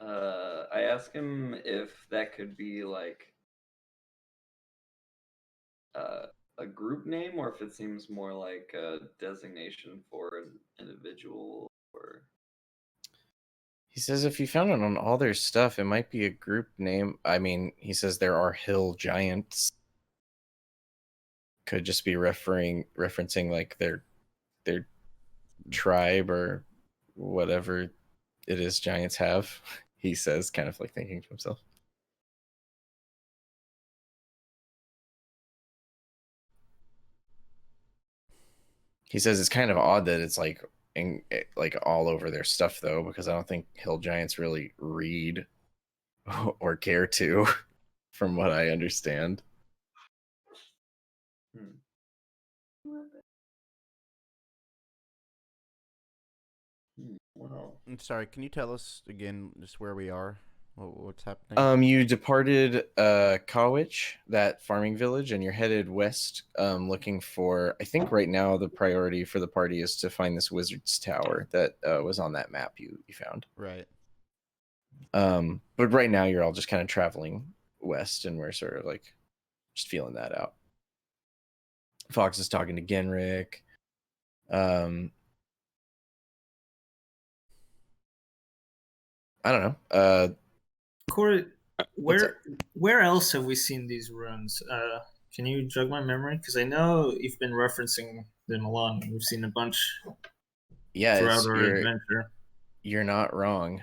I asked him if that could be like uh, a group name or if it seems more like a designation for an individual or. He says if you found it on all their stuff, it might be a group name. I mean, he says there are hill giants. Could just be referencing like their tribe or whatever it is giants have. He says, kind of like thinking to himself. He says it's kind of odd that it's like like all over their stuff though, because I don't think hill giants really read or care to, from what I understand. Hmm. Wow. I'm sorry, can you tell us again just where we are? What's happening? You departed Kawich, that farming village, and you're headed west, looking for. I think right now the priority for the party is to find this wizard's tower that was on that map you found. Right. But right now you're all just kind of traveling west, and we're sort of like just feeling that out. Fox is talking to Genrick. I don't know. Corey, where else have we seen these runes? Can you jog my memory? Because I know you've been referencing them a lot. We've seen a bunch throughout our adventure. You're not wrong.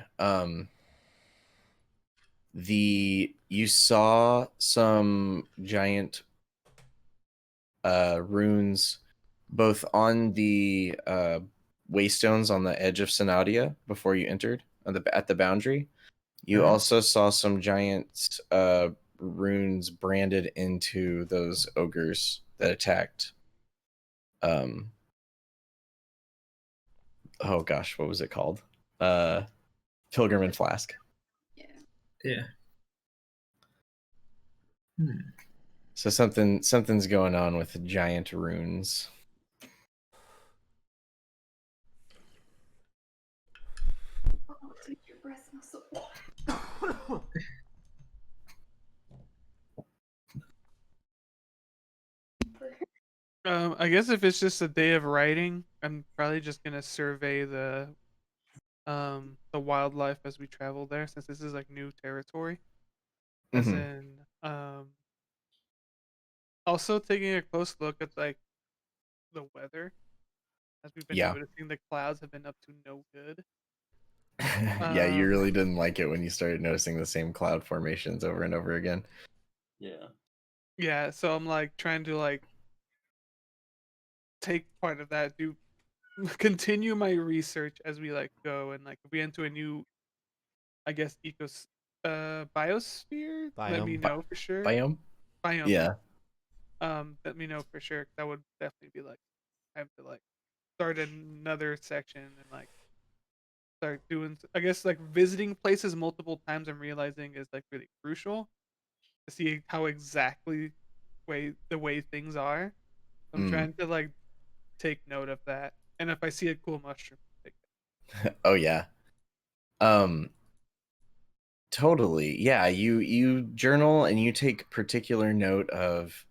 You saw some giant runes both on the waystones on the edge of Sonottia before you entered at the boundary. You also saw some giant runes branded into those ogres that attacked. Oh gosh, what was it called? Pilgrim and Flask. Yeah. So something's going on with giant runes. Oh, take your breath muscle. I guess if it's just a day of writing, I'm probably just gonna survey the wildlife as we travel there, since this is like new territory. As in, also taking a close look at like the weather, as we've been noticing the clouds have been up to no good. Yeah, you really didn't like it when you started noticing the same cloud formations over and over again. Yeah, so I'm like trying to like take part of that, continue my research as we like go, and like if we enter a new, I guess, biosphere, let me know for sure. Biome. Yeah. Let me know for sure. That would definitely be like, I have to like start another section and like start doing, I guess, like visiting places multiple times. I'm realizing is like really crucial to see how exactly the way things are. I'm trying to like take note of that, and if I see a cool mushroom, take it. Oh yeah. Totally. Yeah, you journal and you take particular note of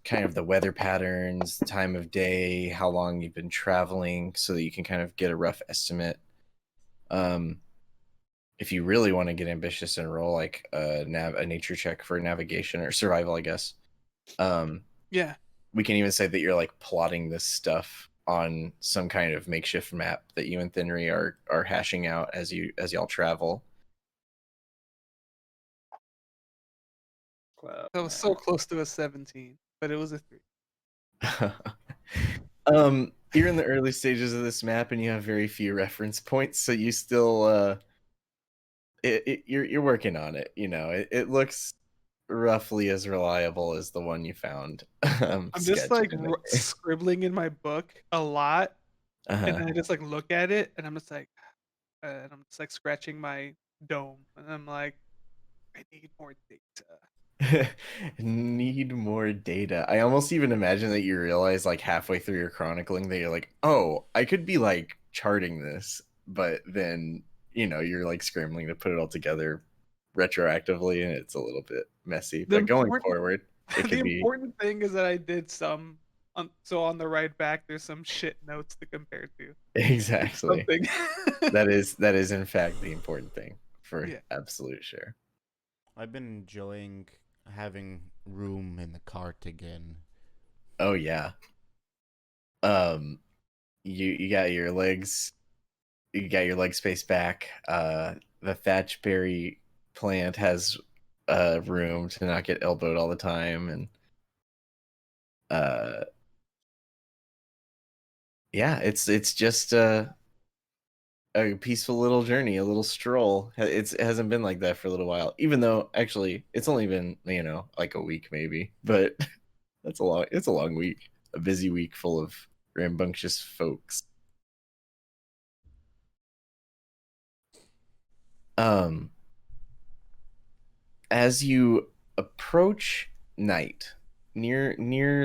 kind of the weather patterns, the time of day, how long you've been traveling, so that you can kind of get a rough estimate. If you really want to get ambitious and roll like a nature check for navigation or survival, I guess. Yeah. We can even say that you're like plotting this stuff on some kind of makeshift map that you and Thinry are hashing out as y'all travel. Wow. That was so close to a 17, but it was a 3. You're in the early stages of this map and you have very few reference points, so you still you're working on it. You know, it looks roughly as reliable as the one you found. I'm just like scribbling in my book a lot, and then I just like look at it and I'm just like scratching my dome, and I'm like, I need more data. Need more data. I almost even imagine that you realize like halfway through your chronicling that you're like, oh, I could be like charting this, but then you're like scrambling to put it all together retroactively, and it's a little bit messy. The But going important- forward, it the could be important thing is that I did some. So on the right back, there's some shit notes to compare to. exactly. Something. That is in fact the important thing for Yeah. absolute sure. I've been enjoying having room in the cart again. Oh yeah. You got your legs, you got your leg space back. The thatchberry plant has room to not get elbowed all the time, and yeah, it's just a peaceful little journey, a little stroll. It hasn't been like that for a little while, even though actually it's only been like a week maybe, but it's a long week, a busy week full of rambunctious folks. As you approach night, near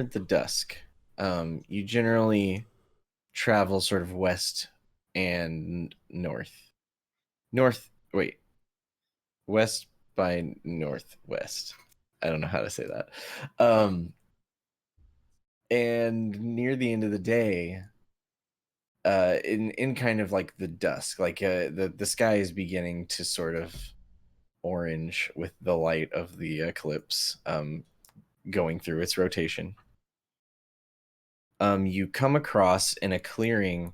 the dusk, you generally travel sort of west and wait, west by northwest. I don't know how to say that. And near the end of the day, in kind of like the dusk, like the sky is beginning to sort of orange with the light of the eclipse going through its rotation. You come across in a clearing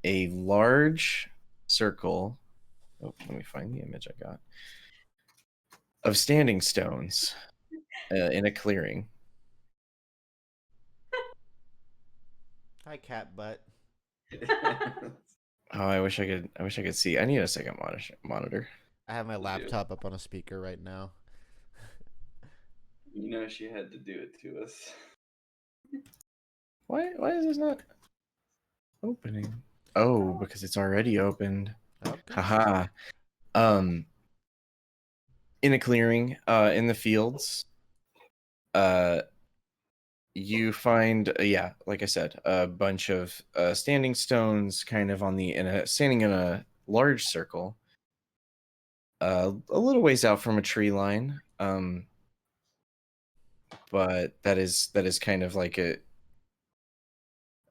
a large circle. Oh, let me find the image I got of standing stones in a clearing. Hi, cat butt. Oh, I wish I could see. I need a second monitor. I have my laptop up on a speaker right now. She had to do it to us. Why is this not opening? Oh, because it's already opened. Okay. Haha. In a clearing, in the fields, you find, yeah, like I said, a bunch of standing stones, kind of standing in a large circle, a little ways out from a tree line. But that is kind of like a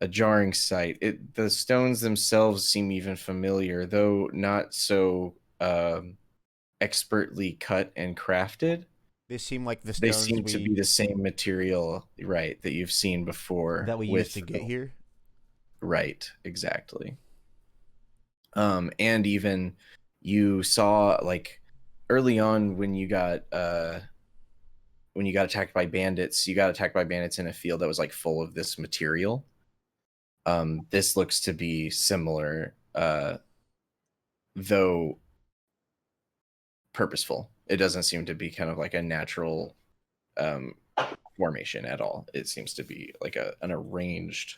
jarring sight. The stones themselves seem even familiar, though not so expertly cut and crafted. They seem like the They stones seem to be the same material, right, that you've seen before. that we used to get here. Right, exactly. And even you saw like early on when you got attacked by bandits, you got attacked by bandits in a field that was like full of this material. This looks to be similar, though purposeful. It doesn't seem to be kind of like a natural formation at all. It seems to be like an arranged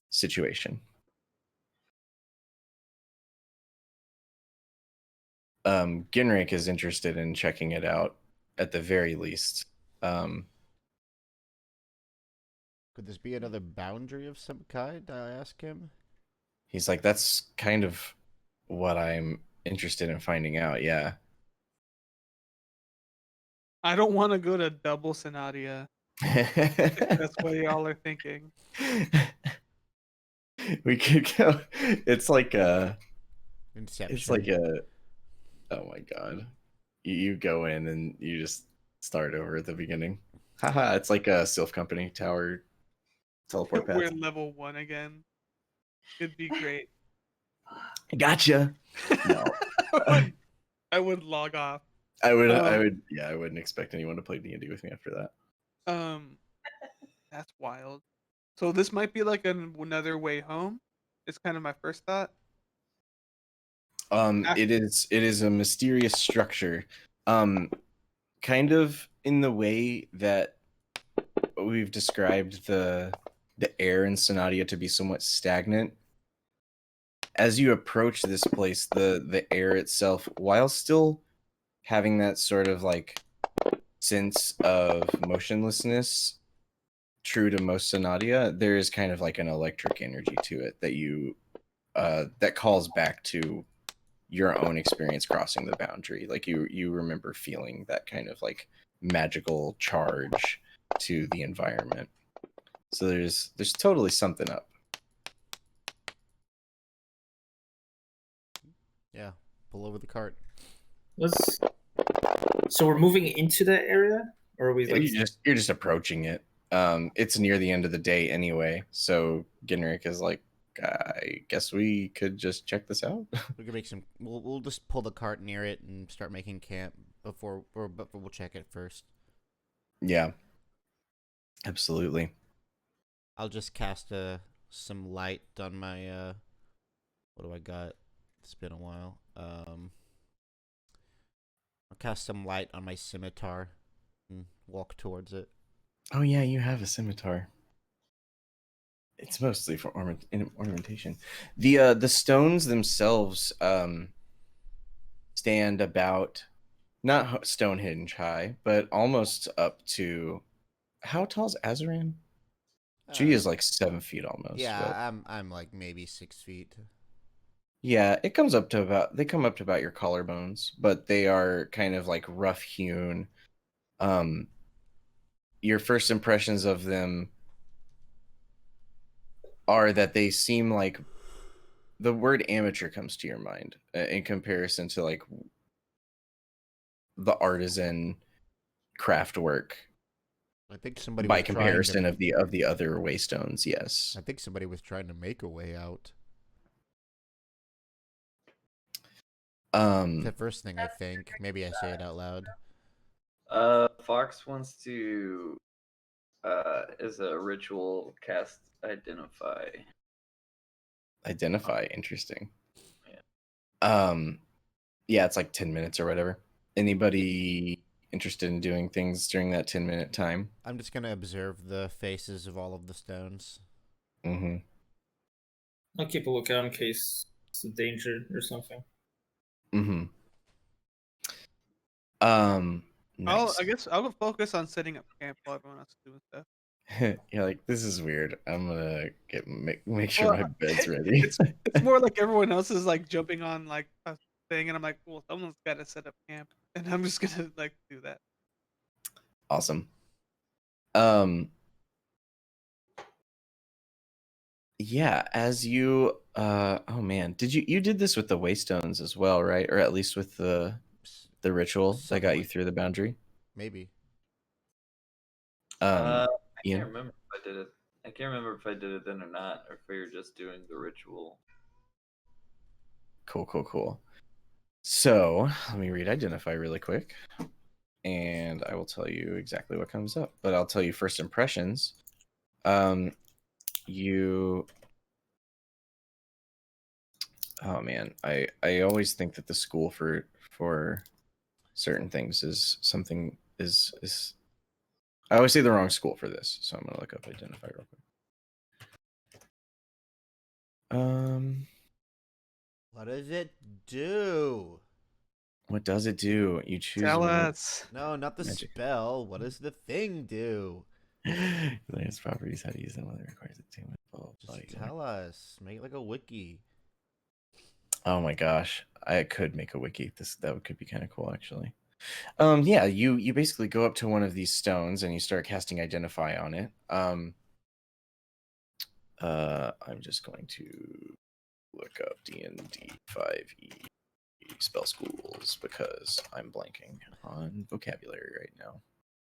situation. Ginrick is interested in checking it out at the very least. Could this be another boundary of some kind? I ask him. He's like, that's kind of what I'm interested in finding out. Yeah. I don't want to go to double Sonottia. That's what y'all are thinking. We could go. It's like Inception. It's like oh my god. You go in and you just start over at the beginning. Haha, it's like a Sylph Company tower teleport path. We're level 1 again. It'd be great. Gotcha. No. I would log off. I wouldn't expect anyone to play D&D with me after that. That's wild. So this might be like another way home. It's kind of my first thought. It is a mysterious structure. Kind of in the way that we've described the air in Sonottia to be somewhat stagnant. As you approach this place, the air itself, while still having that sort of like sense of motionlessness true to most Sonottia, there is kind of like an electric energy to it that you that calls back to your own experience crossing the boundary. Like you remember feeling that kind of like magical charge to the environment. So there's totally something up. Yeah, pull over the cart. So we're moving into that area, or are we like? You're just approaching it. It's near the end of the day anyway, so Ginrick is like, I guess we could just check this out. We could make some. We'll just pull the cart near it and start making camp before we'll check it first. Yeah, absolutely. I'll just cast some light on my what do I got? It's been a while. I'll cast some light on my scimitar and walk towards it. Oh yeah, you have a scimitar. It's mostly for ornamentation. The stones themselves stand about not Stonehenge high, but almost up to how tall is Azaran? She is like 7 feet almost. Yeah, but... I'm like maybe 6 feet. Yeah, they come up to about your collarbones, but they are kind of like rough hewn. Your first impressions of them are that they seem like the word amateur comes to your mind in comparison to like the artisan craft work. I think somebody by was comparison trying to, of the other waystones, yes. I think somebody was trying to make a way out. The first thing I think. Maybe I say it out loud. Fox wants to is a ritual cast identify. Identify, interesting. Yeah. Yeah, it's like 10 minutes or whatever. Anybody interested in doing things during that 10-minute time? I'm just gonna observe the faces of all of the stones. Mm-hmm. I'll keep a lookout in case it's a danger or something. Mm-hmm. Nice. I guess I'll focus on setting up camp while everyone else is doing stuff. You're like, this is weird. I'm gonna make sure my bed's ready. It's more like everyone else is like jumping on like a thing, and I'm like, well, someone's got to set up camp, and I'm just gonna like do that. Awesome. Yeah, as you oh man, you did this with the waystones as well, right? Or at least with the ritual that got you through the boundary? Maybe. I Ian? can't remember if I did it. I can't remember if I did it then or not, or if we were just doing the ritual. Cool. So let me read identify really quick, and I will tell you exactly what comes up. But I'll tell you first impressions. You. Oh man, I always think that the school for certain things is something is. I always say the wrong school for this, so I'm gonna look up identify real quick. What does it do? What does it do? You choose. Tell us. No, not the magic spell. What does the thing do? Its properties, how to use them, whether it requires attainment. Just tell us. Make it like a wiki. Oh my gosh, I could make a wiki. That could be kind of cool, actually. Yeah, you basically go up to one of these stones and you start casting identify on it. I'm just going to look up D&D 5e spell schools because I'm blanking on vocabulary right now.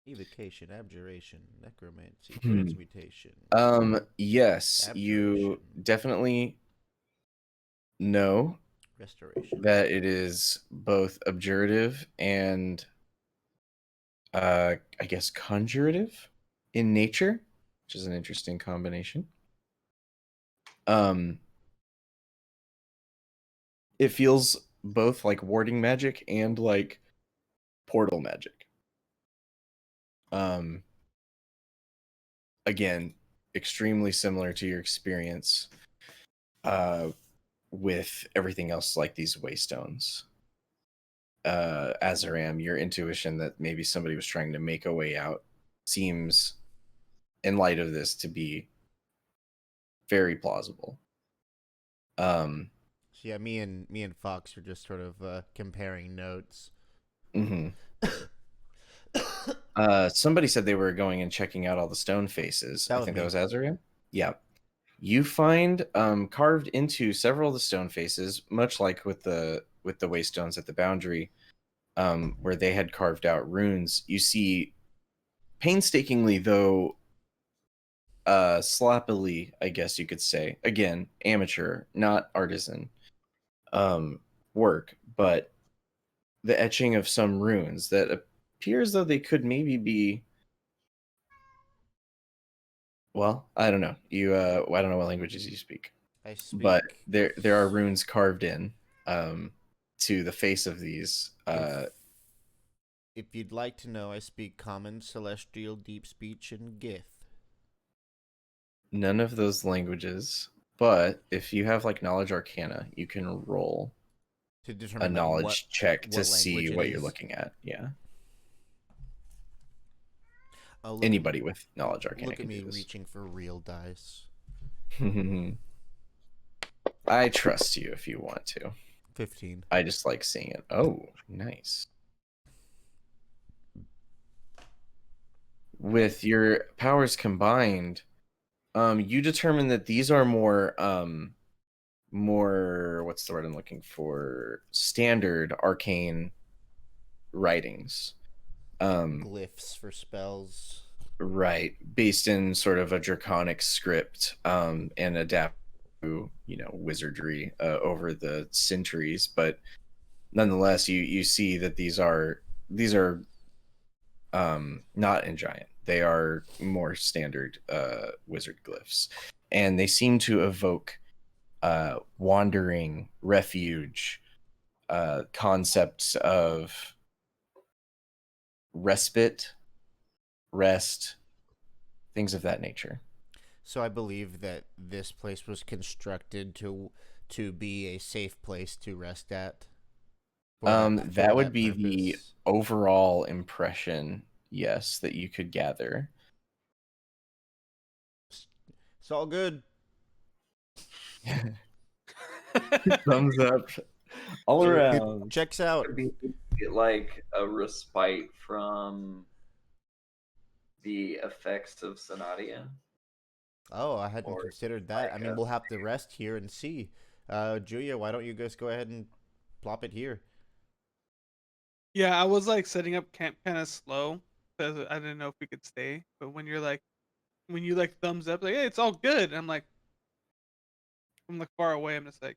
Evocation, abjuration, necromancy, Hmm. transmutation. Yes, you Abjuration. definitely know Restoration. that it is both abjurative and I guess conjurative in nature, which is an interesting combination. It feels both like warding magic and like portal magic. Again, extremely similar to your experience with everything else like these waystones. Azaram, your intuition that maybe somebody was trying to make a way out seems, in light of this, to be very plausible. So yeah, me and Fox are just sort of comparing notes. Mm-hmm. Somebody said they were going and checking out all the stone faces. That I was think me. that was Azariah. Yeah. You find carved into several of the stone faces, much like with the waystones at the boundary, where they had carved out runes. You see, painstakingly though, sloppily, I guess you could say. Again, amateur, not artisan, work, but the etching of some runes that appears though they could maybe be. Well, I don't know. I don't know what languages you speak, I speak. but there are runes carved in to the face of these. If you'd like to know, I speak Common, Celestial, Deep Speech, and Gith. None of those languages, but if you have like knowledge arcana, you can roll To a determine like, knowledge check to what see language it what you're is. looking at. Yeah. Oh, Anybody with knowledge arcana Look at can me do this. reaching for real dice. I trust you if you want to. 15. I just like seeing it. Oh, nice. With your powers combined, you determine that these are more what's the word I'm looking for? Standard arcane writings. Glyphs for spells. Right, based in sort of a draconic script, and adapt to wizardry over the centuries, but nonetheless, you see that these are not in giant. They are more standard wizard glyphs, and they seem to evoke wandering, refuge, concepts of respite, rest, things of that nature. So I believe that this place was constructed to be a safe place to rest at. That would be purpose. the overall impression, yes, that you could gather. It's all good. Thumbs up all So around. Checks out. Could be like a respite from the effects of Sonottia. Oh, I hadn't Or considered that. I like mean, we'll have to rest here and see. Julia, why don't you guys go ahead and plop it here? Yeah, I was like setting up camp kind of slow because I didn't know if we could stay. But when you like thumbs up, like, hey, it's all good. I'm like far away. I'm just like,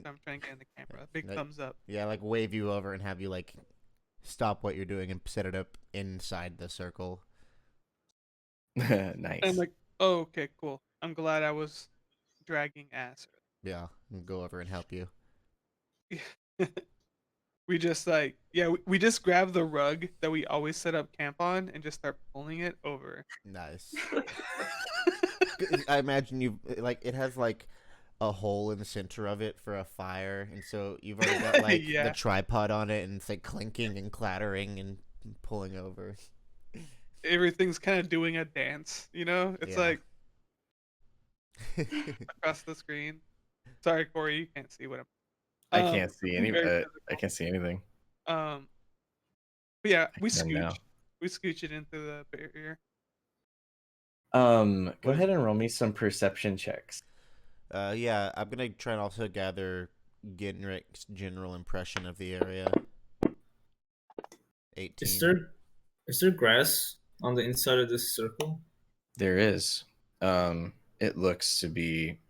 I'm trying to get in the camera. Big Like- thumbs up. Yeah, like wave you over and have you like stop what you're doing and set it up inside the circle. Nice. And I'm like, oh, okay, cool. I'm glad I was dragging ass. Yeah, and go over and help you. We just like, yeah, we just grab the rug that we always set up camp on and just start pulling it over. Nice. I imagine you like it has like a hole in the center of it for a fire, and so you've already got like Yeah. the tripod on it, and it's like clinking and clattering and pulling over. Everything's kind of doing a dance, you know? It's Yeah. like across the screen. Sorry, Corey, you can't see what I'm. I can't see any. very I physical. can't see anything. But yeah, we can now. scooch it into the barrier. Go ahead and roll me some perception checks. Yeah, I'm gonna try and also gather Ginrick's general impression of the area. 18. Is there grass on the inside of this circle? There is. It looks to be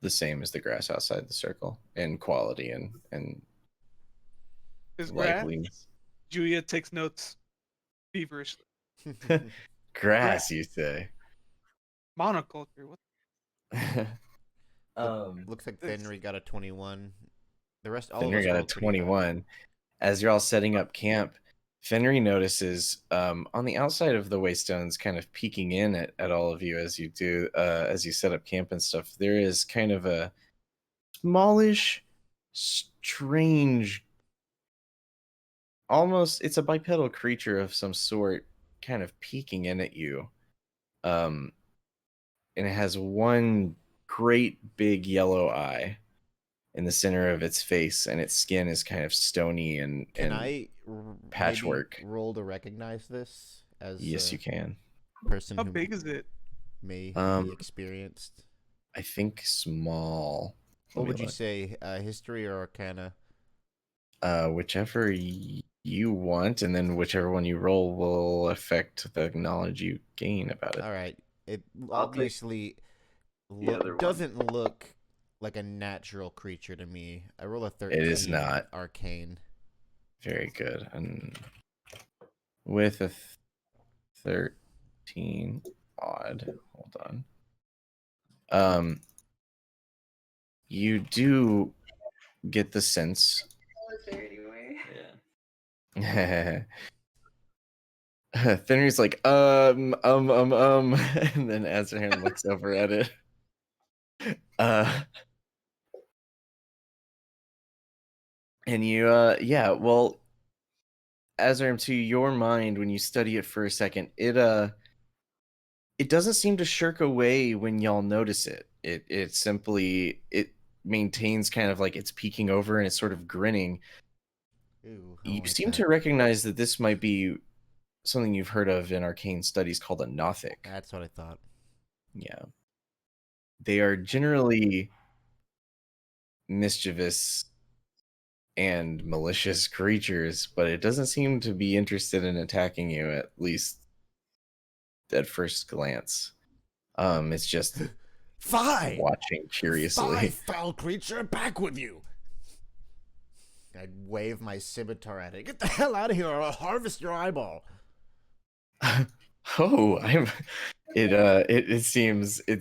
the same as the grass outside the circle in quality and Is grass? likeliness. Julia takes notes feverishly. Grass, you say? Monoculture. What? Looks like Fenry got a 21. The rest, all Fenry of us got a rolled pretty high. 21. As you're all setting up camp, Fenry notices on the outside of the Waystones, kind of peeking in at all of you as you do as you set up camp and stuff. There is kind of a smallish, strange, almost it's a bipedal creature of some sort, kind of peeking in at you. And it has one great big yellow eye, in the center of its face, and its skin is kind of stony and Can and I patchwork. maybe roll to recognize this as Yes, a you can. person How who big is it? may Um, be experienced? I think small. Let What me would you look. say, history or arcana? Whichever you want, and then whichever one you roll will affect the knowledge you gain about it. All right. It I'll take obviously the other one. doesn't look like a natural creature to me. I roll a 13. It is not. Arcane. Very good. And with a 13 odd, hold on. You do get the sense. Was there anyway? Yeah. Thinner's like, and then Azrahan looks over at it. And you, yeah, well, Azrahan, to your mind, when you study it for a second, it doesn't seem to shirk away when y'all notice it. It simply, it maintains kind of like it's peeking over and it's sort of grinning. Ooh, I You don't like seem that. to recognize that this might be something you've heard of in arcane studies called a Nothic. That's what I thought. Yeah. They are generally mischievous and malicious creatures, but it doesn't seem to be interested in attacking you, at least at first glance. It's just Fine! watching curiously. Foul creature, back with you! I'd wave my scimitar at it. Get the hell out of here or I'll harvest your eyeball. Oh, it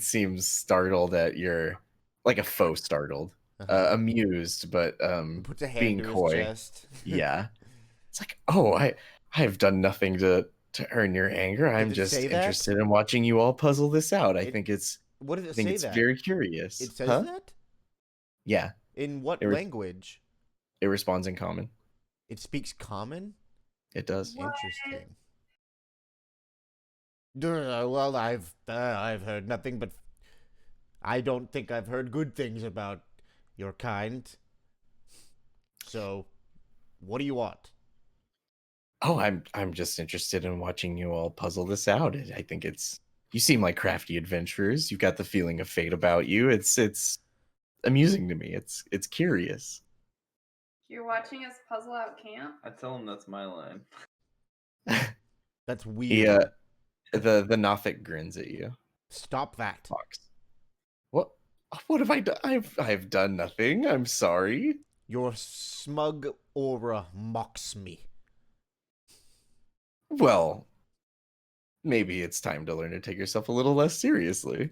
seems startled at your, like a faux startled. Amused, but Puts a hand being to his coy. chest. Yeah. It's like, oh, I've done nothing to earn your anger. I'm it just say that? interested in watching you all puzzle this out. I think it's What did it I think say it's that? very curious. It says Huh? that? Yeah. In what It was- language? It responds in common. It speaks common? It does. Interesting. Well, I've heard nothing but... I don't think I've heard good things about your kind. So, what do you want? Oh, I'm just interested in watching you all puzzle this out. I think you seem like crafty adventurers. You've got the feeling of fate about you. It's amusing to me. It's curious. You're watching us puzzle out camp? I tell him that's my line. That's weird. He the Nothic grins at you. Stop that. Fox. What have I done? I've done nothing. I'm sorry. Your smug aura mocks me. Well, maybe it's time to learn to take yourself a little less seriously.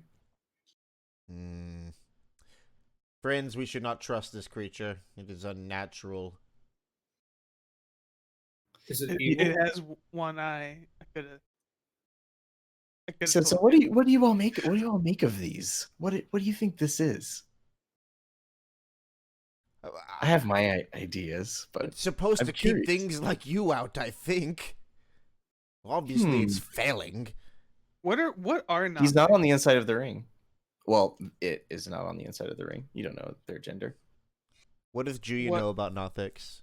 Friends, we should not trust this creature. It is unnatural. Is it evil? It has one eye. I could have. So what do you all make? What do you all make of these? What do you think this is? I have my ideas, but It's supposed I'm to curious. keep things like you out, I think. Obviously, it's failing. What are not? He's not on the inside of the ring. Well, it is not on the inside of the ring. You don't know their gender. What does Julia What- know about Nothics?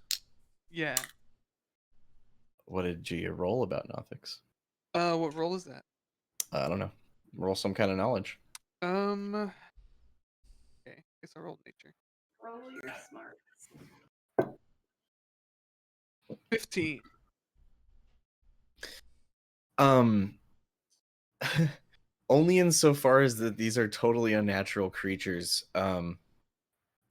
Yeah. What did Gia roll about Nothics? What role is that? I don't know. Roll some kind of knowledge. Okay. Guess I rolled nature. Roll your smarts. 15. Only insofar as that these are totally unnatural creatures.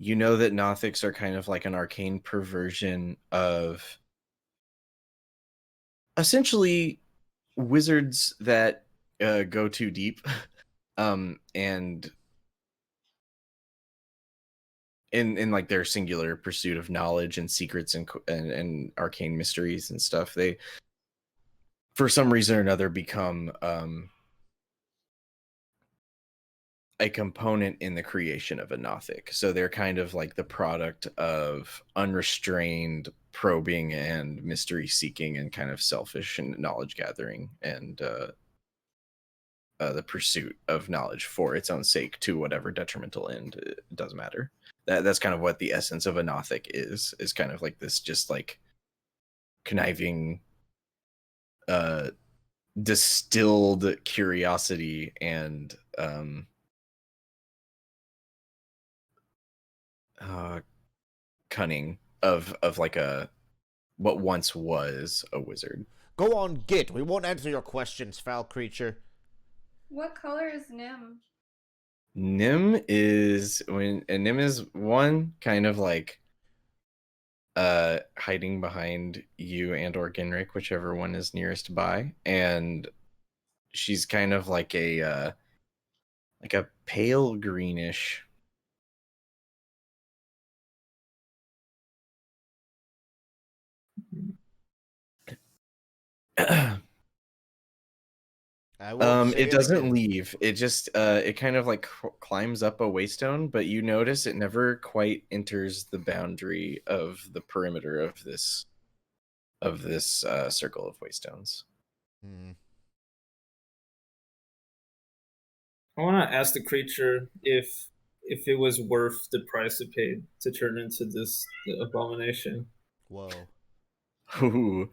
You know that Nothics are kind of like an arcane perversion of essentially wizards that go too deep, and in like their singular pursuit of knowledge and secrets and arcane mysteries and stuff. They, for some reason or another, become a component in the creation of a Nothic. So they're kind of like the product of unrestrained probing and mystery seeking and kind of selfish and knowledge gathering and the pursuit of knowledge for its own sake to whatever detrimental end. It doesn't matter. That's kind of what the essence of a Nothic is kind of like this, just like conniving, distilled curiosity and cunning of like a what once was a wizard. Go on, git. We won't answer your questions, foul creature. What color is Nim? Nim is one kind of like hiding behind you and or Ginrick, whichever one is nearest by, and she's kind of like a pale greenish. It doesn't leave. It just it kind of like climbs up a waystone, but you notice it never quite enters the boundary of the perimeter of this circle of waystones. I want to ask the creature if it was worth the price it paid to turn into this abomination. Whoa. Ooh.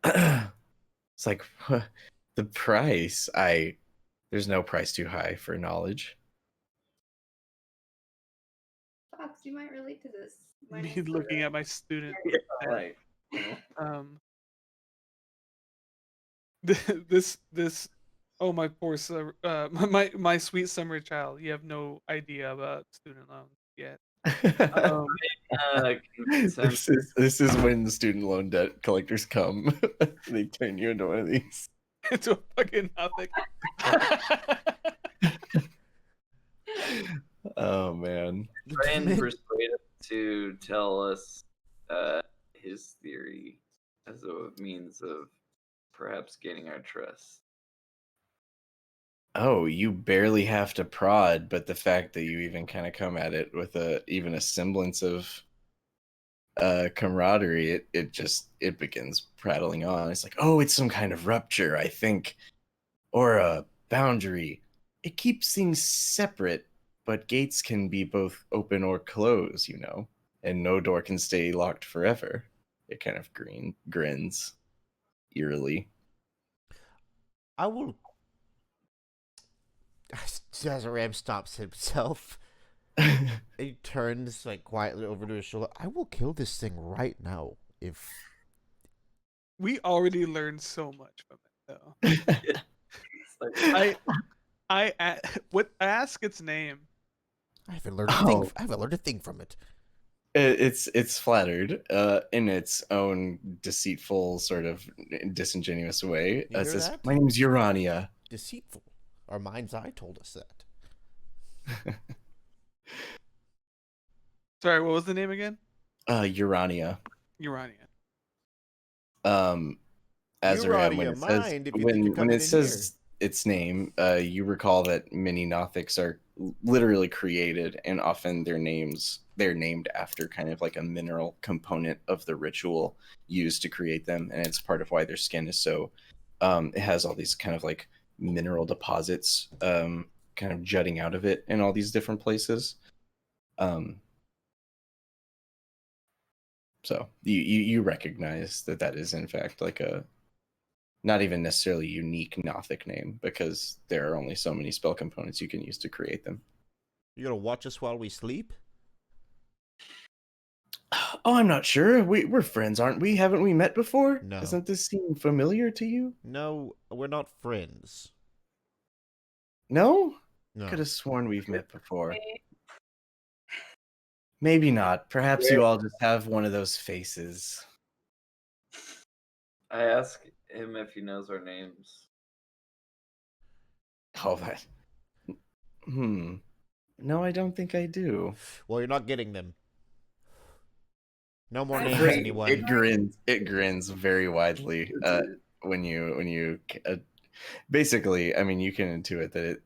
It's like the price. There's no price too high for knowledge. Fox, you might relate to this. Me looking at my student. Right. This. Oh, my poor my sweet summer child. You have no idea about student loans yet. This is when the student loan debt collectors come. They turn you into one of these. Into a fucking nothing. Oh man. Try and persuade him to tell us his theory as a means of perhaps gaining our trust. Oh, you barely have to prod, but the fact that you even kind of come at it with even a semblance of camaraderie, it begins prattling on. It's like, oh, it's some kind of rupture, I think, or a boundary. It keeps things separate, but gates can be both open or close, and no door can stay locked forever. It kind of grins eerily. I will. Zazaram stops himself. He turns like quietly over to his shoulder. I will kill this thing right now if. We already learned so much from it, though. I ask its name. I haven't learned a thing. I haven't learned a thing from it. It's flattered in its own deceitful, sort of disingenuous way. It says, "My name's Urania." Deceitful. Our mind's eye told us that. Sorry, what was the name again? Urania. Urania. Azariah, when it says its name, you recall that many Nothics are literally created, and often they're named after kind of like a mineral component of the ritual used to create them, and it's part of why their skin is so it has all these kind of like mineral deposits kind of jutting out of it in all these different places. So you recognize that is in fact like a not even necessarily unique Nothic name, because there are only so many spell components you can use to create them. You gonna watch us while we sleep? Oh, I'm not sure. We're friends, aren't we? Haven't we met before? No. Doesn't this seem familiar to you? No, we're not friends. No? No. Could have sworn we've met before. Maybe not. Perhaps you all just have one of those faces. I ask him if he knows our names. Oh, that. No, I don't think I do. Well, you're not getting them. No more names, anyone. It grins very widely when you basically. I mean, you can intuit that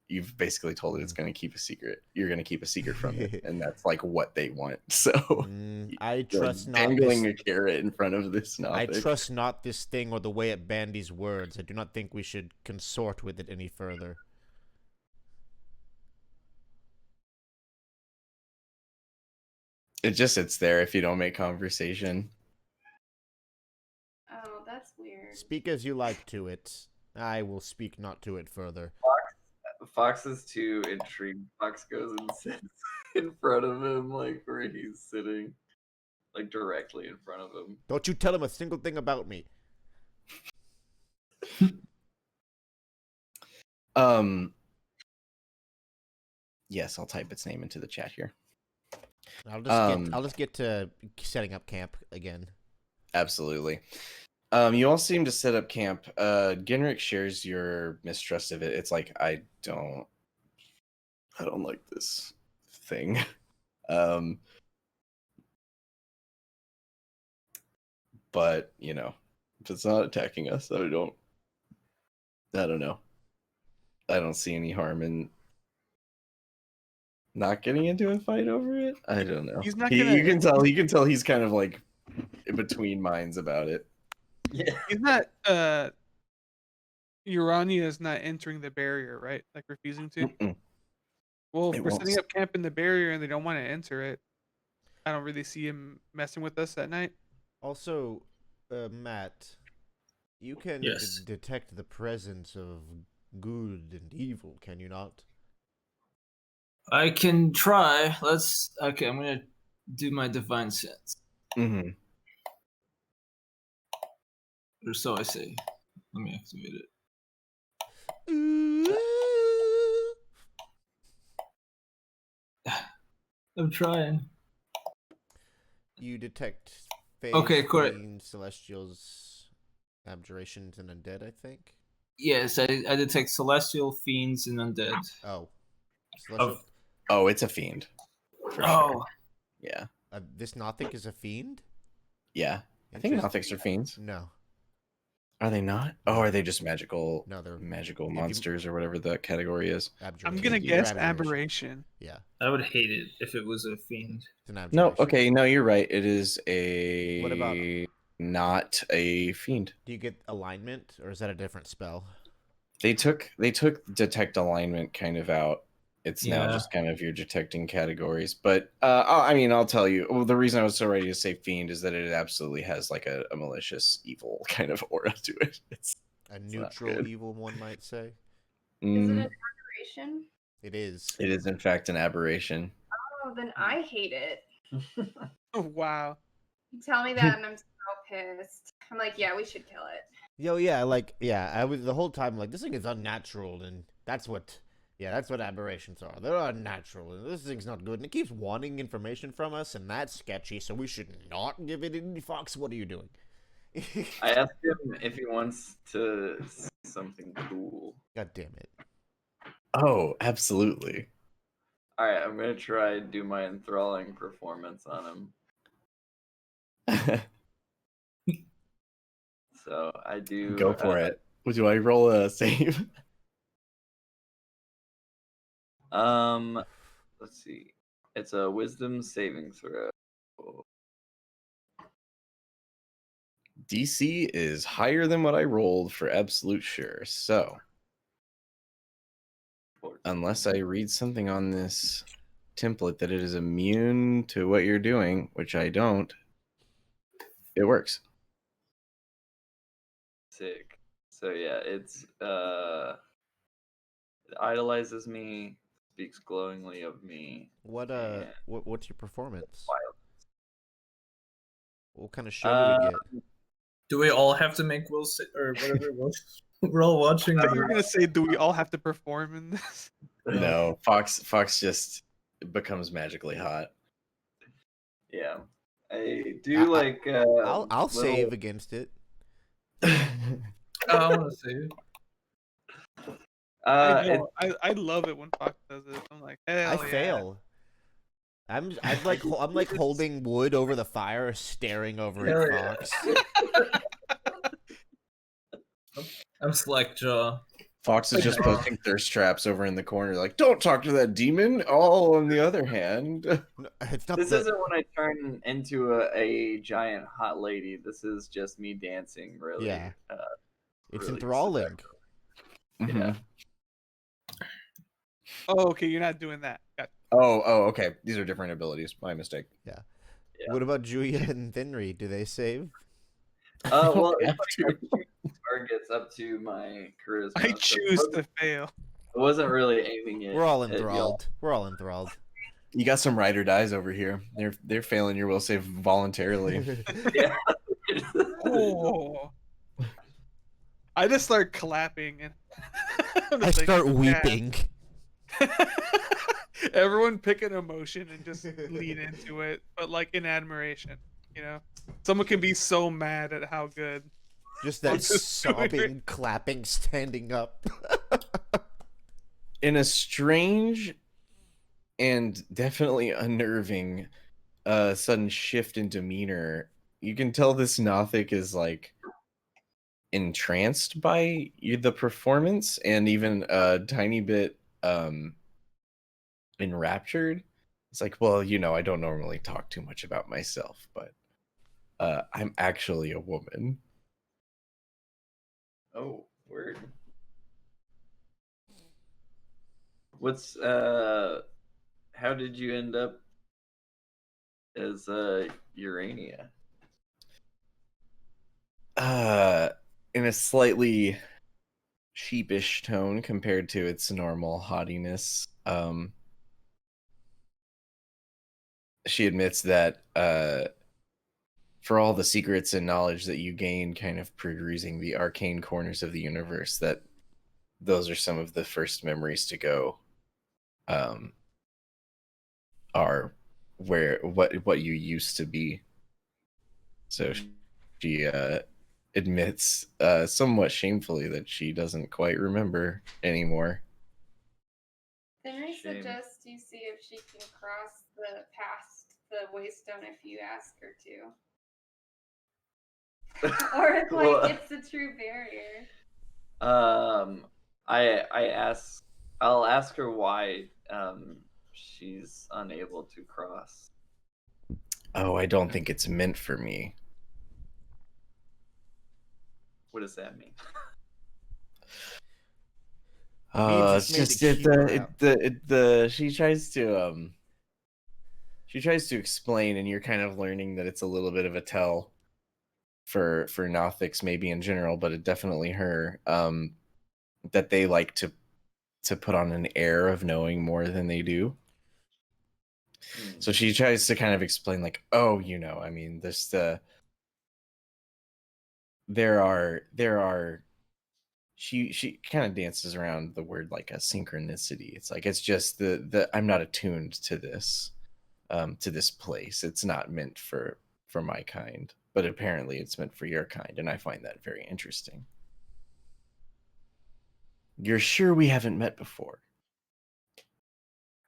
you've basically told it it's going to keep a secret. You're going to keep a secret from it, and that's like what they want. So I trust not dangling a carrot in front of this Nothic. I trust not this thing or the way it bandies words. I do not think we should consort with it any further. It just sits there if you don't make conversation. Oh, that's weird. Speak as you like to it. I will speak not to it further. Fox is too intrigued. Fox goes and sits in front of him, like where he's sitting, like directly in front of him. Don't you tell him a single thing about me. Yes, I'll type its name into the chat here. I'll just get to setting up camp again. Absolutely. You all seem to set up camp. Genrick shares your mistrust of it. It's like I don't like this thing. But you know, if it's not attacking us, I don't know. I don't see any harm in not getting into a fight over it. I don't know. He's not You gonna. can tell he's kind of like in between minds about it. Yeah. He's not. Urania is not entering the barrier, right? Like refusing to. Mm-mm. Well, if It we're won't. setting up camp in the barrier and they don't want to enter it, I don't really see him messing with us that night. Also, Matt, you can Yes. detect the presence of good and evil, can you not? I can try. Okay, I'm gonna do my divine sense. Mm-hmm. Or so I say. Let me activate it. I'm trying. You detect fae, Okay, correct. fiends, celestials, abjurations, and undead, I think. Yes, I detect celestial, fiends, and undead. Oh. Celestial. Of- Oh, it's a fiend. For Oh, sure. Yeah. This Nothic is a fiend? Yeah. I think Nothics are fiends. No. Are they not? Oh, are they just magical? No, they're magical you- monsters or whatever that category is. I'm abjuration. gonna They're guess aberration. Yeah. I would hate it if it was a fiend. It's an abjuration. No, okay, no, you're right. It is a What about- not a fiend. Do you get alignment, or is that a different spell? They took detect alignment kind of out. It's now Yeah. just kind of your detecting categories. But I mean, I'll tell you. Well, the reason I was so ready to say fiend is that it absolutely has like a malicious, evil kind of aura to it. It's A not neutral good. evil, one might say. Is it mm, an aberration? It is. it is in fact an aberration. Oh, then I hate it. Oh wow. You tell me that and I'm so pissed. I'm like, yeah, we should kill it. Yo, yeah, I was the whole time like, this thing is unnatural, and that's what aberrations are. They're unnatural, and this thing's not good, and it keeps wanting information from us, and that's sketchy, so we should not give it any. Fox, what are you doing? I asked him if he wants to see something cool. God damn it. Oh, absolutely. All right, I'm gonna try and do my enthralling performance on him. So I do. Go for it. Do I roll a save? Let's see. It's a wisdom saving throw. DC is higher than what I rolled for absolute sure. So, unless I read something on this template that it is immune to what you're doing, which I don't, it works. Sick. So yeah, it idolizes me, speaks glowingly of me. and What's your performance? Wild. What kind of show do we get? Do we all have to make will or whatever it was? We're all watching. I thought you were gonna say, do we all have to perform in this? No, Fox just becomes magically hot. Yeah, I do I'll little- save against it. I want to see. I it- know. I love it when Fox does it. I'm like, hell I yeah. fail. I'm like holding wood over the fire, staring over Hell at yeah. Fox. I'm Slackjaw. Fox is just posting thirst traps over in the corner, like, don't talk to that demon. Oh, on the other hand. No, it's not This the- isn't when I turn into a giant hot lady. This is just me dancing, really. Yeah. It's really enthralling. Yeah. Mhm. Oh, okay, you're not doing that. Got Oh, okay. These are different abilities. My mistake. Yeah. Yeah. What about Julia and Thinry? Do they save? Well, I it's have like to. I choose targets up to my charisma. I so choose to fail. I wasn't really aiming it. We're all at y'all. enthralled. We're all enthralled. You got some ride or dies over here. They're failing your will save voluntarily. Yeah. Oh. I just start clapping and I'm I just like, start "Yeah." weeping. Everyone pick an emotion and just lean into it, but like in admiration, you know? Someone can be so mad at how good. Just that I'm just doing it. sobbing, clapping, standing up. In a strange and definitely unnerving sudden shift in demeanor, you can tell this Nothic is like entranced by the performance and even a tiny bit enraptured. It's like, well, I don't normally talk too much about myself, but I'm actually a woman. Oh, word. What's how did you end up as Urania? In a slightly sheepish tone compared to its normal haughtiness. She admits that for all the secrets and knowledge that you gain kind of perusing the arcane corners of the universe, that those are some of the first memories to go are what you used to be. So she admits somewhat shamefully that she doesn't quite remember anymore. Then I Shame. suggest you see if she can cross the past the waystone if you ask her to. Or if like Well, it's a true barrier. I'll ask her why she's unable to cross. Oh, I don't think it's meant for me. What does that mean? Means It's it's made just to keep her out. she tries to explain, and you're kind of learning that it's a little bit of a tell for Nothics maybe in general, but it definitely her that they like to put on an air of knowing more than they do. So she tries to kind of explain like, oh, I mean, there are she kind of dances around the word like a synchronicity. It's like it's just the I'm not attuned to this place. It's not meant for my kind, but apparently it's meant for your kind, and I find that very interesting. You're sure we haven't met before?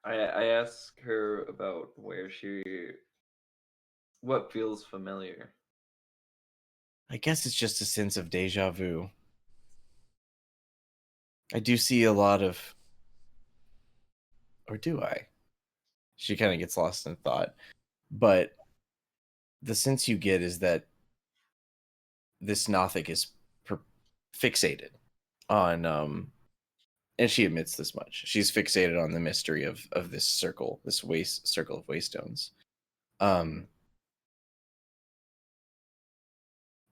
I ask her about what feels familiar. I guess it's just a sense of deja vu. I do see a lot of, or do I? She kind of gets lost in thought, but the sense you get is that this Nothic is fixated on and she admits this much. She's fixated on the mystery of this circle, this circle of waystones.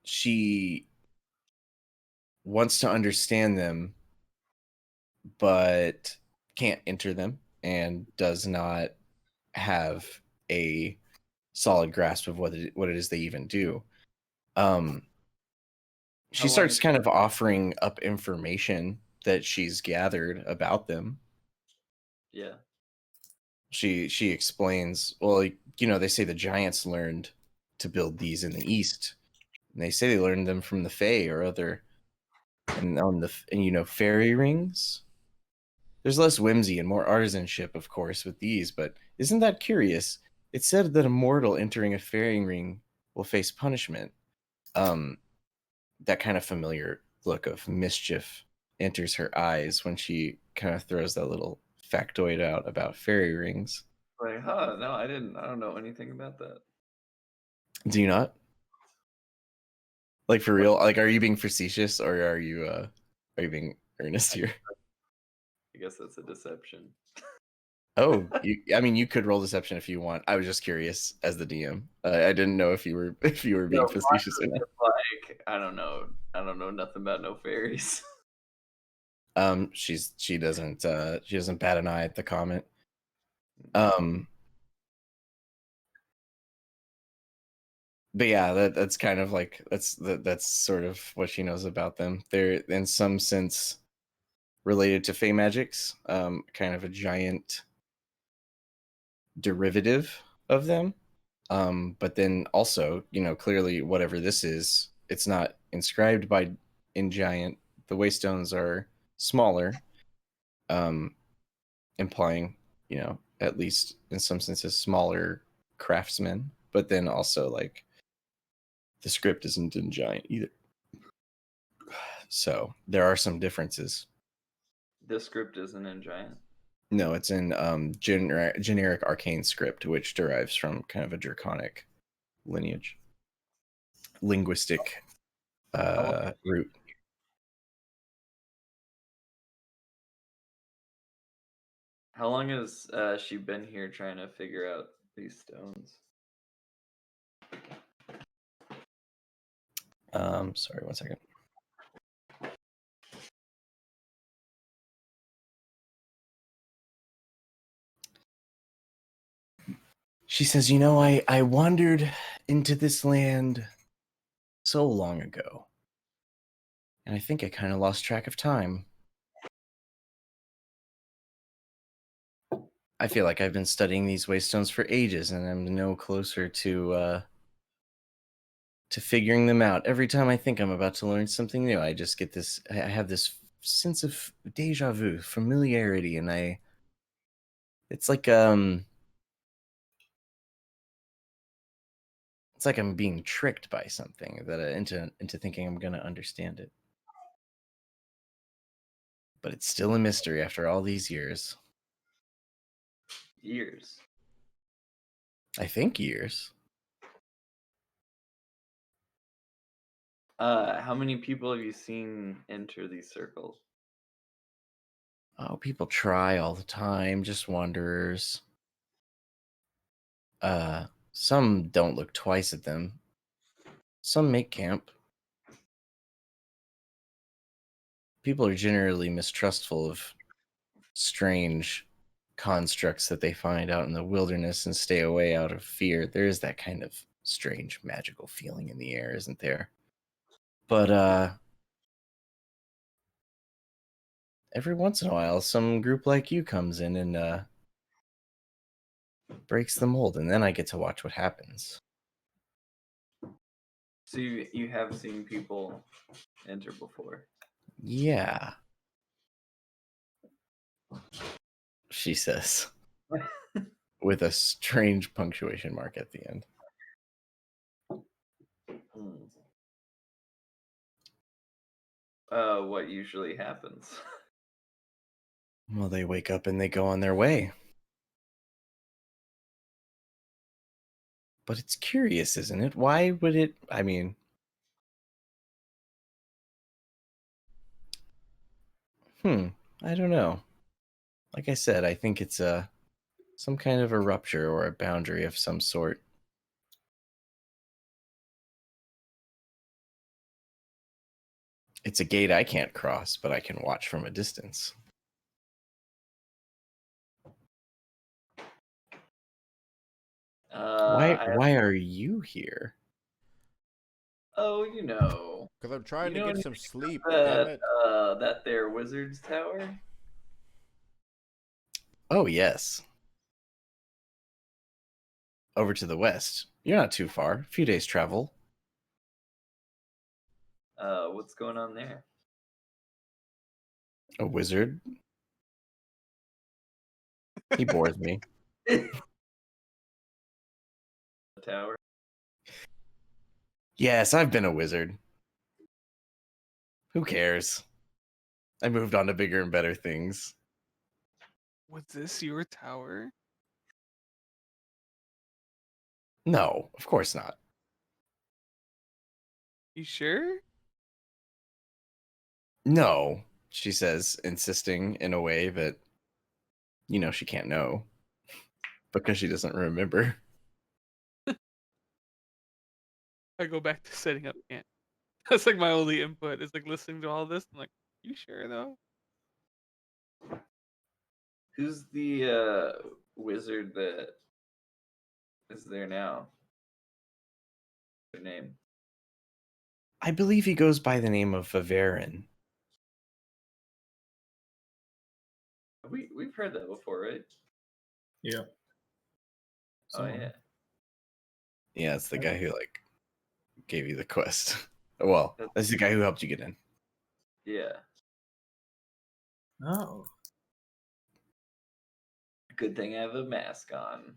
She wants to understand them, but can't enter them, and does not have a solid grasp of what it is they even do. She starts kind of offering up information that she's gathered about them. Yeah. She explains, well, they say the giants learned to build these in the east, and they say they learned them from the Fae or other, and fairy rings. There's less whimsy and more artisanship, of course, with these, but isn't that curious? It's said that a mortal entering a fairy ring will face punishment. That kind of familiar look of mischief enters her eyes when she kind of throws that little factoid out about fairy rings. Like, no, I don't know anything about that. Do you not? Like, for real? Like, are you being facetious, or are you being earnest here? I guess that's a deception. Oh, I mean, you could roll deception if you want. I was just curious as the DM. I didn't know if you were being No, facetious or not. like, I don't know nothing about no fairies. She doesn't bat an eye at the comment. But yeah, that's kind of like that's sort of what she knows about them. They're in some sense related to fey magics, kind of a giant derivative of them. But then also, clearly whatever this is, it's not inscribed in giant. The waystones are smaller, implying, at least in some senses, smaller craftsmen. But then also, like, the script isn't in giant either. So there are some differences. The script isn't in giant. No, it's in generic arcane script, which derives from kind of a draconic lineage, linguistic root. How long has she been here trying to figure out these stones? Sorry, 1 second. She says, I wandered into this land so long ago, and I think I kind of lost track of time. I feel like I've been studying these waystones for ages, and I'm no closer to figuring them out. Every time I think I'm about to learn something new, I just get I have this sense of deja vu, familiarity, and it's like it's like I'm being tricked by something that into thinking I'm gonna understand it. But it's still a mystery after all these years. Years. I think years. How many people have you seen enter these circles? Oh, people try all the time, just wanderers. Some don't look twice at them. Some make camp. People are generally mistrustful of strange constructs that they find out in the wilderness and stay away out of fear. There is that kind of strange magical feeling in the air, isn't there? But every once in a while, some group like you comes in and breaks the mold, and then I get to watch what happens. So you have seen people enter before? Yeah, she says, with a strange punctuation mark at the end. What usually happens? Well, they wake up and they go on their way. But it's curious, isn't it? Why would it... I mean... I don't know. Like I said, I think it's some kind of a rupture or a boundary of some sort. It's a gate I can't cross, but I can watch from a distance. Why are you here? Oh, Because I'm trying to get some sleep, that, damn it. That there wizard's tower? Oh, yes. Over to the west. You're not too far. A few days' travel. What's going on there? A wizard? He bores me. The tower? Yes, I've been a wizard. Who cares? I moved on to bigger and better things. Was this your tower? No, of course not. You sure? No, she says, insisting in a way that you know she can't know because she doesn't remember. I go back to setting up camp. That's like my only input. Is like listening to all this. I'm like, you sure though? Who's the wizard that is there now? Their name. I believe he goes by the name of Vavarin. We've heard that before, right? Yeah. Oh yeah. Yeah, it's the guy who like gave you the quest. Well, that's the guy who helped you get in. Yeah. Oh. Good thing I have a mask on.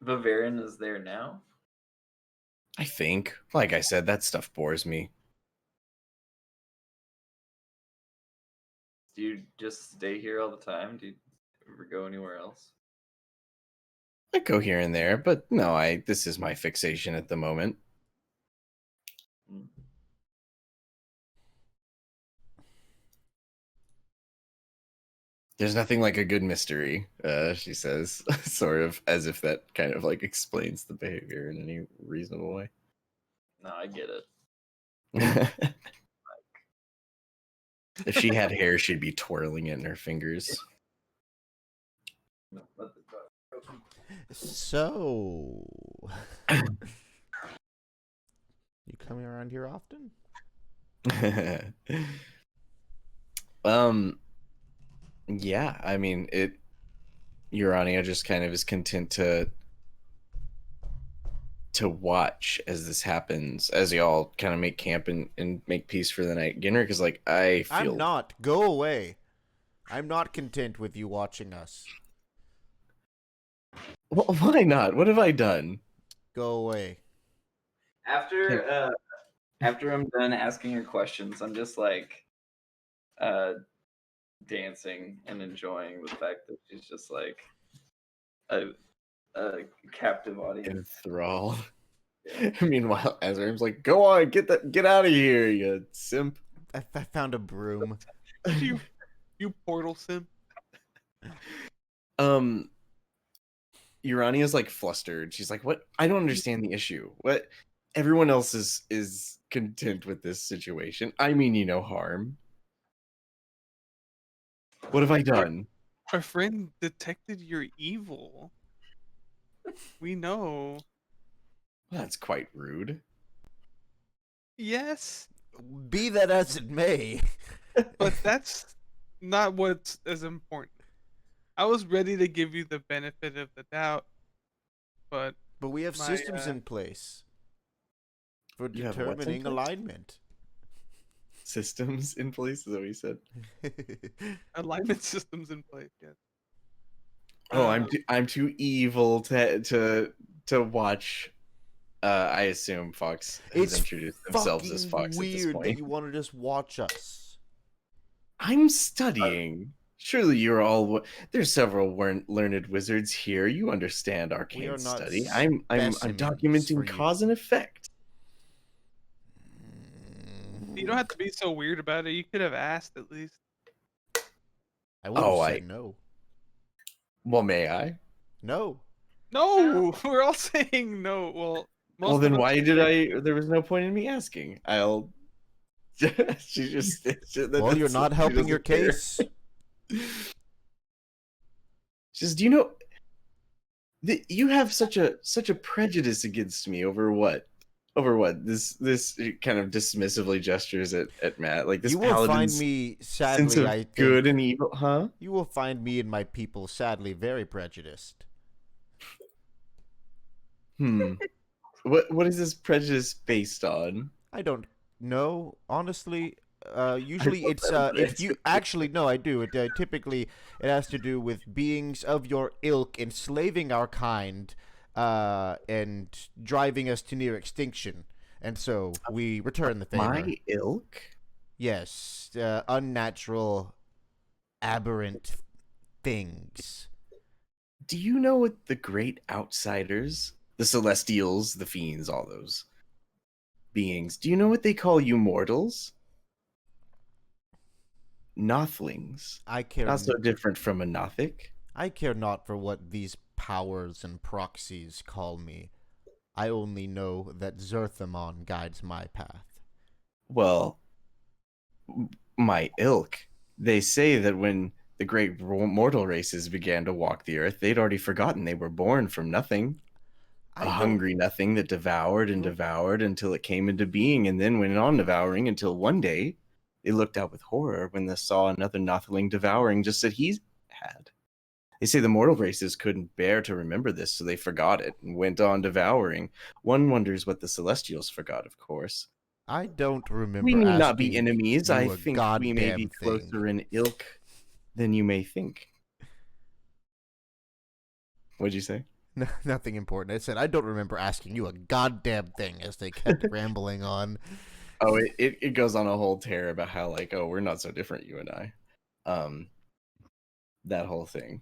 Bavarian is there now? I think, like I said, that stuff bores me. Do you just stay here all the time? Do you ever go anywhere else? I go here and there, but no, this is my fixation at the moment. Hmm. There's nothing like a good mystery, she says, sort of as if that kind of like explains the behavior in any reasonable way. No, I get it. If she had hair, she'd be twirling it in her fingers. So, you coming around here often? Yeah, I mean, Urania just kind of is content to watch as this happens, as y'all kind of make camp and make peace for the night. Ginrick is like, I feel... I'm not. Go away. I'm not content with you watching us. Well, why not? What have I done? Go away. After I'm done asking her questions, I'm just like dancing and enjoying the fact that she's just like a captive audience. Enthrall. Meanwhile, Azraim's like, go on, get out of here, you simp. I found a broom. you portal simp. Urania's like flustered. She's like, what? I don't understand the issue. What? Everyone else is content with this situation. I mean you no harm. What have I done? Our friend detected your evil. We know. That's quite rude. Yes, Be that as it may. but that's not what's as important. I was ready to give you the benefit of the doubt, but we have systems in place for You have what's in determining place? alignment. Systems in place, is that what you said? alignment systems in place. Yes. Oh, I'm too evil to watch. I assume Fox has introduced themselves as Fox weird at this point. that you want to just watch us. I'm studying. Surely you're all. There's several learned wizards here. You understand arcane are not study. I'm specimens documenting for you. cause and effect. You don't have to be so weird about it. You could have asked at least. I would have said no. Well, may I? No. No, we're all saying no. Well, Well, then why did I? There was no point in me asking. I'll. She just. Well, you're not helping your case. Just, do you know that you have such a prejudice against me over what? This kind of dismissively gestures at Matt. Like this You will find paladin's me, sense sadly, of I think, good and evil, huh? you will find me and my people, sadly, very prejudiced. What is this prejudice based on? I don't know, honestly. Usually it's if you actually no, I do. It typically it has to do with beings of your ilk enslaving our kind, and driving us to near extinction, and so we return the favor. My ilk? Yes, unnatural, aberrant things. Do you know what the great outsiders, the Celestials, the Fiends, all those? beings. Do you know what they call you mortals? Nothlings. I care. Not so different from a Nothic. I care not for what these powers and proxies call me. I only know that Zerthamon guides my path. Well, my ilk. They say that when the great mortal races began to walk the earth, they'd already forgotten they were born from nothing. A hungry nothing that devoured and devoured until it came into being, and then went on devouring until one day they looked out with horror when they saw another Nothling devouring just as he had. They say the mortal races couldn't bear to remember this, so they forgot it and went on devouring. One wonders what the Celestials forgot, of course. I don't remember. We need not be asking enemies. you I a think we may be goddamn closer thing. in ilk than you may think. What'd you say? No, nothing important. I said I don't remember asking you a goddamn thing as they kept rambling on. Oh, it goes on a whole tear about how, like, oh, we're not so different, you and I. That whole thing.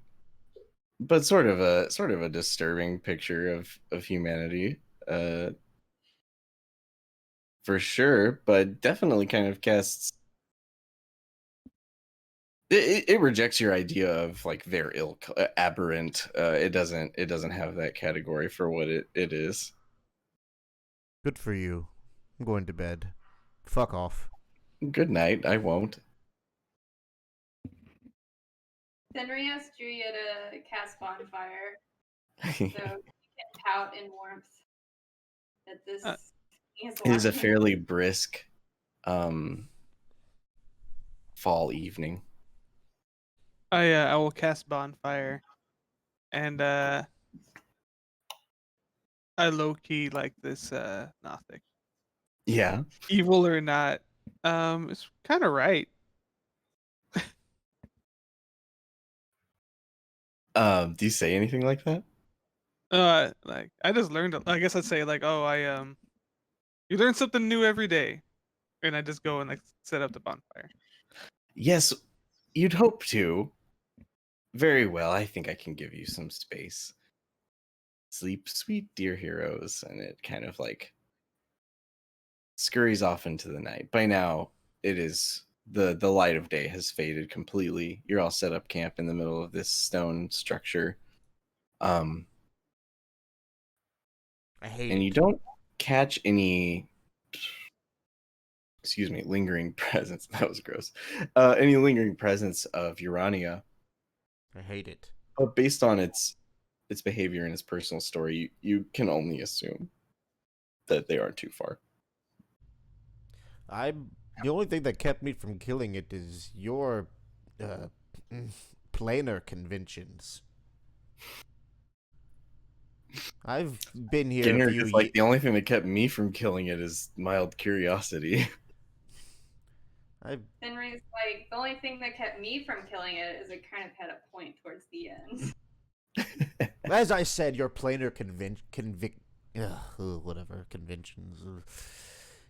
But sort of a disturbing picture of humanity. For sure, but definitely kind of casts it rejects your idea of like their ilk, aberrant. It doesn't have that category for what it is. Good for you. I'm going to bed. Fuck off. Good night. I won't. Fenrir asked Julia to cast bonfire, so you can pout in warmth that this is It is a watching. fairly brisk fall evening. I will cast bonfire, and I low key like this Nothic. Yeah. Evil or not, it's kind of right. Do you say anything like that? Like I just learned. I guess I'd say like, oh, you learn something new every day, and I just go and like set up the bonfire. Yes, you'd hope to. Very well. I think I can give you some space. Sleep, sweet dear heroes, and it kind of like scurries off into the night. By now, it is the light of day has faded completely. You're all set up camp in the middle of this stone structure. I hate And it. you don't catch any lingering presence. That was gross. Any lingering presence of Urania. I hate it. But based on its behavior and its personal story, you can only assume that they aren't too far. The only thing that kept me from killing it is your planar conventions. I've been here Getting a her few is like the only thing that kept me from killing it is mild curiosity. Fenrir's like, the only thing that kept me from killing it is it kind of had a point towards the end. As I said, your planar whatever conventions.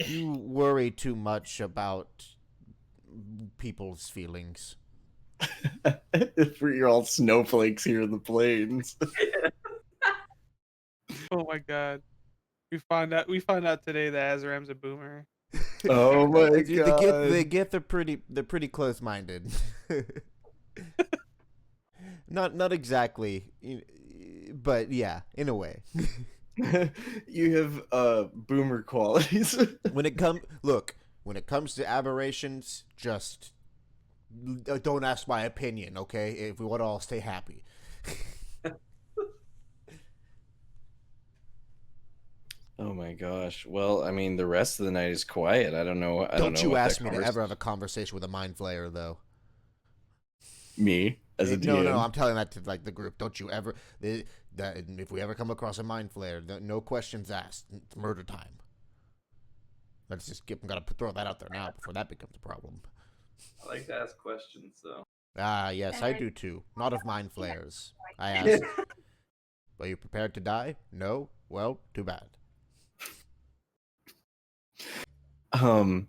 You worry too much about people's feelings. You're all snowflakes here in the plains. Oh my god, we found out today that Azaram's a boomer. Oh my god! The Gith are pretty close-minded. not exactly, but yeah, in a way. You have boomer qualities. when it comes to aberrations, just don't ask my opinion, okay? If we want to all stay happy. Oh my gosh. Well, I mean, the rest of the night is quiet. I don't know. Don't you what ask that me to ever have a conversation with a mind flayer, though. Me as a DM. No, I'm telling that to like the group. Don't you ever? If we ever come across a mind flayer, no questions asked. It's murder time. Let's just gotta throw that out there now before that becomes a problem. I like to ask questions, though. Ah, yes, I do too. Not of mind flayers. I ask. Are you prepared to die? No. Well, too bad. I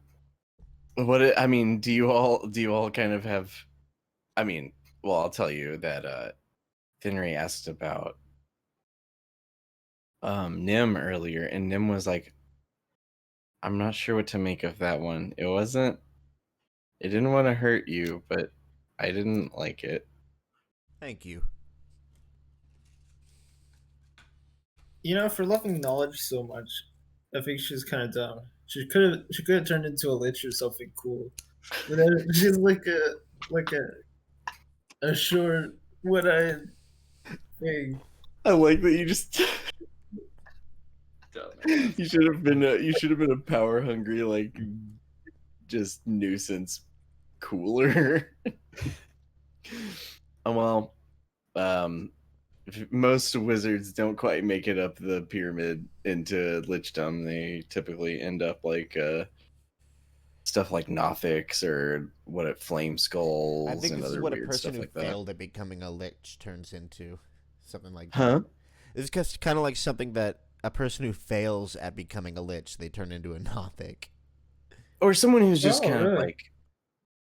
mean, do you all kind of have? I mean, well, I'll tell you that Finry asked about Nim earlier, and Nim was like, I'm not sure what to make of that one. It wasn't. It didn't want to hurt you, but I didn't like it. Thank you. For loving knowledge so much, I think she's kind of dumb. She could have turned into a lich or something cool. But she's like a short one-eyed thing. I like that you just. Dumbass. You should have been. You should have been a power hungry, like, just nuisance, cooler. Well, most wizards don't quite make it up the pyramid into lichdom. They typically end up like stuff like Nothics or flame skulls I think and this is other what a weird person stuff who like that. failed at becoming a lich turns into. Something like that. Huh? It's just kind of like something that a person who fails at becoming a lich, they turn into a Nothic. Or someone who's just kind of really? like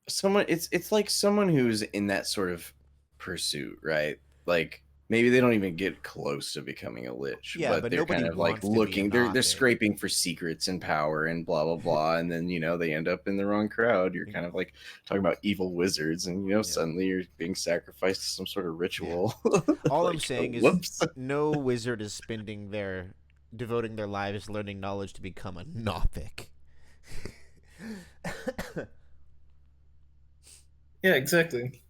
someone. It's like someone who's in that sort of pursuit, right? Like maybe they don't even get close to becoming a lich, Yeah, but but they're nobody kind of like wants to be a looking. They're Nothic. scraping for secrets and power and blah blah blah, and then they end up in the wrong crowd. You're kind of like talking about evil wizards, and suddenly you're being sacrificed to some sort of ritual. All Like, I'm saying whoops. is no wizard is devoting their lives learning knowledge to become a Nothic. Yeah, exactly.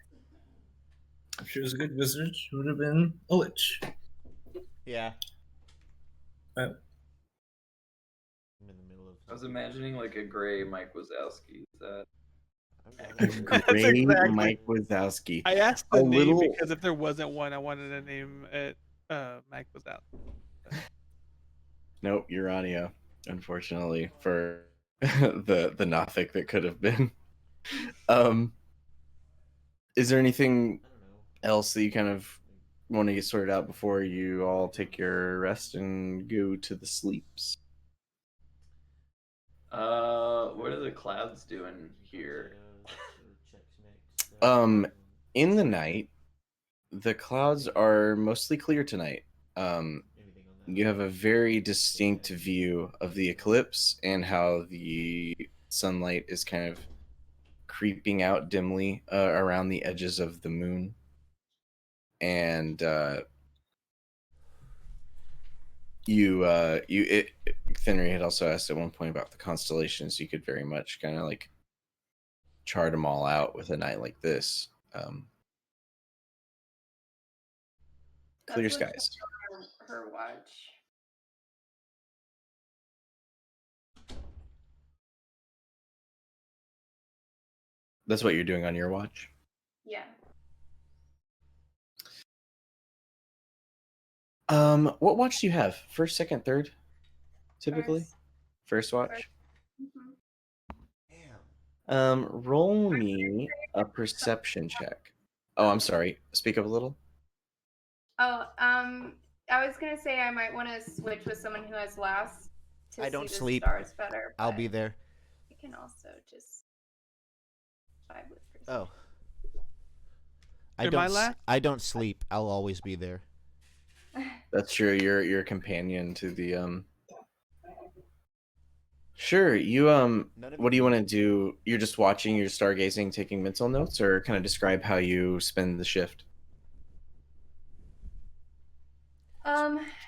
If she was a good wizard, she would have been a lich. Yeah. Uh, I'm in the middle of. I was imagining like a gray Mike Wazowski. Is that Gray exactly- Mike Wazowski. I asked A the name little- because if there wasn't one, I wanted to name it Mike was out. Nope, Urania, unfortunately, for the Nothic that could have been. Is there anything else that you kind of want to get sorted out before you all take your rest and go to the sleeps? what are the clouds doing here? In the night, the clouds are mostly clear tonight. You have a very distinct view of the eclipse and how the sunlight is kind of creeping out dimly around the edges of the moon. And Thenry had also asked at one point about the constellations. You could very much kind of like chart them all out with a night like this. Clear That's what skies. her watch. That's what you're doing on your watch? Yeah. What watch do you have? First, second, third? Typically? First watch? Mhm. Roll me a perception check. Oh, I'm sorry. Speak up a little. Oh, I was gonna say I might want to switch with someone who has last to I don't see sleep. the stars better. I'll but be there. I can also just vibe with Chris. Oh. Am I last? I don't sleep. I'll always be there. That's true. You're your companion to the Sure. You what do you want to do? You're just watching, you're stargazing, taking mental notes, or kind of describe how you spend the shift?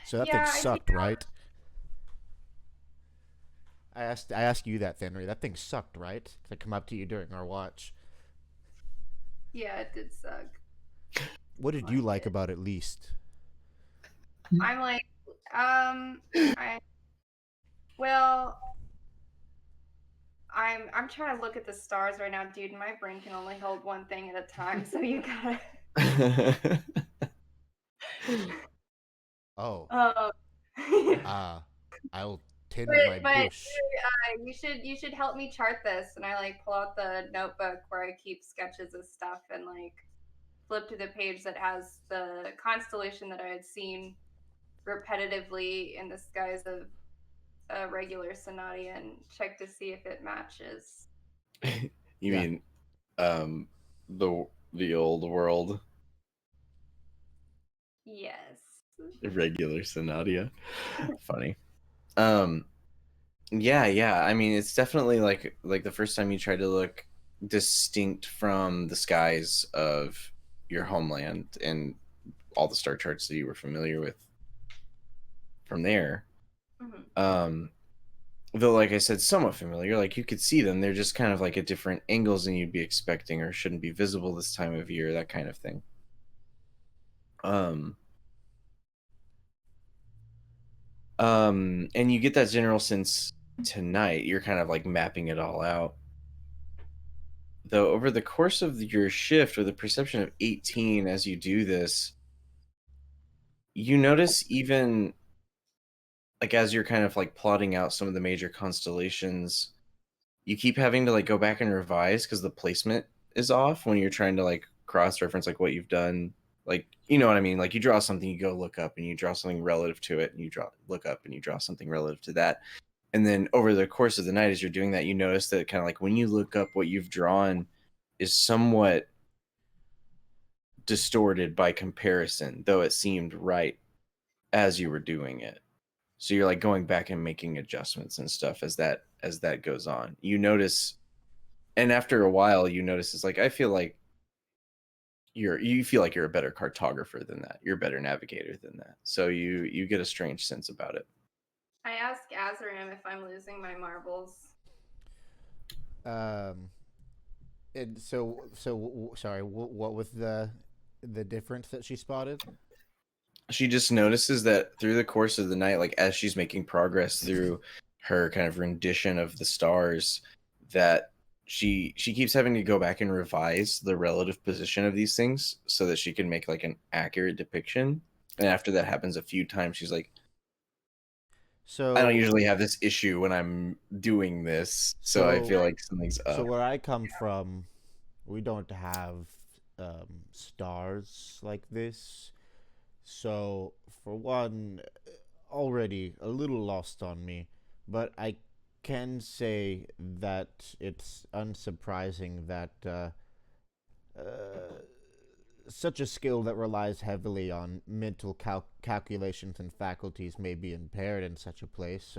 So that yeah, thing I sucked, think right? I asked you that, Henry. That thing sucked, right? To come up to you during our watch. Yeah, it did suck. What did you like about it least? I'm like, I'm trying to look at the stars right now, dude. And my brain can only hold one thing at a time, so you gotta. Oh. I'll tend my bush. You should help me chart this. And I like pull out the notebook where I keep sketches of stuff and like flip to the page that has the constellation that I had seen repetitively in the skies of a regular Sonottia and check to see if it matches. You Yeah. mean the old world Yes. regular Sonottia? Funny. Yeah. I mean, it's definitely like the first time you try to look distinct from the skies of your homeland and all the star charts that you were familiar with from there. Mhm. Though, like I said, somewhat familiar. Like you could see them; they're just kind of like at different angles than you'd be expecting, or shouldn't be visible this time of year. That kind of thing. Um, and you get that general sense tonight. You're kind of like mapping it all out. Though over the course of your shift with a perception of 18 as you do this, you notice even like as you're kind of like plotting out some of the major constellations, you keep having to like go back and revise because the placement is off when you're trying to like cross reference like what you've done. Like, you know what I mean? Like you draw something, you go look up and you draw something relative to it, and you draw look up and you draw something relative to that. And then over the course of the night as you're doing that, you notice that kind of like when you look up what you've drawn is somewhat distorted by comparison, though it seemed right as you were doing it. So you're like going back and making adjustments and stuff as that goes on. You notice, and after a while you notice it's like I feel like you feel like you're a better cartographer than that. You're a better navigator than that. So you get a strange sense about it. I ask Azaram if I'm losing my marbles. And sorry. What was the difference that she spotted? She just notices that through the course of the night, like as she's making progress through her kind of rendition of the stars, that she keeps having to go back and revise the relative position of these things so that she can make like an accurate depiction. And after that happens a few times, she's like, So I don't usually have this issue when I'm doing this, so I feel like something's So up. where I come from, we don't have stars like this. So for one, already a little lost on me, but I can say that it's unsurprising that uh, such a skill that relies heavily on mental calculations and faculties may be impaired in such a place.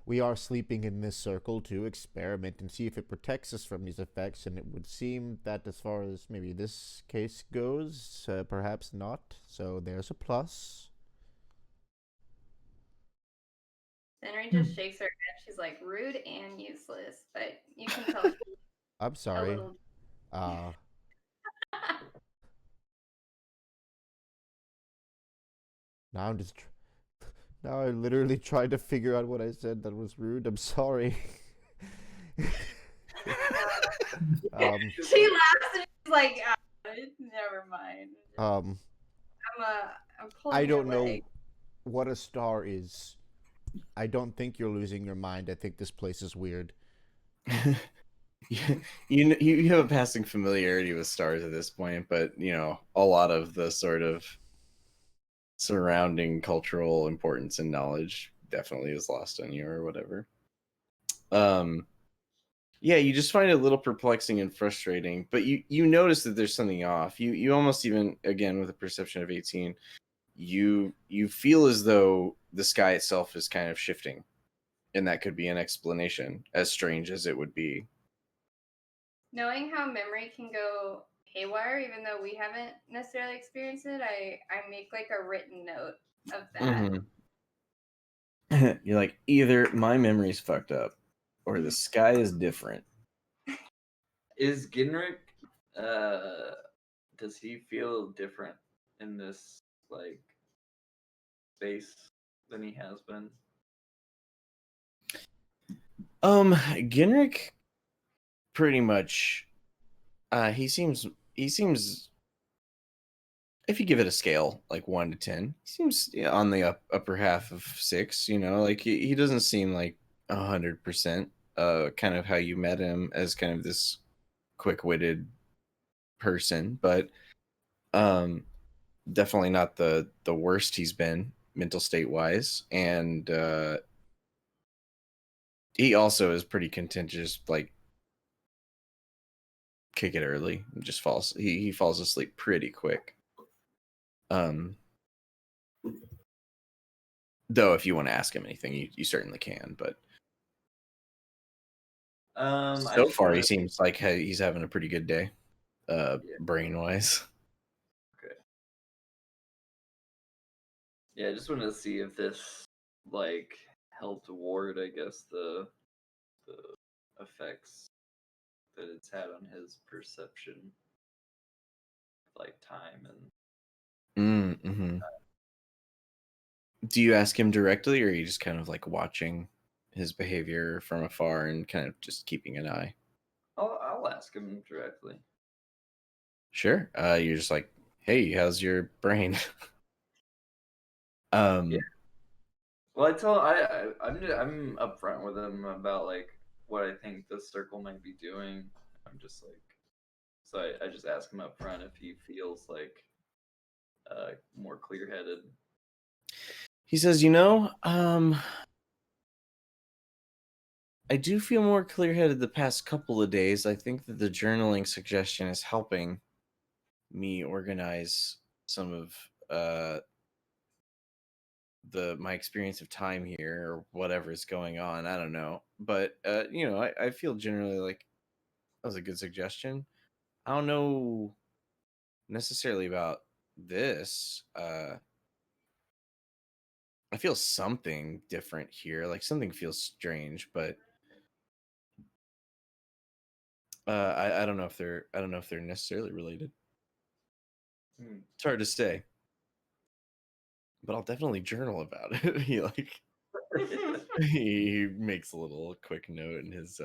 We are sleeping in this circle to experiment and see if it protects us from these effects, and it would seem that as far as maybe this case goes, perhaps not. So there's a plus. Henry just shakes her head. She's like rude and useless, but you can tell she's I'm a sorry. little. Now I'm just. Now I literally tried to figure out what I said that was rude. I'm sorry. She laughs and she's like, "Never mind." I'm pulling I your don't know leg. what a star is. I don't think you're losing your mind. I think this place is weird. You have a passing familiarity with stars at this point, but you know a lot of the sort of surrounding cultural importance and knowledge definitely is lost on you or whatever. Yeah, you just find it a little perplexing and frustrating, but you notice that there's something off. You almost even, again with a perception of 18, you feel as though the sky itself is kind of shifting, and that could be an explanation, as strange as it would be. Knowing how memory can go haywire, even though we haven't necessarily experienced it, I make like a written note of that. Mm-hmm. You're like, either my memory's fucked up, or the sky is different. Is Ginrick, does he feel different in this like space than he has been? Ginrick pretty much he seems if you give it a scale like 1 to 10, he seems on the upper half of 6, you know, like he doesn't seem like 100% kind of how you met him as kind of this quick-witted person, but definitely not the worst he's been mental state wise, and he also is pretty content to just like kick it early and just falls he falls asleep pretty quick. Though if you want to ask him anything, you certainly can, but I So just far, wanna, he seems like he's having a pretty good day, brain wise. okay. Yeah, I just wanted to see if this like helped ward, I guess, the effects that it's had on his perception of like time and Mm-hmm. Do you ask him directly, or are you just kind of like watching his behavior from afar and kind of just keeping an eye? I'll ask him directly. Sure. You're just like, hey, how's your brain? Yeah. Well, I'm upfront with him about like what I think the circle might be doing. I'm just like, so I just ask him up front if he feels like more clear headed. He says, I do feel more clear-headed the past couple of days. I think that the journaling suggestion is helping me organize some of my experience of time here or whatever's going on. I don't know. But I feel generally like that was a good suggestion. I don't know necessarily about this. I feel something different here. Like something feels strange, but I don't know if they're necessarily related. It's hard to say, but I'll definitely journal about it. He makes a little quick note in his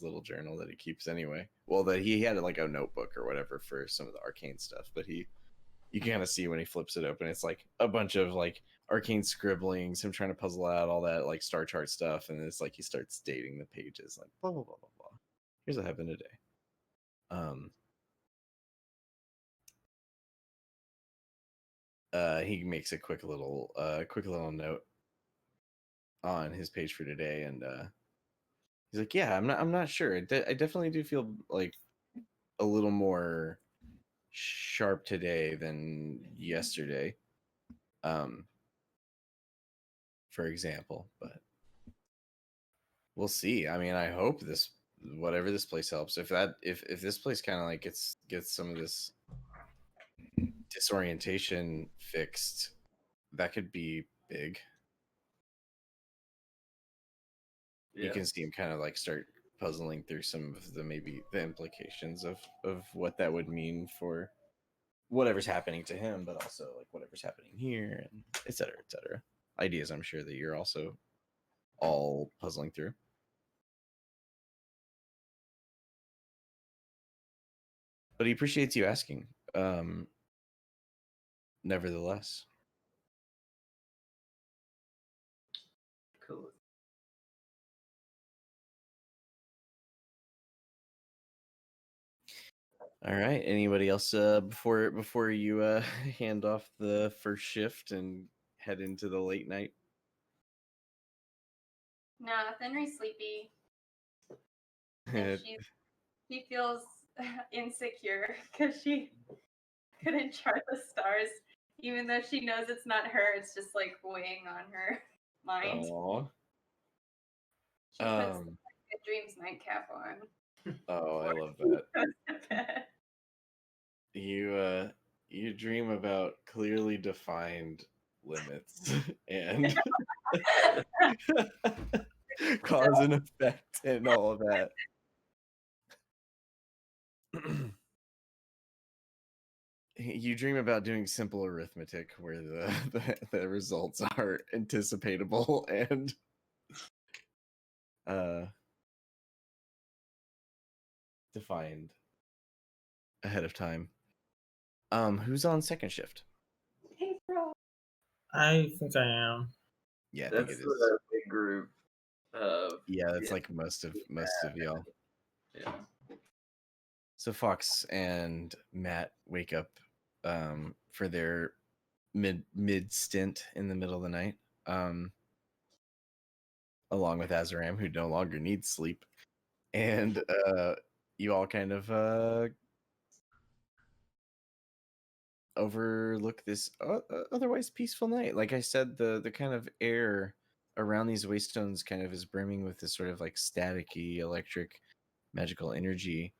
little journal that he keeps anyway. Well, that he had like a notebook or whatever for some of the arcane stuff, but you can kind of see when he flips it open, it's like a bunch of like arcane scribblings, him trying to puzzle out all that like star chart stuff, and it's like he starts dating the pages, like blah blah blah blah blah. Here's what happened today. He makes a quick little note on his page for today, and he's like, "Yeah, I'm not sure. I definitely do feel like a little more sharp today than yesterday, um, for example. But we'll see. I mean, I hope whatever this place helps. If this place kind of like gets some of this disorientation fixed, that could be big." Yeah. You can see him kind of like start puzzling through some of maybe the implications of what that would mean for whatever's happening to him, but also like whatever's happening here, and et cetera, et cetera. Ideas I'm sure that you're also all puzzling through. But he appreciates you asking. Nevertheless. Cool. All right. Anybody else before you hand off the first shift and head into the late night? No, Fenry's sleepy. And she feels insecure because she couldn't chart the stars, even though she knows it's not her. It's just like weighing on her mind. Aww. She puts the Good Dreams nightcap on. Oh, I love that. You dream about clearly defined limits and cause and effect and all of that. You dream about doing simple arithmetic where the results are anticipatable and defined ahead of time. Who's on second shift? April. I think I am. Yeah, I That's think it is. the big group of Yeah, that's like most of y'all. yeah. So Fox and Matt wake up for their mid stint in the middle of the night, along with Azaram, who no longer needs sleep, and you all kind of overlook this otherwise peaceful night. Like I said, the kind of air around these waystones kind of is brimming with this sort of like staticky, electric, magical energy.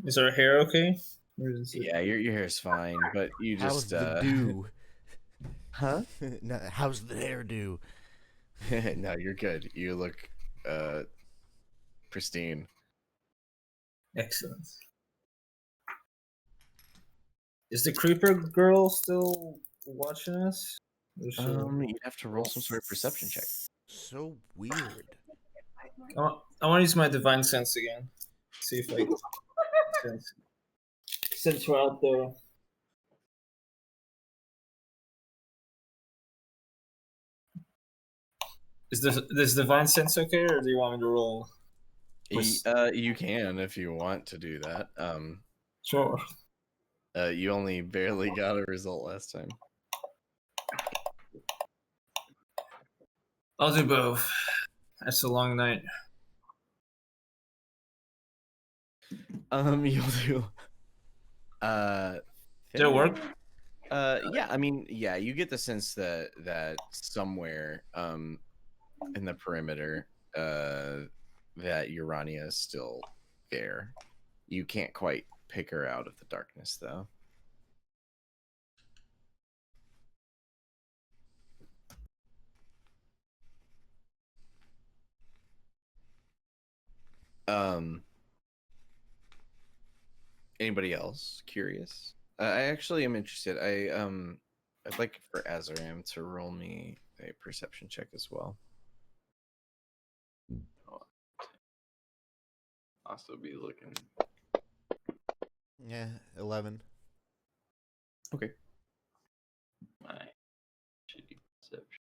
Is our hair okay? Yeah, your hair's fine, but you How's just the do? huh? No, how's the hairdo? No, you're good. You look pristine. Excellent. Is the creeper girl still watching us? You'd have to roll some sort of perception check. So weird. I want to use my divine sense again. See if I sense her out there. Is this divine sense okay, or do you want me to roll? You can if you want to do that. Sure. You only barely got a result last time. I'll do both. That's a long night. You'll do. Did it work? Yeah. I mean, yeah. You get the sense that somewhere, in the perimeter, that Urania is still there. You can't quite pick her out of the darkness, though. Anybody else curious? I actually am interested. I'd like for Azaram to roll me a perception check as well. Also be looking. Yeah, 11. Okay. My shitty perception.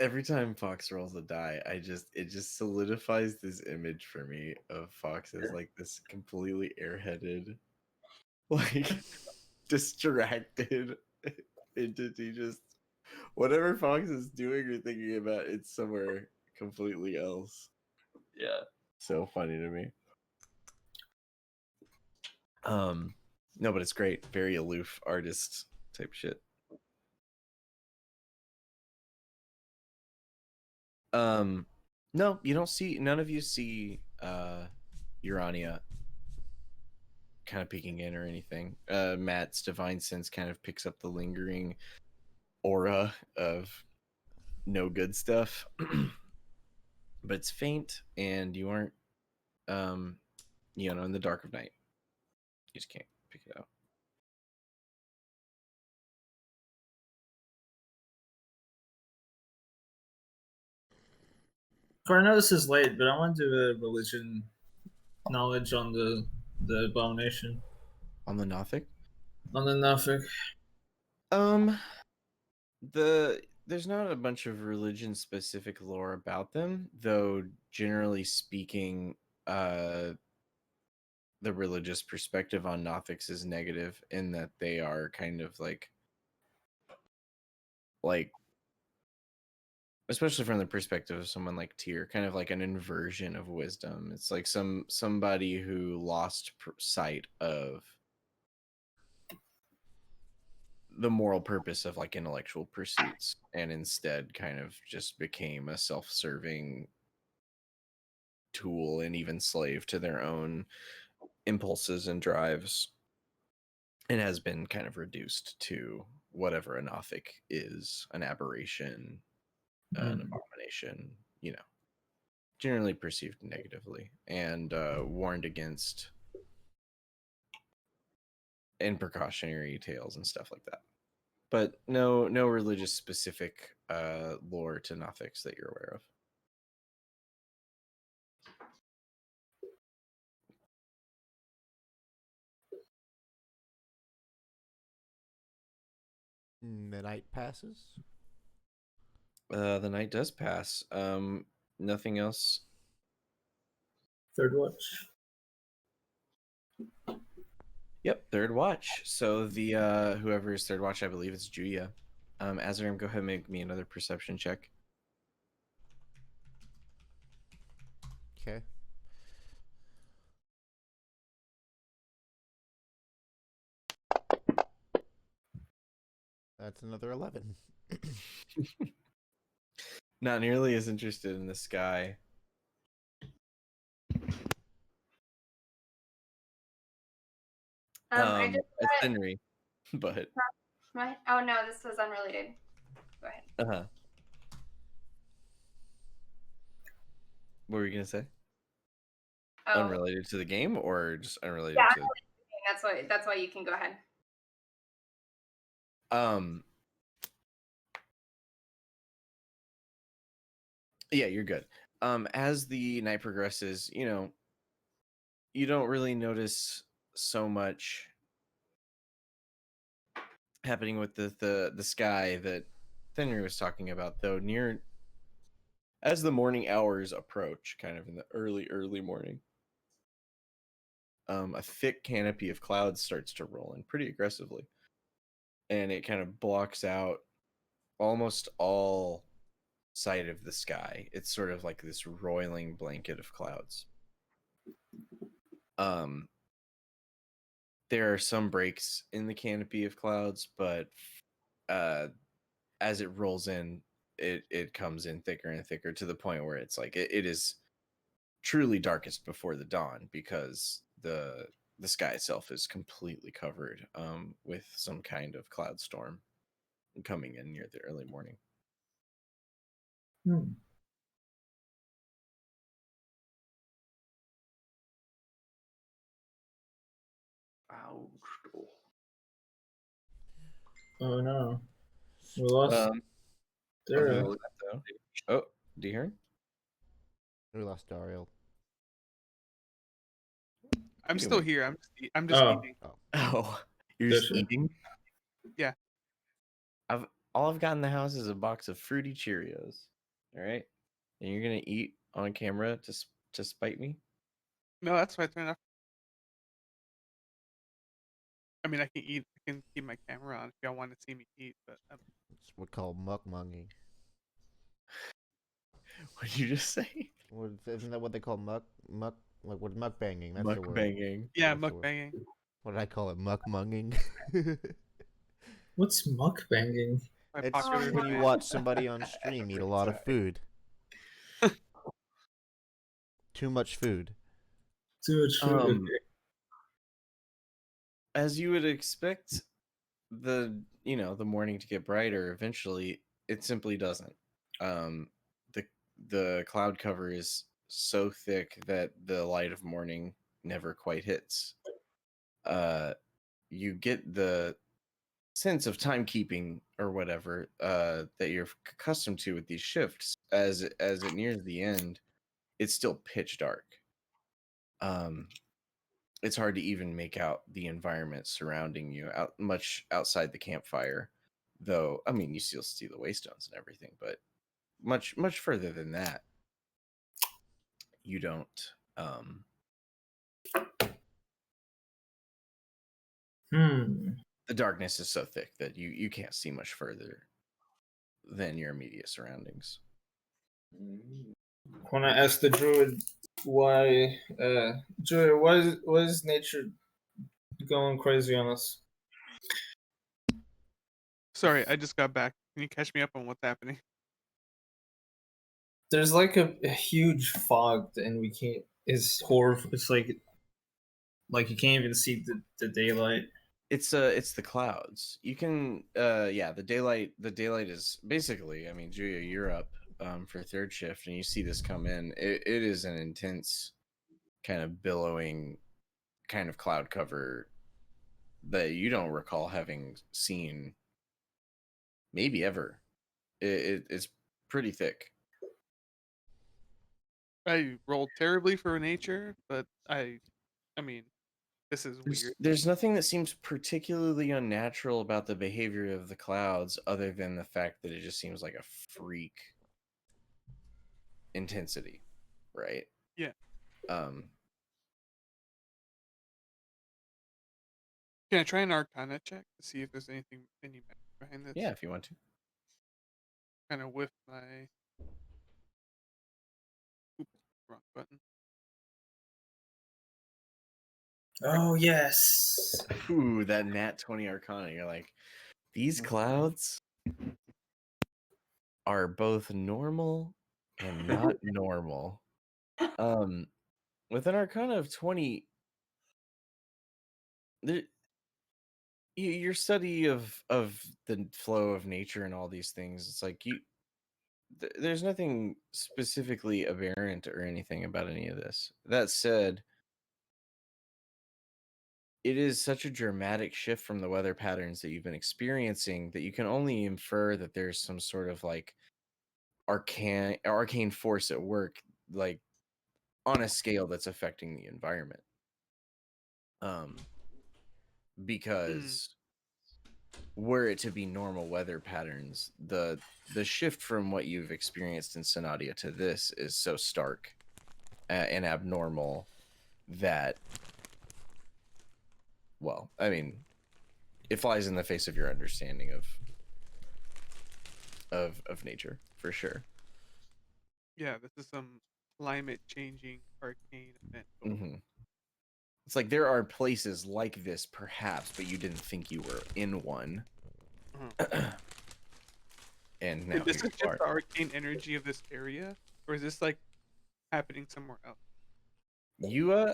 Every time Fox rolls a die, it just solidifies this image for me of Fox as like this completely airheaded, like distracted entity. Just whatever Fox is doing or thinking about, it's somewhere completely else. Yeah. So funny to me. No, but it's great. Very aloof artist type shit. No, you don't see. None of you see Urania kind of peeking in or anything. Matt's divine sense kind of picks up the lingering aura of no good stuff, but it's faint, and you aren't, in the dark of night. You just can't pick it out. I know this is late, but I want to do a religion knowledge on the abomination. On the Nothic? On the Nothic. There's not a bunch of religion specific lore about them, though generally speaking, the religious perspective on Nothics is negative in that they are kind of like especially from the perspective of someone like Tyr, kind of like an inversion of wisdom. It's like somebody who lost sight of the moral purpose of like intellectual pursuits and instead kind of just became a self-serving tool and even slave to their own impulses and drives, and has been kind of reduced to whatever a Nothic is, an aberration, an abomination, generally perceived negatively and warned against in precautionary tales and stuff like that. But no religious specific lore to Nothics that you're aware of. The night passes. The night does pass. Nothing else. Third watch. Yep, third watch. So the whoever is third watch, I believe it's Julia. Azaram, go ahead and make me another perception check. Okay. That's another 11. Not nearly as interested in the sky. I just As Henry, but oh no, this was unrelated. Go ahead. what were you gonna say? Oh, Unrelated to the game, or just unrelated yeah, to? that's why you can go ahead. Yeah, you're good. As the night progresses, you don't really notice so much happening with the sky that Henry was talking about, though. As the morning hours approach, kind of in the early morning, a thick canopy of clouds starts to roll in pretty aggressively, and it kind of blocks out almost all sight of the sky. It's sort of like this roiling blanket of clouds. There are some breaks in the canopy of clouds, but as it rolls in, it comes in thicker and thicker to the point where it's like it is truly darkest before the dawn, because the sky itself is completely covered with some kind of cloud storm coming in near the early morning. Oh no, we lost Daryl. Oh, do you hear him? We lost Daryl. I'm still here. I'm just eating. Oh, you're just eating? Yeah. All I've got in the house is a box of fruity Cheerios. All right, and you're gonna eat on camera to spite me? No, that's fine. Enough. I mean, I can eat. I can keep my camera on if y'all want to see me eat, but It's what we call mukbanging. What did you just say? Isn't that what they call muck? Like what mukbanging? That's the word. Mukbanging. Yeah, mukbanging. What did I call it? Mukmunging. What's mukbanging? It's when you watch somebody on stream eat a lot of food. Too much food. Too much food. As you would expect, the morning to get brighter eventually, it simply doesn't. The cloud cover is so thick that the light of morning never quite hits. You get the sense of timekeeping or whatever that you're accustomed to with these shifts. As it nears the end, it's still pitch dark. It's hard to even make out the environment surrounding you much outside the campfire, though. I mean, you still see the waystones and everything, but much further than that, you don't. The darkness is so thick that you can't see much further than your immediate surroundings. When I asked the druid why, druid, why is nature going crazy on us? Sorry, I just got back. Can you catch me up on what's happening? There's like a huge fog, and we can't. It's horrible. It's like you can't even see the daylight. It's the clouds. You can the daylight is basically, I mean, Julia, you're up for third shift, and you see this come in. It is an intense kind of billowing kind of cloud cover that you don't recall having seen maybe ever. It's pretty thick. I rolled terribly for nature, but I mean, this is weird. There's nothing that seems particularly unnatural about the behavior of the clouds, other than the fact that it just seems like a freak intensity, right? Yeah. Can I try an Arcana check to see if there's any magic behind this? Yeah, if you want to. Kind of with my. Oops, wrong button. Oh yes. Ooh, that nat 20 Arcana. You're like, These clouds are both normal and not normal. With an Arcana of 20, your study of the flow of nature and all these things, it's like there's nothing specifically aberrant or anything about any of this. That said, it is such a dramatic shift from the weather patterns that you've been experiencing that you can only infer that there's some sort of like arcane force at work, like on a scale that's affecting the environment. Because were it to be normal weather patterns, the shift from what you've experienced in Sonottia to this is so stark and abnormal that, well, I mean, it flies in the face of your understanding of nature, for sure. Yeah, this is some climate changing arcane event. Mm-hmm. It's like there are places like this, perhaps, but you didn't think you were in one. And now this here is just you the are. arcane energy of this area, or is this like happening somewhere else?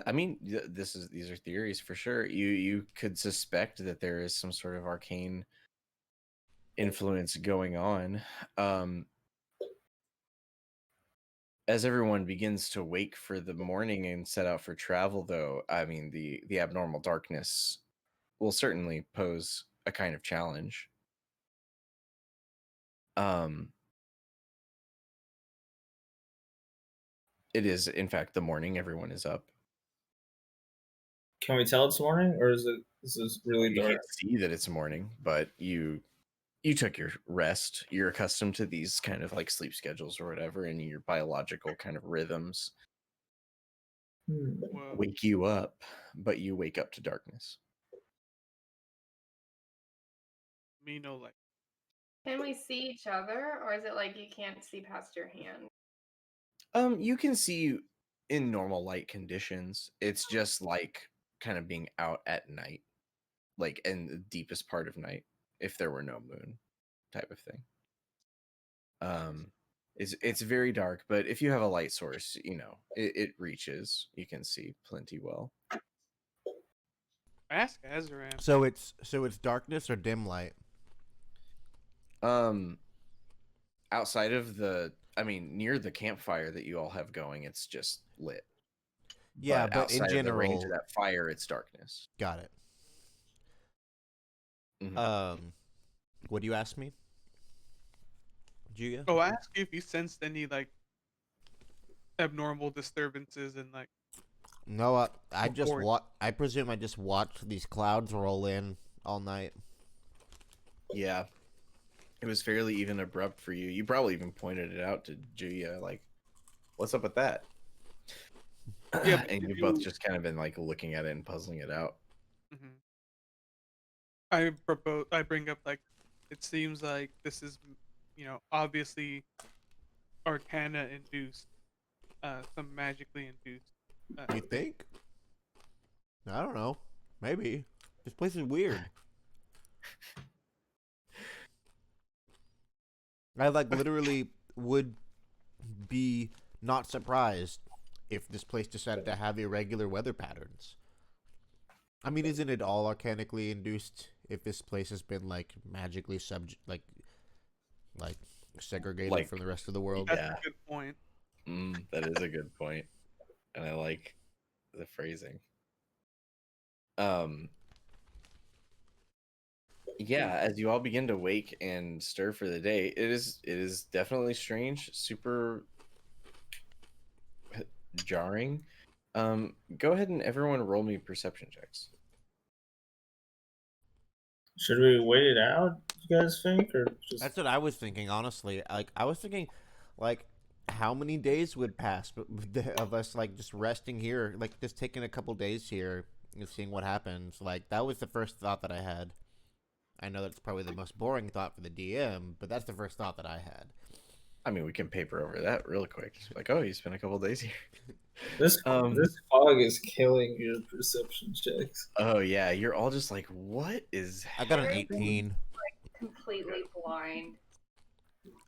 I mean, these are theories for sure. You could suspect that there is some sort of arcane influence going on. As everyone begins to wake for the morning and set out for travel, though, I mean, the abnormal darkness will certainly pose a kind of challenge. It is, in fact, the morning. Everyone is up. Can we tell it's morning, or is this really You dark? can't see that it's morning, but you took your rest. You're accustomed to these kind of like sleep schedules or whatever, and your biological kind of rhythms wake you up, but you wake up to darkness. Me no light. Can we see each other, or is it like you can't see past your hand? You can see in normal light conditions. It's just like kind of being out at night, like in the deepest part of night, if there were no moon, type of thing. It's very dark, but if you have a light source, you know it reaches. You can see plenty well. Ask Azaram. So it's darkness or dim light. Outside of near the campfire that you all have going, it's just lit. Yeah, but outside in general, of the range of that fire, it's darkness. Got it. Mm-hmm. What do you ask me, Julia? Oh, I asked you if you sensed any like abnormal disturbances and like. No, I presume I just watched these clouds roll in all night. Yeah, it was fairly even abrupt for you. You probably even pointed it out to Julia, like, "What's up with that?" Yeah, and you've both just kind of been like looking at it and puzzling it out. I bring up like, it seems like this is, obviously Arcana induced, some magically induced. You think? I don't know. Maybe. This place is weird. I like literally would be not surprised if this place decided to have irregular weather patterns. I mean, isn't it all arcanically induced if this place has been like magically segregated from the rest of the world? That's a good point. That is a good point. And I like the phrasing. Yeah, as you all begin to wake and stir for the day, it is definitely strange, super jarring. Go ahead and everyone roll me perception checks. Should we wait it out, you guys think, or just... That's what I was thinking, honestly. Like, I was thinking, like, how many days would pass of us, like, just resting here, like, just taking a couple days here and seeing what happens. Like, that was the first thought that I had. I know that's probably the most boring thought for the DM, but that's the first thought that I had. I mean, we can paper over that real quick. Like, oh, you spent a couple days here. This fog is killing your perception checks. Oh yeah, you're all just like, what is? I got an 18. completely blind.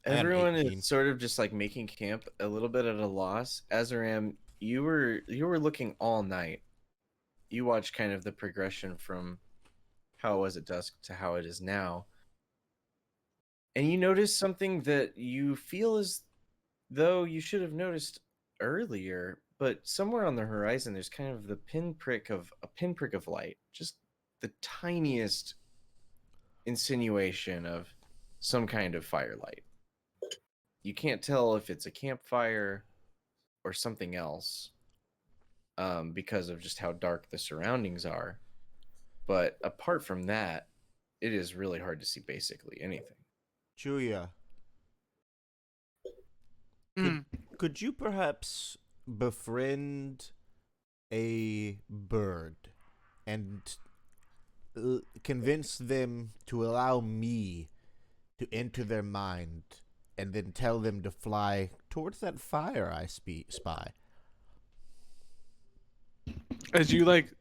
I am Everyone 18. is sort of just like making camp a little bit at a loss. Azaram, you were looking all night. You watched kind of the progression from how it was at dusk to how it is now. And you notice something that you feel as though you should have noticed earlier, but somewhere on the horizon there's kind of the pinprick of light, just the tiniest insinuation of some kind of firelight. You can't tell if it's a campfire or something else, because of just how dark the surroundings are. But apart from that, it is really hard to see basically anything. Julia, Hmm. could you perhaps befriend a bird and convince them to allow me to enter their mind and then tell them to fly towards that fire I spy? As you like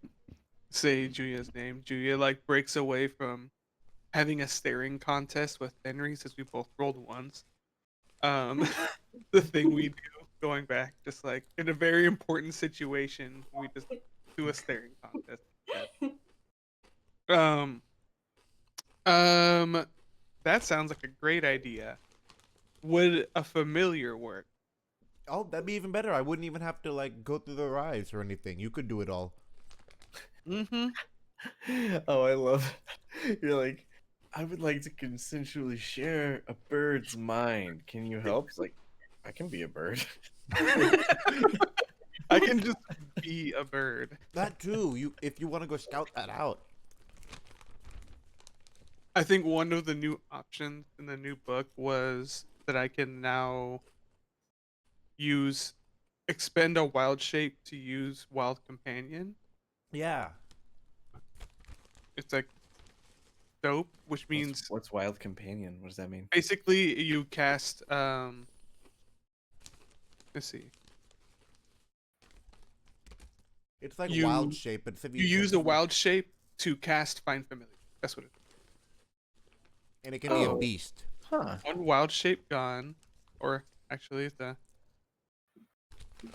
say Julia's name, Julia like breaks away from having a staring contest with Henry since we both rolled ones. The thing we do going back, just like in a very important situation, we just do a staring contest instead. That sounds like a great idea. Would a familiar work? Oh, that'd be even better. I wouldn't even have to like go through the rides or anything. You could do it all. Mm-hmm. Oh, I love. You're like, I would like to consensually share a bird's mind. Can you help? It's like, I can be a bird. I can just be a bird. That too. If you want to go scout that out. I think one of the new options in the new book was that I can now expend a wild shape to use wild companion. Yeah. It's like dope, which means What's wild companion? What does that mean? basically you cast let's see. It's like You- wild shape, but You use a wild shape to cast Find Familiar. That's what it is. and it can be a Oh. beast. Huh. One wild shape gone, or actually it's a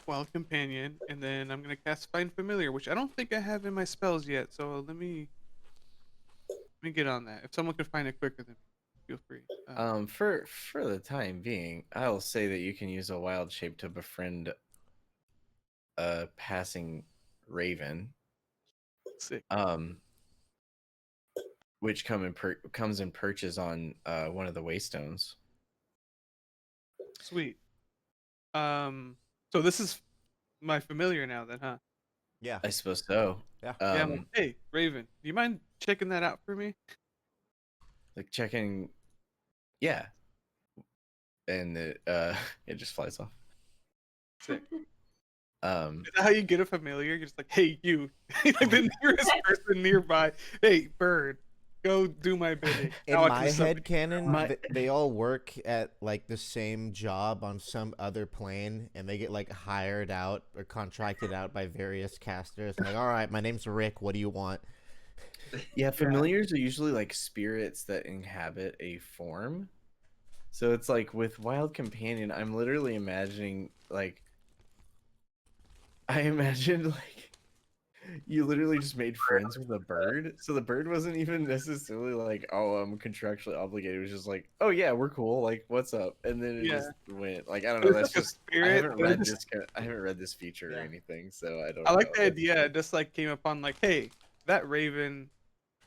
wild companion, and then I'm gonna cast Find Familiar, which I don't think I have in my spells yet. So let me get on that. If someone can find it quicker than me, feel free. For the time being, I'll say that you can use a wild shape to befriend a passing raven. Sick. Which comes and perches on one of the waystones. Sweet. So this is my familiar now, then, huh? Yeah. I suppose so. Yeah. Yeah. I'm like, hey, Raven, do you mind checking that out for me? Like checking, yeah, and it it just flies off. Sick. Um, Is that how you get a familiar? You're just like, hey, you, like the nearest person nearby. Hey, bird, go do my bidding. In Now I my can summon head you. canon, they all work at like the same job on some other plane, and they get like hired out or contracted out by various casters. Like, all right, my name's Rick. What do you want? yeah, familiars are usually like spirits that inhabit a form. So it's like with wild companion, I'm literally imagining like I imagined like you literally just made friends with a bird. So the bird wasn't even necessarily like, oh, I'm contractually obligated. It was just like, oh yeah, we're cool. Like, what's up? And then it Yeah. just went like, I don't But know. it's That's like a just spirit, I haven't but read it's- this. I haven't read this feature or Yeah. anything, so I don't. I like know. the idea. It just like came upon like, hey, that raven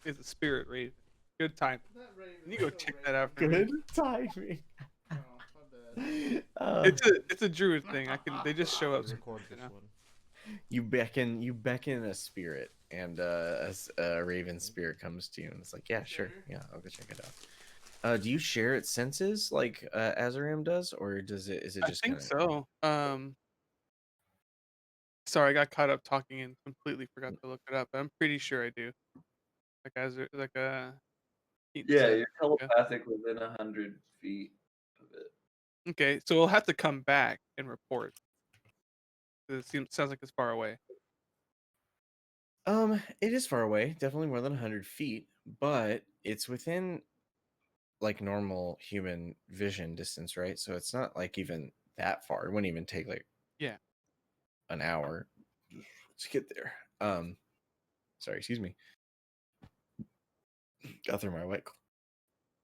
is a spirit raven. Good time. Can you go check that out for me? Good timing. It's a druid thing. They just show up. Record You this know? one. You beckon a spirit, and a raven spirit comes to you, and it's like, yeah, sure, yeah, I'll go check it out. Do you share its senses like Azaram does, or is it I just think kinda... so. Sorry, I got caught up talking and completely forgot to look it up. I'm pretty sure I do. Like as like a Yeah, you're telepathic within 100 feet of it. Okay, so we'll have to come back and report. It sounds like it's far away. It is far away, definitely more than 100 feet, but it's within like normal human vision distance, right? So it's not like even that far. It wouldn't even take like an hour to get there. Sorry, excuse me. Got through my white claw.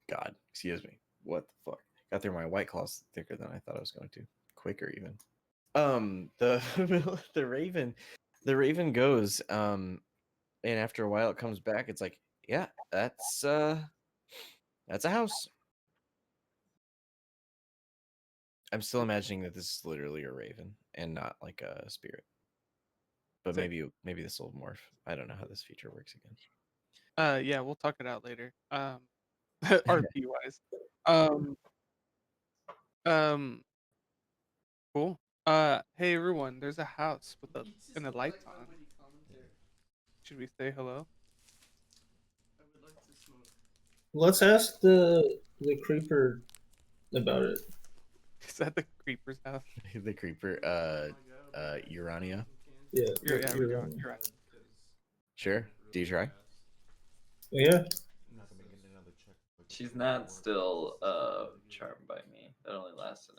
God, excuse me. What the fuck? Got through my white claws thicker than I thought I was going to. Quicker even. The the raven goes, and after a while it comes back. It's like, yeah, that's a house. I'm still imagining that this is literally a raven and not like a spirit. But maybe this will morph. I don't know how this feature works again. Yeah, we'll talk it out later. RP wise. Cool. Hey everyone, there's a house with the lights on. Should we say hello? Let's ask the creeper about it. Is that the creeper's house? The creeper, Urania. Yeah, You're right. Sure. Do you try? Yeah. She's not still charmed by me. That only lasts an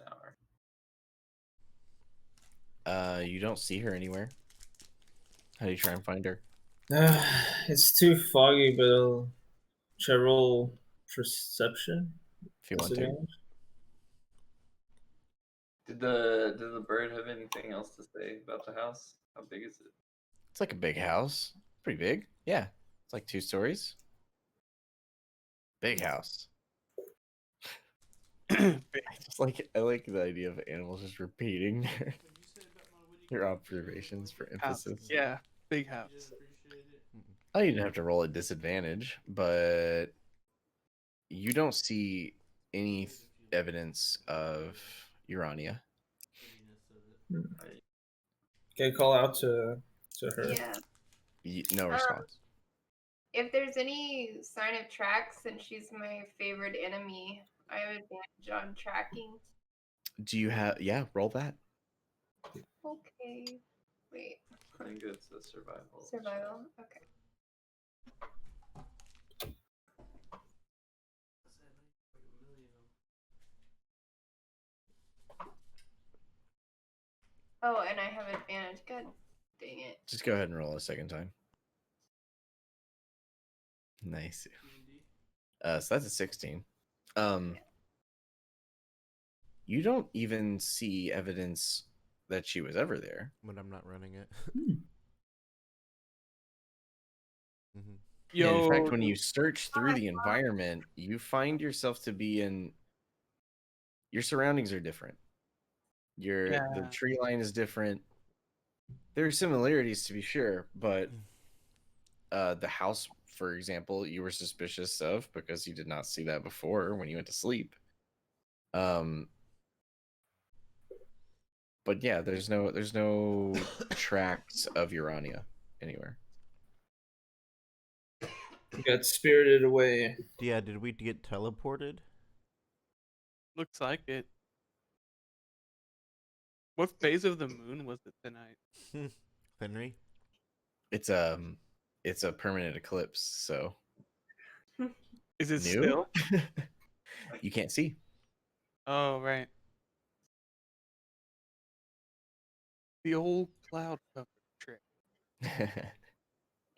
hour. You don't see her anywhere. How do you try and find her? It's too foggy, but should I roll perception? If you want to. Did the bird have anything else to say about the house? How big is it? It's like a big house. Pretty big. Yeah. It's like 2 stories. Big house. I like the idea of animals just repeating their observations for emphasis. Yeah, big house. Oh, you didn't have to roll a disadvantage, but you don't see any evidence of Urania. Okay, call out to her. Yeah. No response. If there's any sign of tracks, and she's my favorite enemy, I have advantage on tracking. Do you have? Yeah, roll that. Okay. Wait. I think it's a survival. Survival. Okay. Oh, and I have advantage. God dang it. Just go ahead and roll a second time. Nice. So that's a 16. You don't even see evidence that she was ever there. But I'm not running it. Yo, in fact, when you search through the environment, you find yourself to be in. Your surroundings are different. The tree line is different. There are similarities to be sure, but the house, for example, you were suspicious of because you did not see that before when you went to sleep. But yeah, there's no tracks of Urania anywhere. Got spirited away. Yeah, did we get teleported? Looks like it. What phase of the moon was it tonight? Henry? It's a permanent eclipse, so. Is it new? still? You can't see. Oh, right. The old cloud cover trick.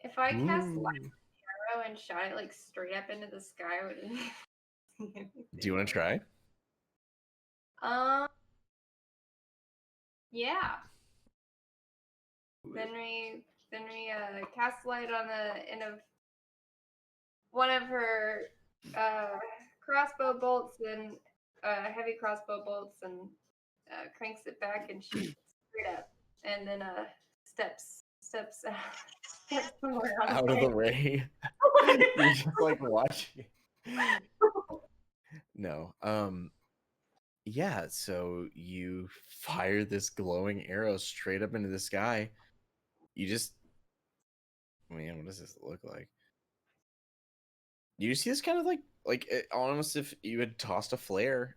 If I cast lightning arrow and shot it like straight up into the sky, would it? Do you want to try? Yeah. Then we cast light on the end of one of her crossbow bolts and heavy crossbow bolts, and cranks it back and shoots straight up, and then steps out of the way. You're just like watching. No. Yeah, so you fire this glowing arrow straight up into the sky. You just, man, what does this look like? You see this kind of like almost if you had tossed a flare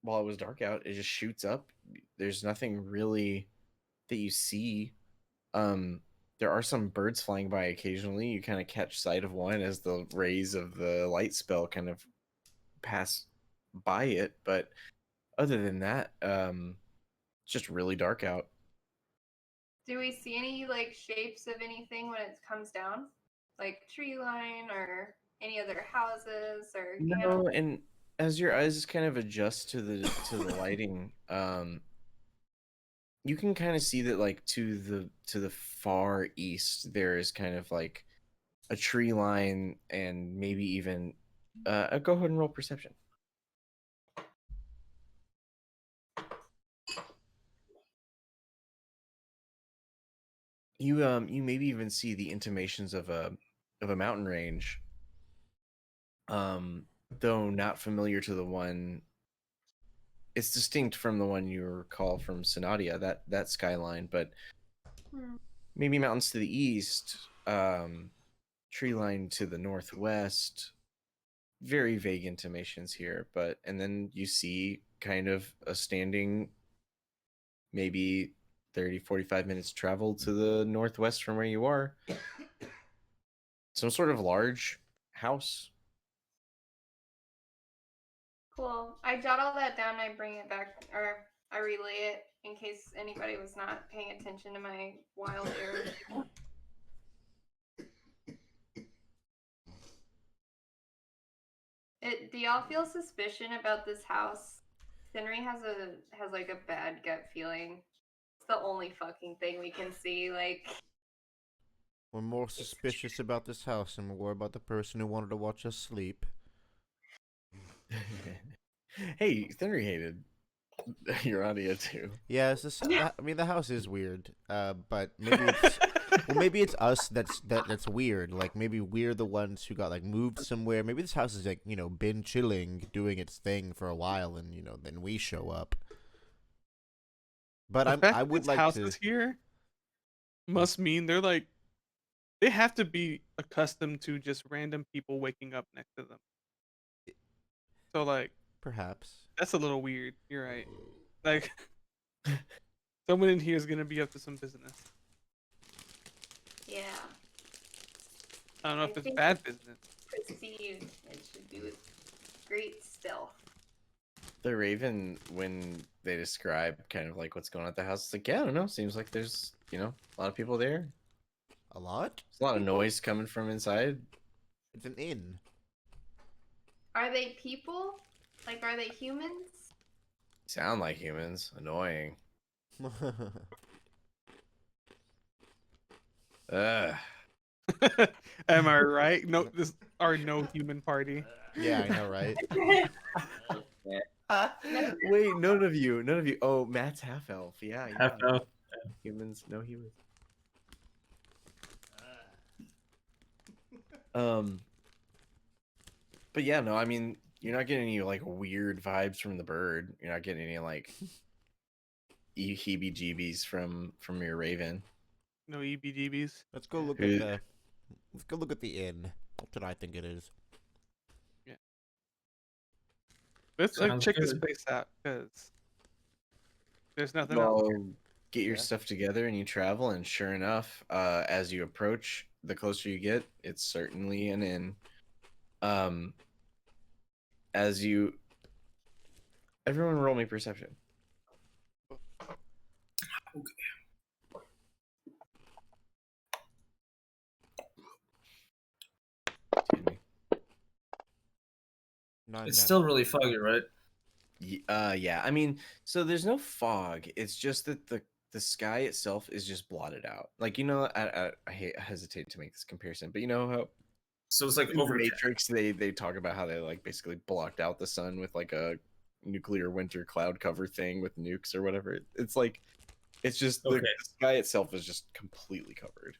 while it was dark out. It just shoots up. There's nothing really that you see. There are some birds flying by occasionally. You kind of catch sight of one as the rays of the light spell kind of pass by it, but other than that, it's just really dark out. Do we see any like shapes of anything when it comes down, like tree line or any other houses or No, and as your eyes kind of adjust to the lighting, you can kind of see that like to the far east there is kind of like a tree line and maybe even go ahead and roll perception. You maybe even see the intimations of a mountain range, though not familiar to the one. It's distinct from the one you recall from Sonottia, that skyline, but maybe mountains to the east, tree line to the northwest. Very vague intimations here, but and then you see kind of a standing, maybe 30-45 minutes travel to the northwest from where you are, some sort of large house. Cool. I jot all that down. I bring it back, or I relay it in case anybody was not paying attention to my wild arrows. Do y'all feel suspicion about this house? Henry has like a bad gut feeling. It's the only fucking thing we can see. Like, We're more suspicious about this house than we were about the person who wanted to watch us sleep. Hey, Henry hated your audio too. Yeah, it's just, I mean, the house is weird. But maybe it's us that's weird. Like maybe we're the ones who got like moved somewhere. Maybe this house is like been chilling, doing its thing for a while, and then we show up. But I would like houses here must mean they have to be accustomed to just random people waking up next to them. So like perhaps that's a little weird. You're right. Like someone in here is gonna be up to some business. yeah. I don't know if it's bad business. Perceived. It should do with great stealth. The Raven, when they describe kind of like what's going on at the house, it's like, yeah, I don't know. Seems like there's a lot of people there. a lot. There's a lot of noise coming from inside. It's an inn. Are they people? Like, are they humans? Sound like humans. Annoying. Ugh. Am I right? No, this are no human party. Yeah, I know, right? Wait, none of you. Oh, Matt's half elf. Yeah, Half elf. Humans, no humans. But yeah, no, I mean, you're not getting any like weird vibes from the bird. You're not getting any like heebie-jeebies from your Raven. No EBDBs. Let's go look at the inn. What did I think it is? Yeah. Let's Sounds check this good. place out because there's nothing Well, else. get your stuff together and you travel, and sure enough, as you approach, the closer you get, it's certainly an inn. Everyone roll me perception. Okay. Excuse me. It's still really foggy, right? Yeah. I mean, so there's no fog. It's just that the sky itself is just blotted out. Like I hesitate to make this comparison, but you know how So it's like in the overcast. Matrix they talk about how they like basically blocked out the sun with like a nuclear winter cloud cover thing with nukes or whatever. It's like it's just the sky itself is just completely covered.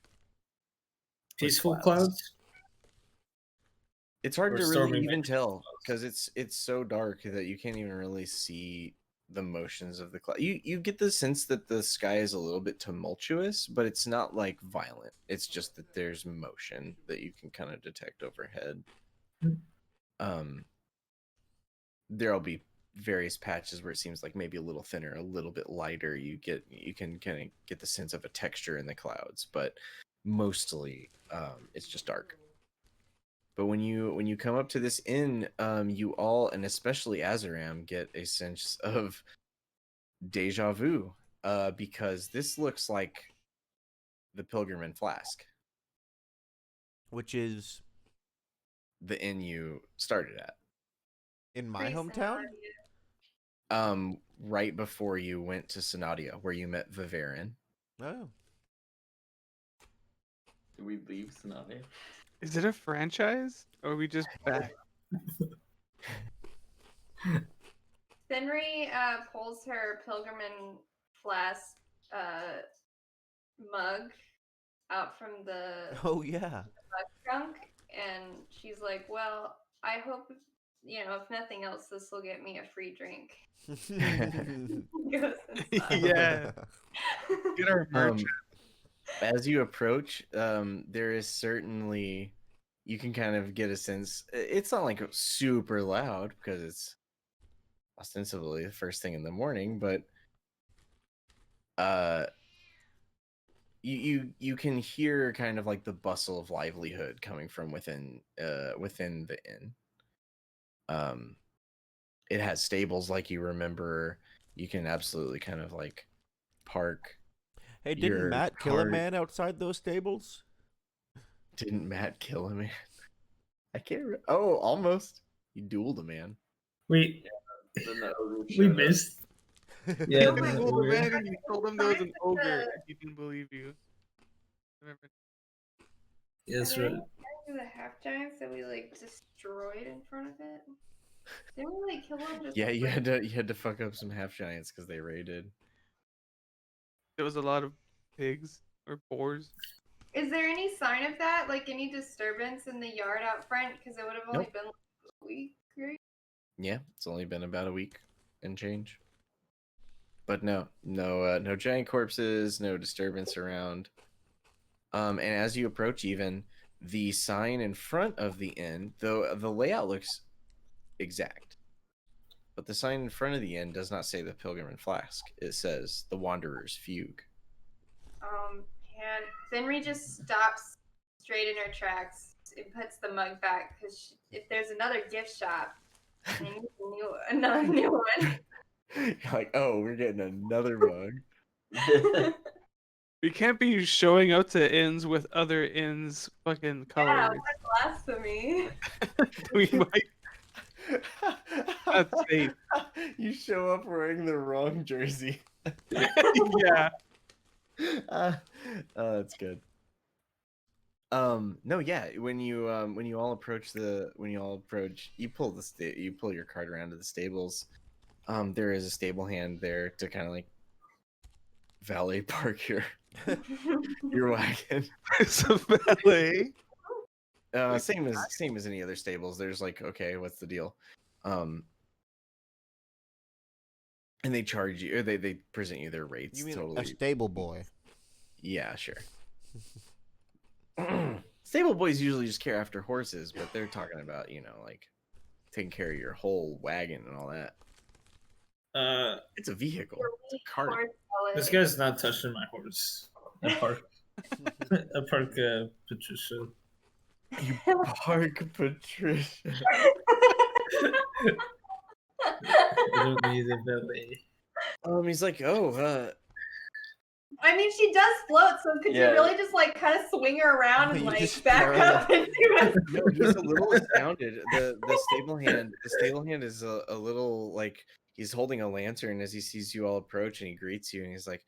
Peaceful clouds. It's hard Or to stormy really even winter tell because it's so dark that you can't even really see the motions of the cloud. You get the sense that the sky is a little bit tumultuous, but it's not like violent. It's just that there's motion that you can kind of detect overhead. There'll be various patches where it seems like maybe a little thinner, a little bit lighter. You can kind of get the sense of a texture in the clouds, but mostly it's just dark. But when you come up to this inn, you all, and especially Azaram, get a sense of deja vu, because this looks like the Pilgrim and Flask, Which is the inn you started at. in my hometown. Right before you went to Sonottia, where you met Vivarin. Oh, Do we leave Sonottia? Is it a franchise, or are we just back? Henry pulls her Pilgrim and Flask mug out from the oh yeah. trunk, and she's like, "Well, I hope, if nothing else, this will get me a free drink." Goes inside. Yeah. Get our merch. As you approach, there is certainly, you can kind of get a sense. It's not like super loud because it's ostensibly the first thing in the morning, but you can hear kind of like the bustle of livelihood coming from within the inn. It has stables like you remember. You can absolutely kind of like park. Hey, didn't your Matt kill a cart. man outside those stables? Didn't Matt kill a man? I can't. Oh, almost. You dueled a man. We Then the ogre we showed up. missed. You Yeah, told the me ogre. man, and you told him there was an ogre, and he didn't believe you. Remember? Yes, Are there right. any the half giants that we like destroyed in front of it? Didn't we like kill them? Just Yeah, like, you had to fuck up some half giants because they raided. There was a lot of pigs or boars. Is there any sign of that? Like any disturbance in the yard out front? Because it would have only Nope. been like a week, right? Yeah, it's only been about a week and change. But no giant corpses, no disturbance around. And as you approach, even the sign in front of the inn, though the layout looks exact, but the sign in front of the inn does not say the Pilgrim and Flask. It says the Wanderer's Fugue. And Finry just stops straight in her tracks and puts the mug back because if there's another gift shop, I need another new one. You're like, oh, we're getting another mug. We can't be showing up to inns with other inns fucking Yeah, colors. what blasphemy. We might. That's safe. You show up wearing the wrong jersey. Yeah. Oh, that's good. No, yeah. When you all approach, you pull your cart around to the stables. There is a stable hand there to kind of like valet park your wagon. It's a valet. Same as any other stables. There's like, okay, what's the deal? And they charge you, or they present you their rates. You mean totally. a stable boy? Yeah, sure. Stable boys usually just care after horses, but they're talking about, like taking care of your whole wagon and all that. It's a vehicle. It's a cart. This guy's not touching my horse. I park Patricia. You park Patricia. I don't need a valet. He's like, oh, I mean, she does float, so could Yeah. you really just like kind of swing her around and You like just back parallel. up into it? no, he's a little astounded. The stable hand is a little like he's holding a lantern as he sees you all approach, and he greets you, and he's like,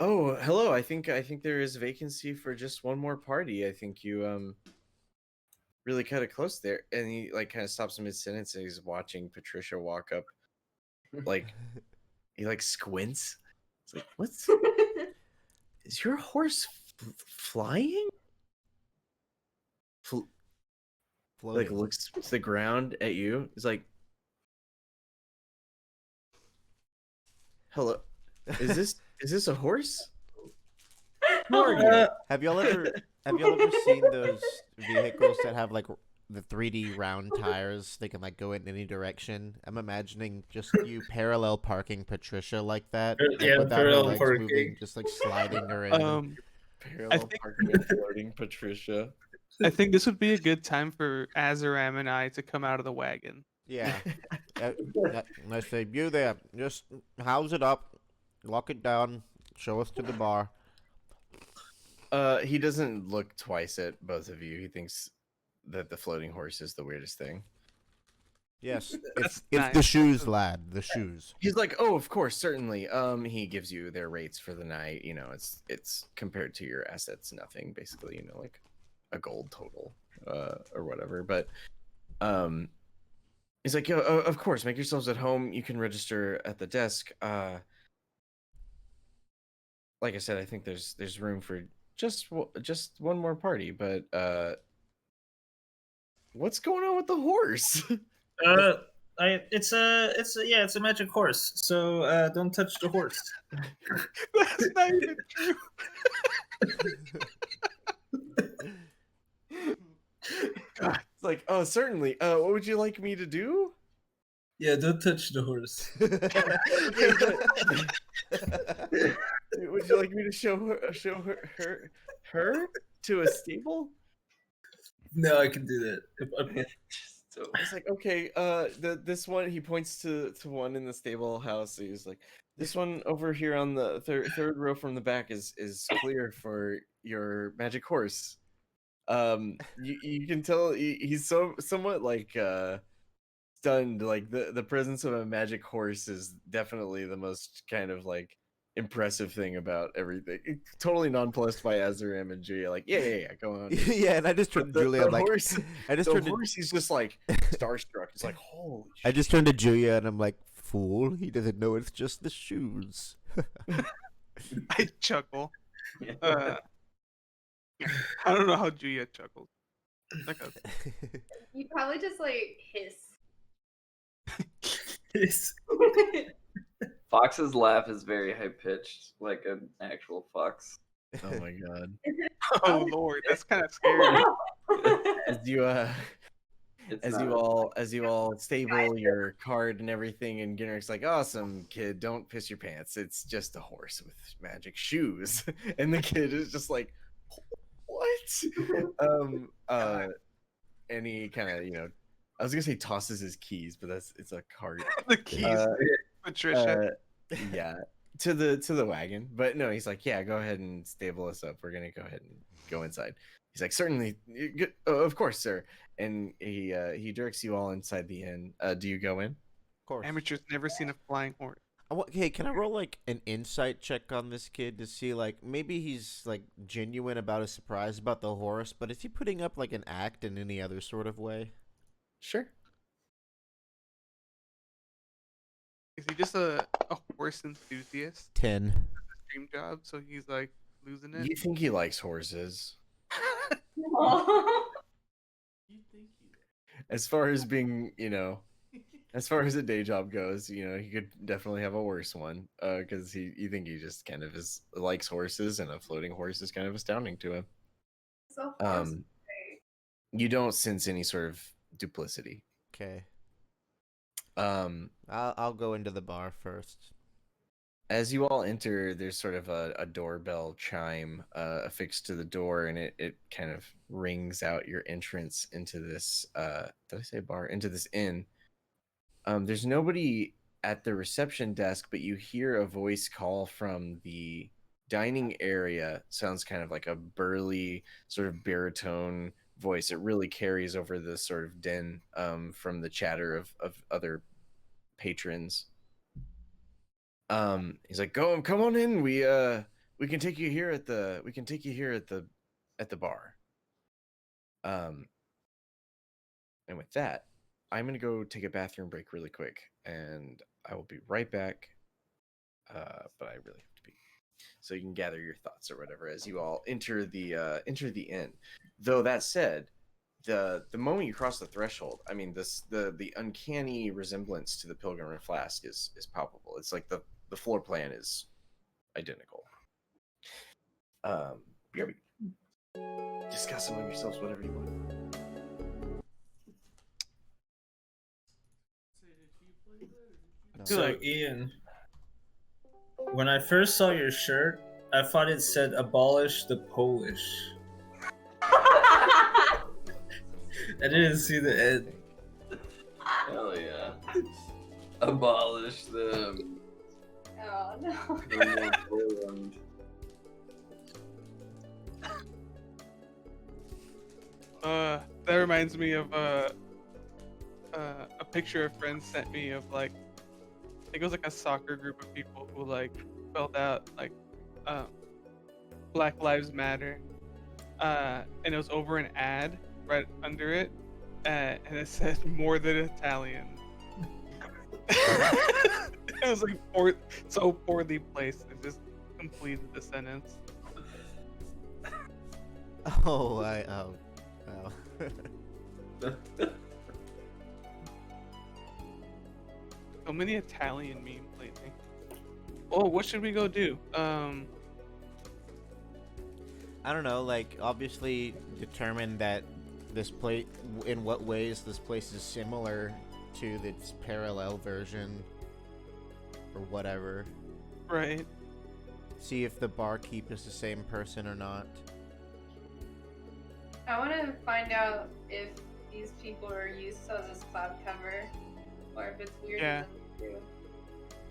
"Oh, hello. I think there is a vacancy for just one more party. I think you really cut it close there." And he like kind of stops mid sentence, and he's watching Patricia walk up. Like he like squints. It's like, what's is your horse flying? Like Floating. looks to the ground at you. He's like, "Hello, is this a horse?" Who are you? Have y'all ever seen those vehicles that have like the 3D round tires? They can like go in any direction. I'm imagining just you parallel parking Patricia like that, like, Yeah, without her parallel legs parking. moving, just like sliding her in. Parallel think- parking and floating Patricia. I think this would be a good time for Azaram and I to come out of the wagon. Yeah. I say, you there, just house it up, lock it down, show us to the bar. He doesn't look twice at both of you. He thinks that the floating horse is the weirdest thing. Yes, That's it's nice. the shoes, lad, the shoes. He's like, oh, of course, certainly. He gives you their rates for the night. You know, it's compared to your assets, nothing basically. You know, like a gold total, or whatever. But, he's like, yo, of course, make yourselves at home. You can register at the desk. Like I said, I think there's room for just one more party. But what's going on with the horse? It's a magic horse. So don't touch the horse. That's not even true. God, it's like, oh, certainly. What would you like me to do? Yeah, don't touch the horse. Would you like me to show her to a stable? No, I can do that. So It's like, okay, this one, he points to one in the stable house. He's like, this one over here on the third row from the back is clear for your magic horse. You can tell he's somewhat like stunned. Like the presence of a magic horse is definitely the most kind of like impressive thing about everything. Totally nonplussed by Azaram and Julia. Like, yeah, go on. Yeah, and I just turned to Julia. The I'm like, horse, I just the turned to, horse. He's just like starstruck. It's like, holy. I just turned to Julia and I'm like, fool, he doesn't know it's just the shoes. I chuckle. I don't know how Julia chuckles. Like You probably just like hiss. Yes. Fox's laugh is very high pitched, like an actual fox. Oh my god. oh lord, that's kind of scary. As you It's as not you a all fox. as you all stable your card and everything, and Ginner's like, awesome kid, don't piss your pants, it's just a horse with magic shoes. And the kid is just like, what? And he kind of, I was gonna say tosses his keys, but it's a cart. The keys, Patricia. Yeah, to the wagon. But no, he's like, yeah, go ahead and stable us up, we're gonna go ahead and go inside. He's like, certainly, of course, sir. And he directs you all inside the inn. Do you go in? Of course. Amateur's never seen a flying horse. Hey, can I roll like an insight check on this kid to see like maybe he's like genuine about his surprise about the horse, but is he putting up like an act in any other sort of way? Sure. Is he just a horse enthusiast? 10. Dream job, so he's like losing it. You think he likes horses? As far as being, as far as a day job goes, he could definitely have a worse one. Because you think he just kind of likes horses, and a floating horse is kind of astounding to him. So horse. You don't sense any sort of duplicity. Okay. Um, I'll go into the bar first. As you all enter, there's sort of a doorbell chime affixed to the door, and it kind of rings out your entrance into this. Did I say bar? Into this inn. There's nobody at the reception desk, but you hear a voice call from the dining area. Sounds kind of like a burly, sort of baritone voice. It really carries over the sort of din from the chatter of other patrons. He's like, come on in. We can take you here at the bar. And with that, I'm gonna go take a bathroom break really quick, and I will be right back. But I really have to pee, so you can gather your thoughts or whatever as you all enter the inn. Though that said, the moment you cross the threshold, I mean, the uncanny resemblance to the Pilgrim and Flask is palpable. It's like the floor plan is identical. Discuss among yourselves whatever you want. So, Ian, when I first saw your shirt, I thought it said abolish the Polish. I didn't see the end. Hell yeah. Abolish them. Oh no. No more Poland. That reminds me of a picture a friend sent me of like, I think it was like a soccer group of people who like spelled out like Black Lives Matter, and it was over an ad right under it, and it said more than Italian. It was like so poorly placed. It just completed the sentence. Oh, wow. So many Italian memes lately. Oh, what should we go do? I don't know, like, obviously determine that this place, in what ways this place is similar to its parallel version, or whatever. Right. See if the barkeep is the same person or not. I want to find out if these people are used to this cloud cover, or if it's weird Yeah. to them too.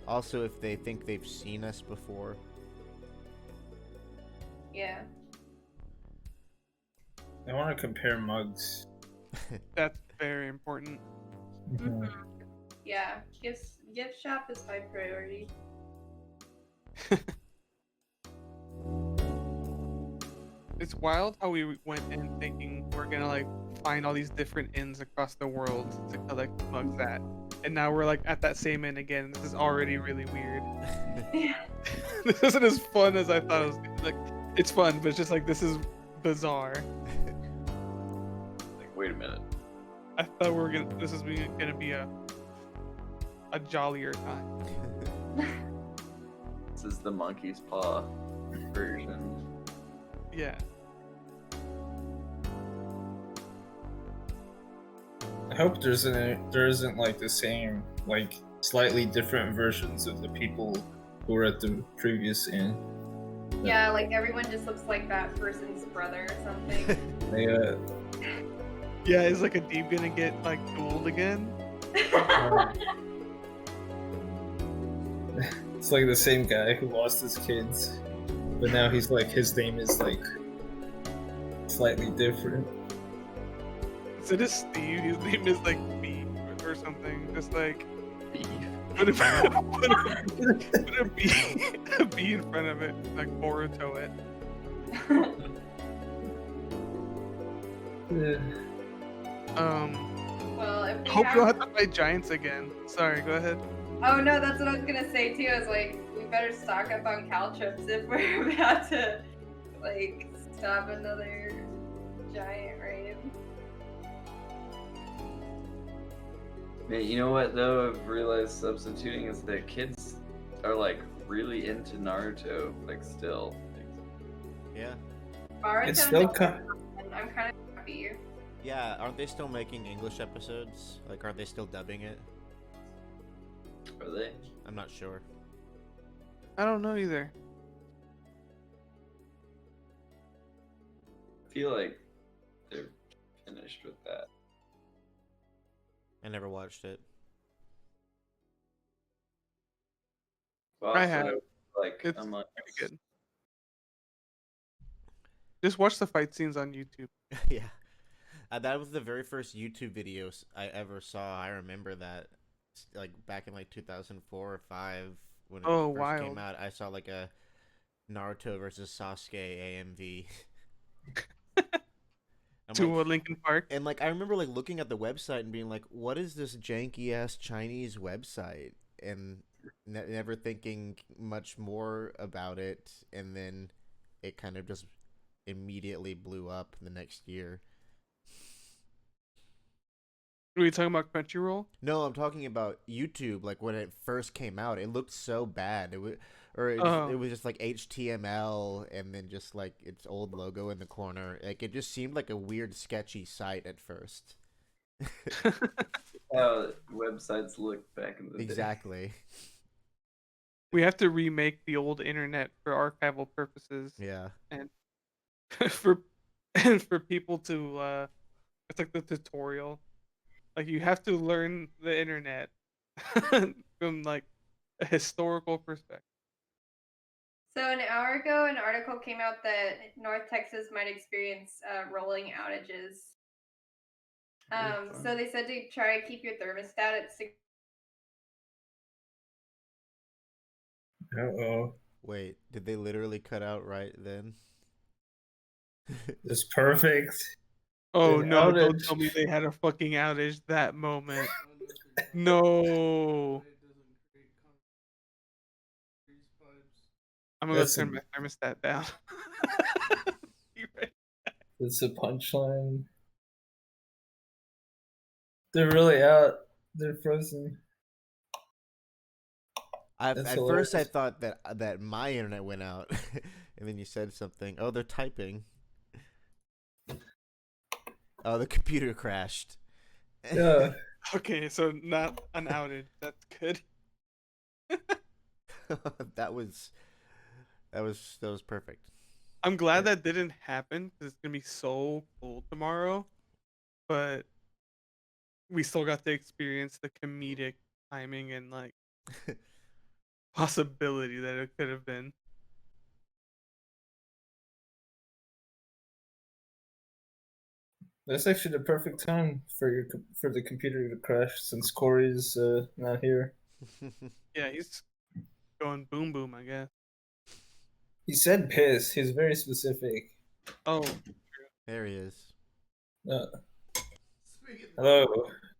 Also, if they think they've seen us before. Yeah. I want to compare mugs. That's very important. Mhm. Yeah. Gift shop is high priority. It's wild how we went in thinking we're gonna like find all these different inns across the world to collect mugs at, and now we're like at that same inn again. This is already really weird. This isn't as fun as I thought it was. Like, it's fun, but it's just like this is bizarre. Like, wait a minute. I thought we were gonna. This is gonna be a jollier time. This is the monkey's paw version. Yeah. I hope there isn't like the same, like slightly different versions of the people who were at the previous inn. Yeah, like everyone just looks like that person's brother or something. They Yeah, is like a deep gonna get like dueled again? it's like the same guy who lost his kids, but now he's like his name is like slightly different. Instead of Steve, his name is like B or something. Just like Beef. put a B a B in front of it, like Boruto it. Well, if we Hope have... we don't have to fight giants again. Sorry, go ahead. Oh no, that's what I was gonna say too. Is like we better stock up on caltrops if we're about to like stop another giant raid. Man, you know what though? I've realized substituting is that kids are like really into Naruto, like still. Yeah. It's Baruto, still I'm kind of happy. Yeah, aren't they still making English episodes? Like, aren't they still dubbing it? Are they? I'm not sure. I don't know either. I feel like they're finished with that. I never watched it. But I also, have. like It's among pretty good. Just watch the fight scenes on YouTube. Yeah. That was the very first YouTube videos I ever saw. I remember that, like, back in, like, 2004 or 5 when it Oh, first wild. came out. I saw, like, a Naruto versus Sasuke AMV. I'm To like, Linkin Park. and, like, I remember, like, looking at the website and being like, what is this janky-ass Chinese website? And never thinking much more about it, and then it kind of just immediately blew up the next year. Were you talking about Crunchyroll? No, I'm talking about YouTube. Like when it first came out, it looked so bad. It was, Oh. it was just like HTML and then just like its old logo in the corner. Like it just seemed like a weird, sketchy site at first. how websites looked back in the day. Exactly. We have to remake the old internet for archival purposes Yeah. and for and for people to It's like the tutorial. Like you have to learn the internet from like a historical perspective. So an hour ago, an article came out that North Texas might experience rolling outages. So they said to try to keep your thermostat at 6. Uh-oh. Wait, did they literally cut out right then? It's perfect. Oh An no, don't outage. tell me they had a fucking outage that moment. No. I'm gonna That's turn my thermostat down. You right? That's a punchline. They're really out. They're frozen. At That's first, I hilarious. thought that my internet went out, and then you said something. Oh, they're typing. Oh, the computer crashed. Yeah. Okay, so not an outage. That's good. that was perfect. I'm glad that didn't happen because it's gonna be so cold tomorrow. But we still got to experience the comedic timing and like possibility that it could have been. That's actually the perfect time for the computer to crash since Corey's not here. Yeah, he's going boom boom, I guess. He said piss. He's very specific. Oh, There he is. Hello,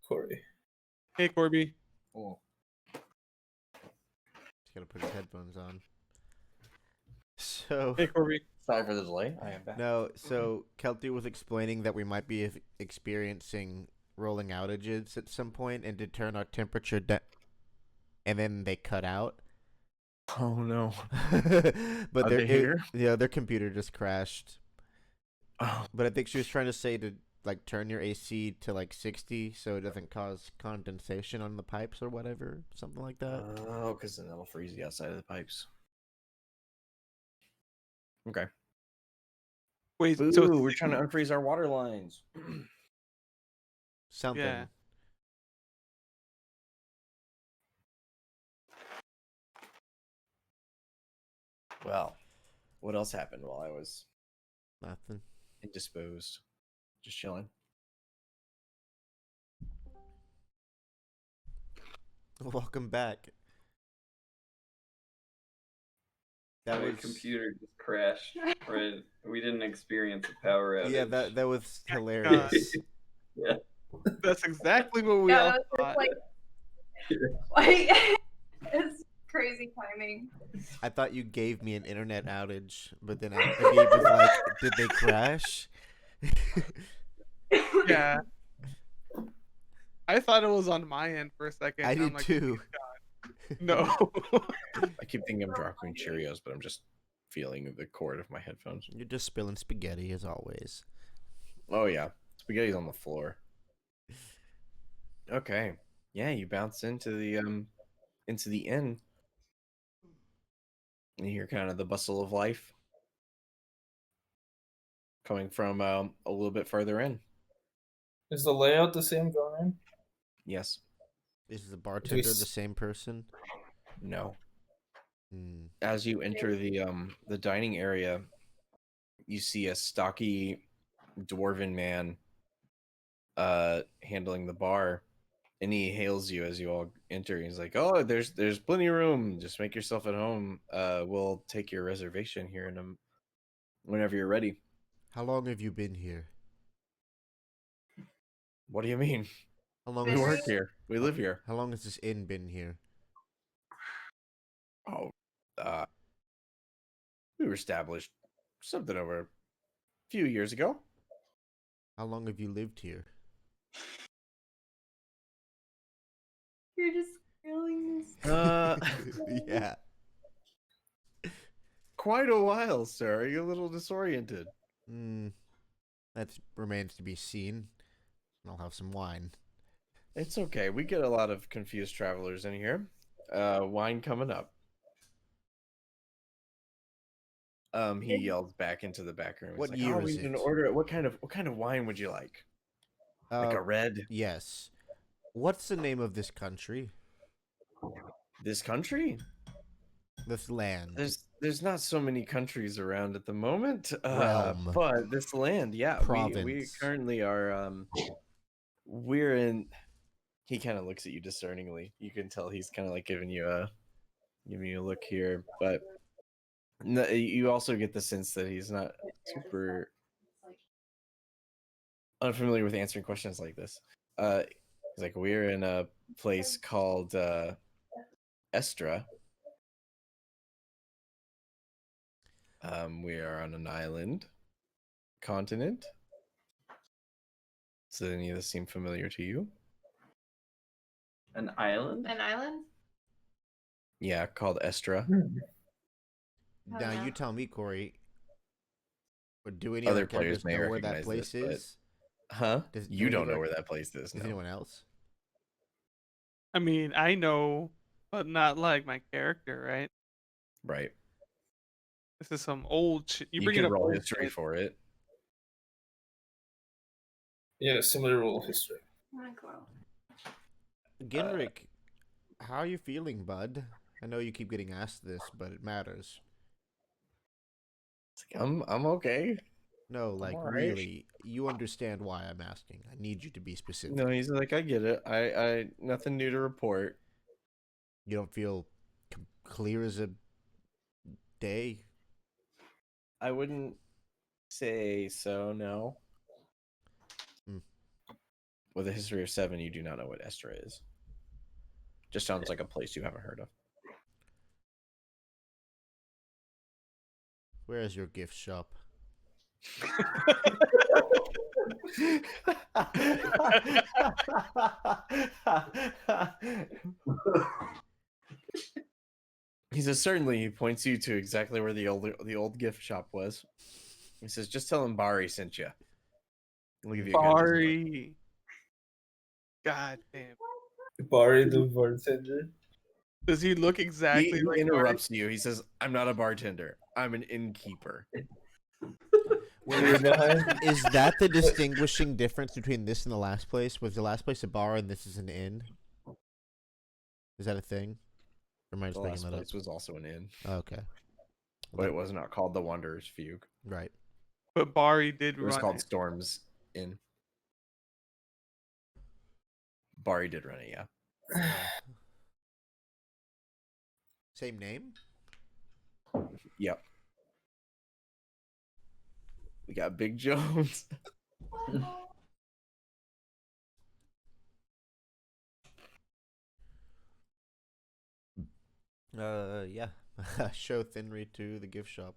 Corey. hey Corby. Oh. He's gotta put his headphones on. So Hey Corby. Sorry for the delay. I am back. no, so Kelty was explaining that we might be experiencing rolling outages at some point, and to turn our temperature down, and then they cut out. Oh no. But Are they here? Yeah, their computer just crashed. Oh. But I think she was trying to say to like turn your AC to like 60 so it doesn't cause condensation on the pipes or whatever, something like that. Oh, because then that'll freeze the outside of the pipes. Okay. Wait, Ooh, so we're trying to unfreeze our water lines. Something. yeah. Well, what else happened while I was Nothing. indisposed? Just chilling. Welcome back. That my computer just crashed. Right, we didn't experience a power outage. Yeah, that was hilarious. Yeah, That's exactly what we all thought. Like it's crazy timing. I thought you gave me an internet outage, but then Gabe was like, "Did they crash?" Yeah. I thought it was on my end for a second. I and I'm did like, too. no. I keep thinking I'm dropping Cheerios, but I'm just feeling the cord of my headphones. You're just spilling spaghetti as always. Oh yeah, spaghetti's on the floor. Okay, yeah, you bounce into the inn, and you hear kind of the bustle of life coming from a little bit further in. Is the layout the same going in? Yes. Is the bartender the same person? No. Hmm. As you enter the dining area, you see a stocky dwarven man handling the bar, and he hails you as you all enter. He's like, "Oh, there's plenty of room. Just make yourself at home. We'll take your reservation here whenever you're ready." How long have you been here? What do you mean? How long We Been work here. We live here. How long has this inn been here? Oh, we were established something over a few years ago. How long have you lived here? You're just feeling this. Yeah. Quite a while, sir. Are you a little disoriented? That remains to be seen. I'll have some wine. It's okay. We get a lot of confused travelers in here. Wine coming up. He yelled back into the back room. What He's year like, "Oh, is we need it?" to order it. What kind of wine would you like?" Like a red. Yes. What's the name of this country? This country? This land. There's not so many countries around at the moment. Realm. But this land, yeah, we Province. currently are we're in. He kind of looks at you discerningly. You can tell he's kind of like giving you a look here, but no, you also get the sense that he's not super unfamiliar with answering questions like this. He's like, we're in a place called Estra. We are on an island continent. Does any of this seem familiar to you? An island? An island? Yeah, called Estra. Oh, Now no. you tell me, Corey. But do any Other other players characters may know where that recognize place this, but- is? Huh? Does- You do don't any know of where that place is. Does No. anyone else? I mean, I know, but not like my character, right? Right. This is some old shit. You bring it can up roll old history shit. for it. Yeah, similar roll history. Ginrick, how are you feeling, bud? I know you keep getting asked this, but it matters. It's like, I'm okay. No, like alright. really, you understand why I'm asking. I need you to be specific. No, he's like, I get it. I nothing new to report. You don't feel clear as a day? I wouldn't say so, no. Hmm. With a history of 7, you do not know what Estra is. Just sounds like a place you haven't heard of. Where is your gift shop? He says, certainly. He points you to exactly where the old gift shop was. He says, just tell him Bari sent you. He'll give you a good discount. Bari. God damn. Bari the bartender. Does he look exactly He like interrupts you. He says, I'm not a bartender. I'm an innkeeper. You're behind. Is that the distinguishing difference between this and the last place? Was the last place a bar and this is an inn? Is that a thing? Or am I The just making last that up? place was also an inn, Okay. but it was not called the Wanderer's Fugue. Right. But Bari did It was run called it. Storm's Inn. Bari did run it, yeah. Same name? Yep. We got Big Jones. Yeah. Show Thinry to the gift shop.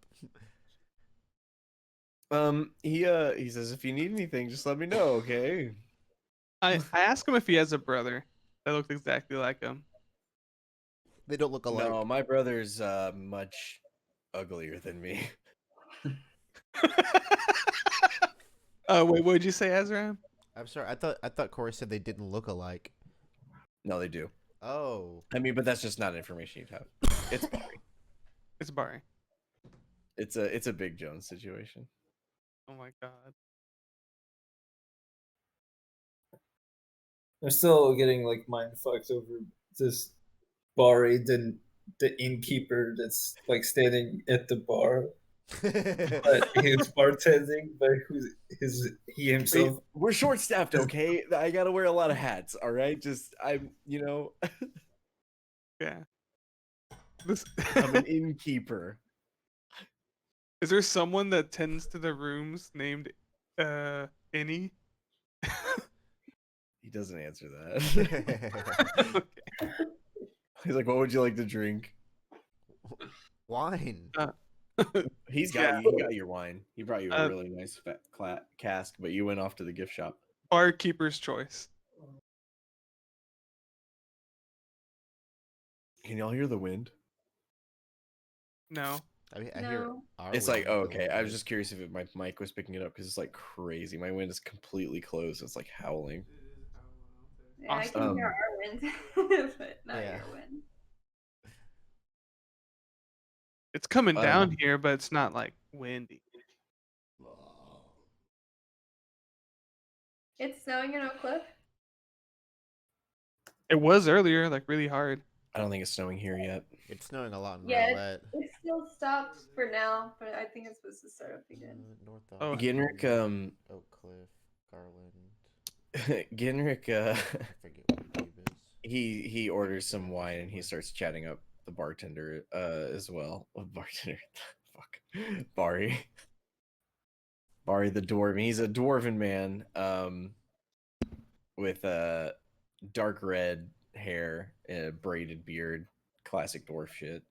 He says, if you need anything, just let me know, okay? I asked him if he has a brother that looked exactly like him. They don't look alike. No, my brother's much uglier than me. Wait, what did you say, Azram? I'm sorry. I thought Corey said they didn't look alike. No, they do. Oh. I mean, but that's just not information you'd have. It's Bari. It's Bari. It's a Big Jones situation. Oh my god. I'm still getting like mind fucked over this Bari, the innkeeper that's like standing at the bar, but he's bartending, but he himself. We're short staffed, okay? I gotta wear a lot of hats, all right? Just I'm Yeah. This I'm an innkeeper. Is there someone that tends to the rooms named Any? He doesn't answer that. Okay. He's like, what would you like to drink? Wine. He got your wine. He brought you a really nice fat cask, but you went off to the gift shop. Barkeeper's choice. Can y'all hear the wind? No. I hear. No. It's like, wind a okay. little I was bit. just curious if my mic was picking it up because it's like crazy. My wind is completely closed. It's like howling. Yeah, I can Awesome. hear our wind, but not Yeah. your wind. It's coming down here, but it's not like windy. It's snowing in Oak Cliff. It was earlier, like really hard. I don't think it's snowing here yet. It's snowing a lot in Yeah, Rowlett. it still stopped for now, but I think it's supposed to start up again. North Oh. Genrick, Oak Cliff, Garland. Genrick, I forget what the cube is. he orders some wine and he starts chatting up the bartender as well. Bartender, fuck, Bari the dwarf. He's a dwarven man with dark red hair, braided beard, classic dwarf shit.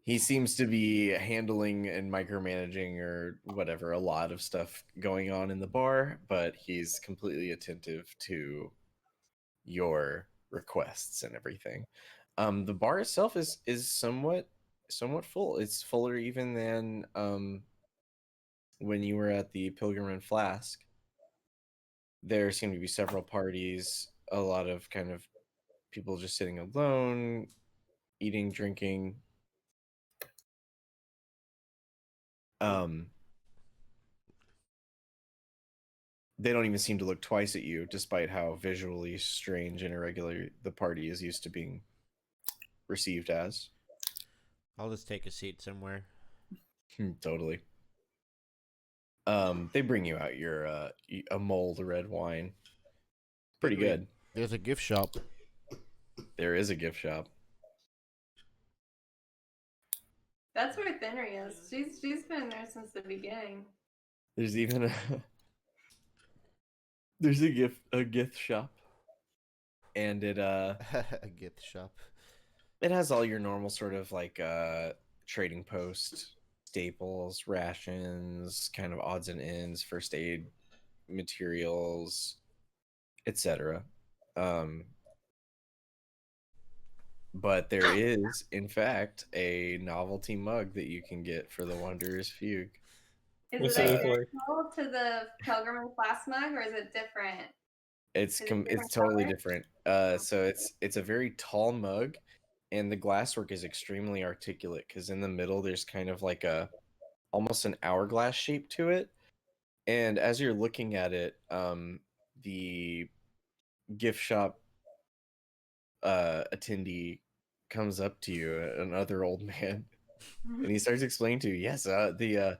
He seems to be handling and micromanaging or whatever a lot of stuff going on in the bar, but he's completely attentive to your requests and everything. The bar itself is somewhat full. It's fuller even than when you were at the Pilgrim and Flask. There seem to be several parties, a lot of kind of people just sitting alone, eating, drinking. They don't even seem to look twice at you, despite how visually strange and irregular the party is used to being received as. I'll just take a seat somewhere. Totally. They bring you out your a mulled red wine. Pretty good. There's a gift shop. There is a gift shop. That's where Thinnery is. She's been there since the beginning. There's even a there's a gift shop, and it A gift shop. it has all your normal sort of like trading post staples, rations, kind of odds and ends, first aid materials, etc. But there is, in fact, a novelty mug that you can get for the Wanderer's Fugue. Is What's it it look like? identical to the Pilgrim and Flask mug, or is it different? It's Is it different it's totally color? different. So it's a very tall mug, and the glasswork is extremely articulate because in the middle there's kind of like a almost an hourglass shape to it, and as you're looking at it, the gift shop attendee comes up to you, another old man, and he starts explaining to you, yes, the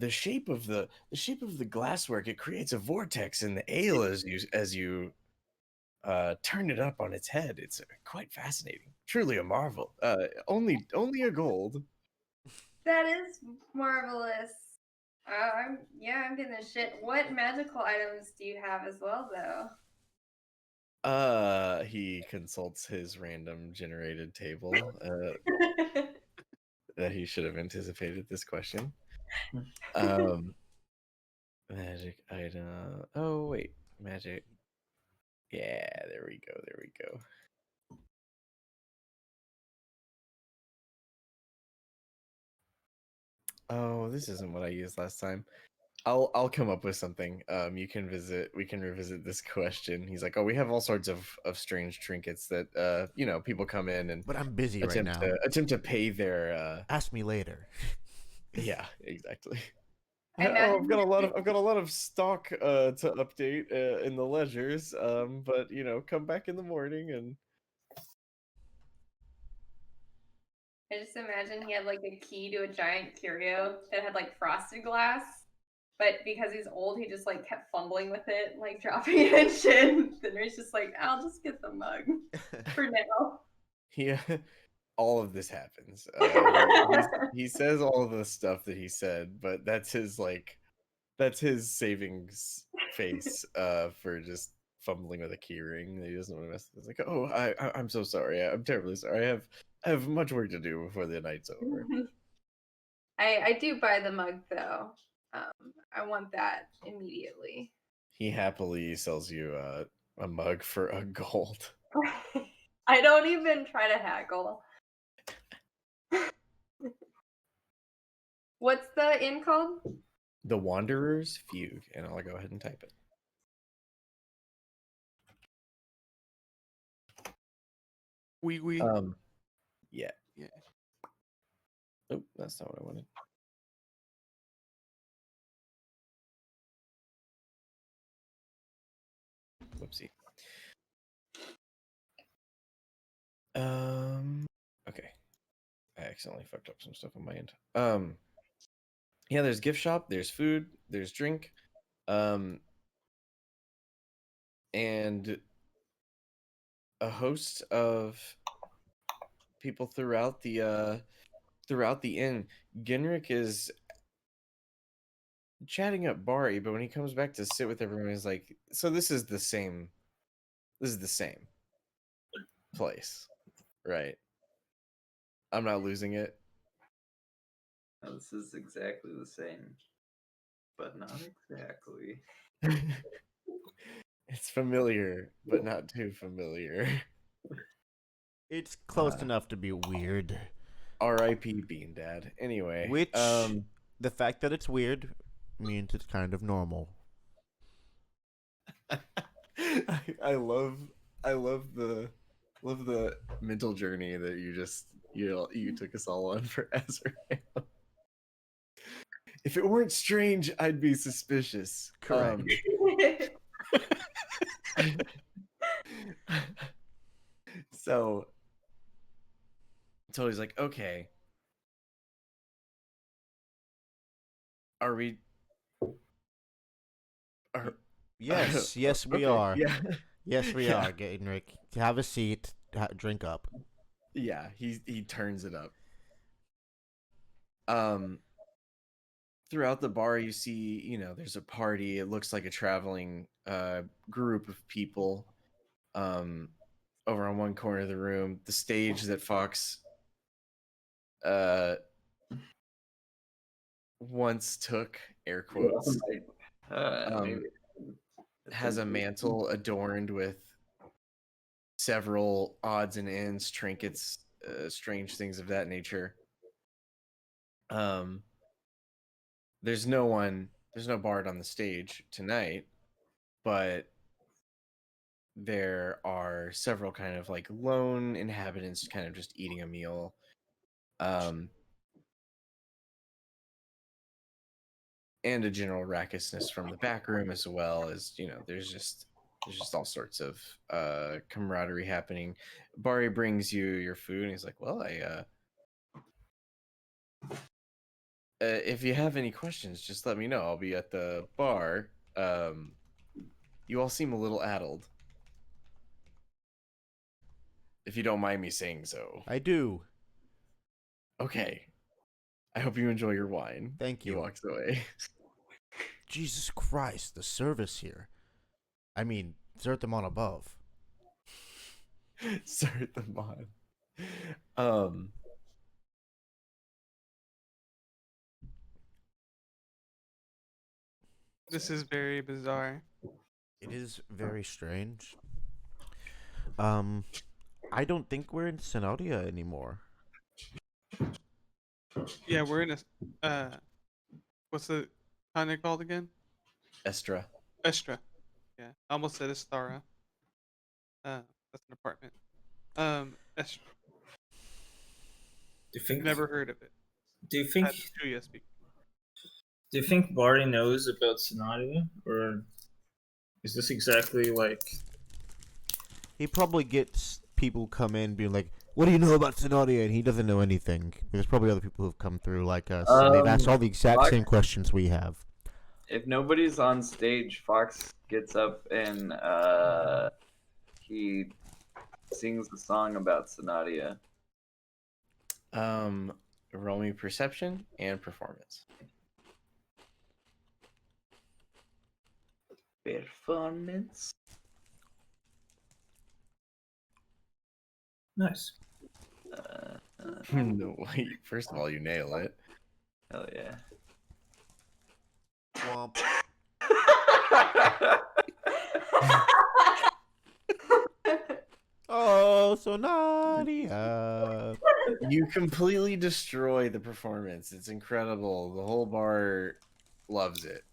shape of the glasswork, it creates a vortex in the ale as you turn it up on its head. It's quite fascinating, truly a marvel. Only a gold. That is marvelous. I'm getting the shit. What magical items do you have as well, though? He consults his random generated table. That he should have anticipated this question. Magic item. Oh wait, magic. Yeah, there we go. Oh, this isn't what I used last time. I'll come up with something. We can revisit this question. He's like, oh, we have all sorts of strange trinkets that people come in and But I'm busy right now. attempt to pay their Ask me later. yeah, exactly. I've I've got a lot of stock to update in the ledgers. But come back in the morning and I just imagine he had like a key to a giant curio that had like frosted glass, but because he's old, he just like kept fumbling with it, like dropping it and shit. Then he's just like, I'll just get the mug for now. he all of this happens. He says all of the stuff that he said, but that's his savings face for just fumbling with a key ring that he doesn't want to mess with. It's like, oh, I'm so sorry. I'm terribly sorry. I have much work to do before the night's over. I do buy the mug though. I want that immediately. He happily sells you a mug for a gold. I don't even try to haggle. What's the inn called? The Wanderer's Fugue, and I'll go ahead and type it. We Yeah. Yeah. Oh, that's not what I wanted. Whoopsie. Okay. I accidentally fucked up some stuff on my end. Yeah, there's gift shop, there's food, there's drink, and a host of people throughout the inn. Genrick is chatting up Bari, but when he comes back to sit with everyone, he's like, "So this is the same place, right? I'm not losing it." No, this is exactly the same, but not exactly. It's familiar, but not too familiar. It's close enough to be weird. R.I.P. Bean Dad. Anyway, Which, the fact that it's weird means it's kind of normal. I love the mental journey that you took us all on for Azrael. If it weren't strange, I'd be suspicious. Correct. So he's like, okay, are we? Yes, yes, we okay, are. Yeah, Yes, we Yeah. are, Genrick. Have a seat. Drink up. yeah. He turns it up. Throughout the bar, you see, there's a party. It looks like a traveling group of people. Over on one corner of the room, the stage that Fox once took, air quotes, Maybe. has a mantle adorned with several odds and ends, trinkets, strange things of that nature. There's no bard on the stage tonight, but there are several kind of like lone inhabitants kind of just eating a meal. And a general raucousness from the back room, as well as, there's just all sorts of camaraderie happening. Bari brings you your food and he's like, well, if you have any questions, just let me know. I'll be at the bar. You all seem a little addled, if you don't mind me saying so. I do. Okay. I hope you enjoy your wine. Thank you. He walks away. Jesus Christ, the service here. I mean, Zertamon above. Start the mod. This is very bizarre. It is very strange. I don't think we're in Sonottia anymore. Yeah, we're in a what's the continent called again? Estra. Estra. Yeah, I almost said Estara. That's an apartment. Estra. Do you think? Never heard of it. Do you think? That's Julia speaking. Do you think Barty knows about Sonottia, or is this exactly like? He probably gets people come in being like, "What do you know about Sonottia?" and he doesn't know anything. There's probably other people who've come through like us. And they've asked all the exact same questions we have. If nobody's on stage, Fox gets up and he sings the song about Sonottia. Roll me perception and performance. Performance. Nice. No, wait. First of all, you nail it. Hell yeah. Womp. Oh, Sonottia. You completely destroy the performance. It's incredible. The whole bar loves it.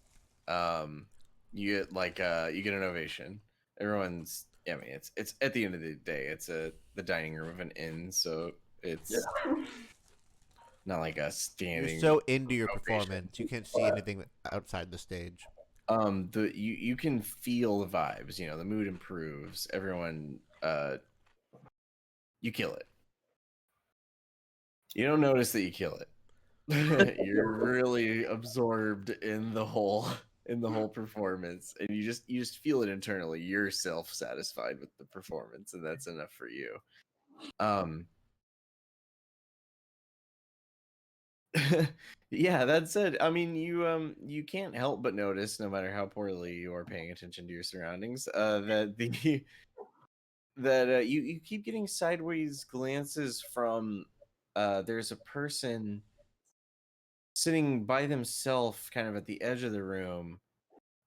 You get an ovation. Everyone's. I mean, it's at the end of the day, it's the dining room of an inn, so it's not like a standing. You're so into your ovation. performance, you can't see anything outside the stage. you can feel the vibes. You know, the mood improves. Everyone, you kill it. You don't notice that you kill it. You're really absorbed in the whole performance, and you just feel it internally. You're self-satisfied with the performance, and that's enough for you. Yeah, that said, I mean, you can't help but notice, no matter how poorly you are paying attention to your surroundings, that you keep getting sideways glances from there's a person sitting by themselves kind of at the edge of the room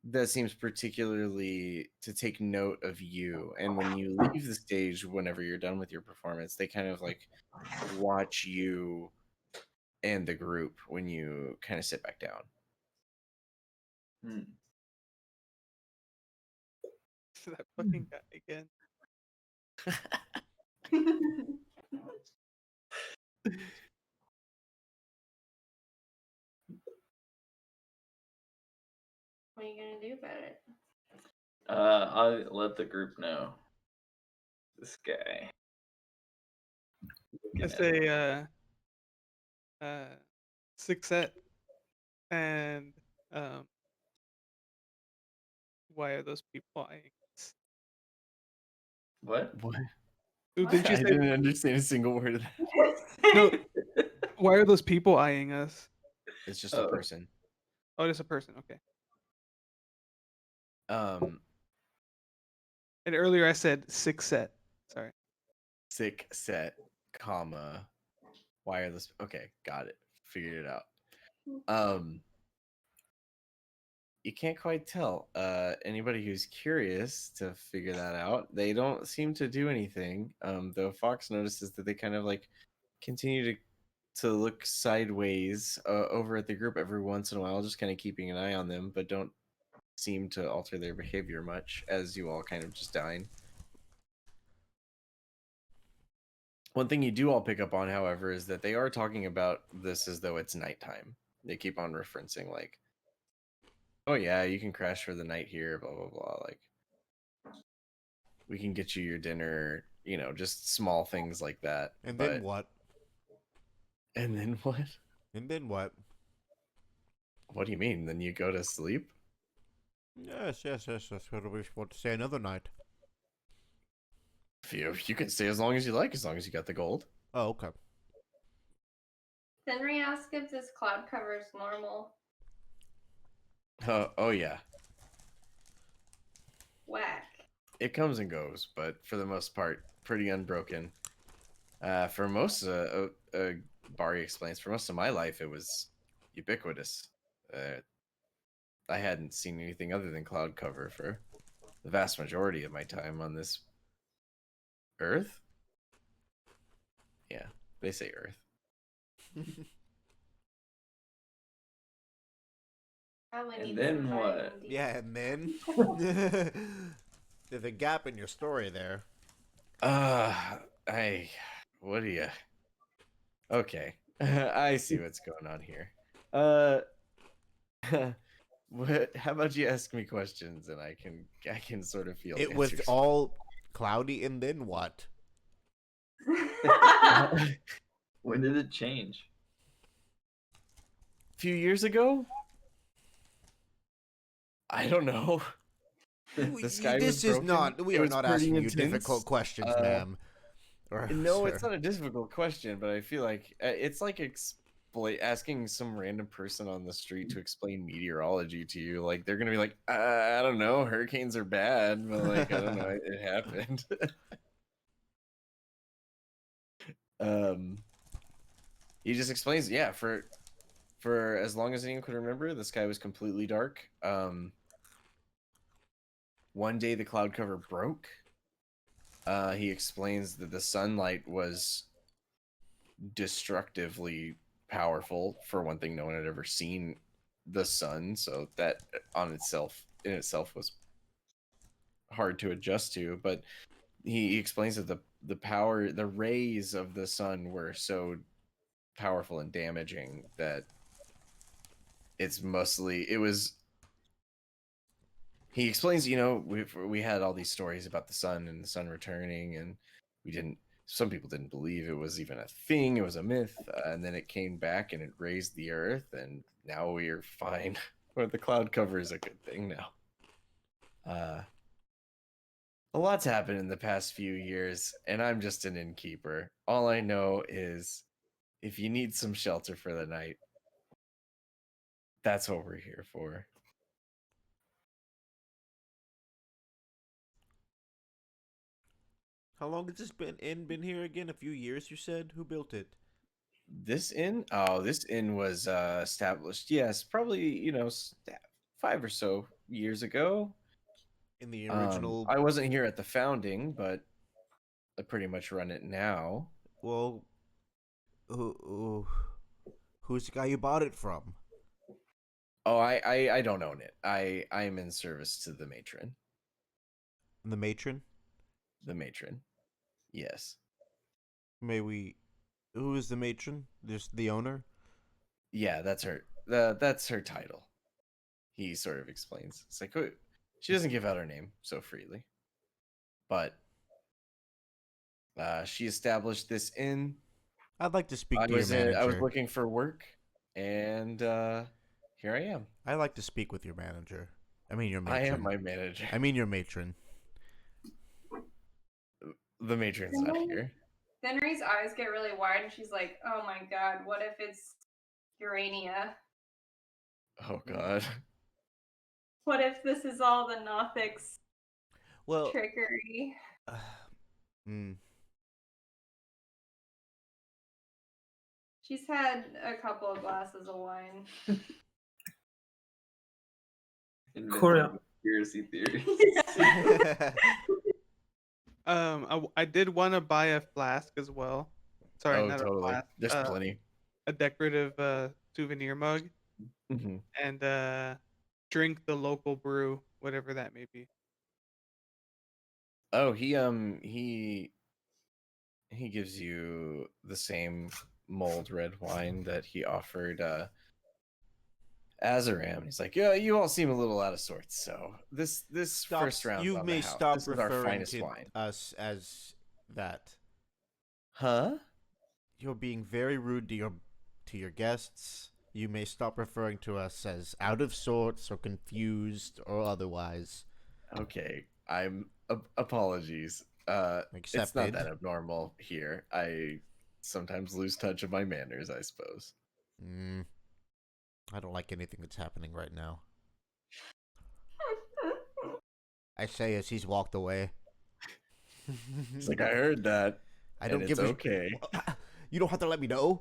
that seems particularly to take note of you. And when you leave the stage, whenever you're done with your performance, they kind of like watch you and the group when you kind of sit back down. That fucking guy again. What are you gonna do about it? I'll let the group know. This guy. I say, Sixette, and why are those people eyeing us? What? Ooh, didn't you I say? didn't understand a single word of that. No. Why are those people eyeing us? It's just a person. Oh, it's a person. Okay. And earlier I said Sixette. Sorry. Sick set, comma. Wireless. Okay, got it. Figured it out. You can't quite tell. Anybody who's curious to figure that out, they don't seem to do anything. Though Fox notices that they kind of like continue to look sideways over at the group every once in a while, just kind of keeping an eye on them, but don't seem to alter their behavior much as you all kind of just dine. One thing you do all pick up on, however, is that they are talking about this as though it's nighttime. They keep on referencing like, oh yeah, you can crash for the night here, blah blah blah. Like, we can get you your dinner, you know, just small things like that. And but, then what? And then what? And then what? What do you mean? Then you go to sleep? Yes. That's what we want to stay another night. You can stay as long as you like, as long as you got the gold. Oh, okay. Henry asked if this cloud cover is normal. Oh yeah. Whack. It comes and goes, but for the most part, pretty unbroken. For most, Bari explains, for most of my life, it was ubiquitous. I hadn't seen anything other than cloud cover for the vast majority of my time on this Earth. Yeah, they say Earth. And then what? Yeah, and then there's a gap in your story there. What do you? Okay, I see what's going on here. What? How about you ask me questions and I can sort of feel. It was all cloudy, and then what? When did it change? A few years ago. I don't know. The sky This was is broken. not. We are not asking you intense. difficult questions, ma'am. No, it's not a difficult question, but I feel like it's like asking some random person on the street to explain meteorology to you. Like they're gonna be like, I don't know, hurricanes are bad, but like I don't know, it happened. He just explains, yeah, for as long as anyone could remember, the sky was completely dark. One day the cloud cover broke. He explains that the sunlight was destructively powerful. For one thing, no one had ever seen the sun, so that in itself was hard to adjust to. But he explains that the rays of the sun were so powerful and damaging that it was he explains, we had all these stories about the sun and the sun returning, and some people didn't believe it was even a thing. It was a myth. And then it came back and it raised the earth, and now we're fine. Or the cloud cover is a good thing now. A lot's happened in the past few years, and I'm just an innkeeper. All I know is if you need some shelter for the night, that's what we're here for. How long has this been here again? A few years, you said? Who built it? This inn? Oh, this inn was established, yes, probably, 5 or so years ago. In the original. I wasn't here at the founding, but I pretty much run it now. Well, who's the guy you bought it from? Oh, I don't own it. I am in service to the matron. The matron? The matron. Yes. Who is the matron? Just the owner? Yeah, that's her. That's her title. He sort of explains. It's like, she doesn't give out her name so freely, but she established this inn. I'd like to speak to your manager. I was looking for work, and here I am. I'd like to speak with your manager. I mean, your matron. I am my manager. I mean, your matron. The matron's not here. Henry's eyes get really wide, and she's like, "Oh my god, what if it's Urania? Oh god. What if this is all the Nothic's trickery?" She's had a couple of glasses of wine. Conspiracy theories. I did want to buy a flask as well. Sorry, not totally. a flask. There's plenty. A decorative souvenir mug, and drink the local brew, whatever that may be. Oh, he gives you the same mulled red wine that he offered Azaram. He's like, yeah, you all seem a little out of sorts. So this first round, you on may the house. stop This is our referring finest to wine. us as that. Huh? You're being very rude to your guests. You may stop referring to us as out of sorts or confused or otherwise. Okay, I'm apologies. It's not that abnormal here. I sometimes lose touch of my manners, I suppose. I don't like anything that's happening right now. I say as he's walked away. It's like, I heard that. I don't give okay. You don't have to let me know.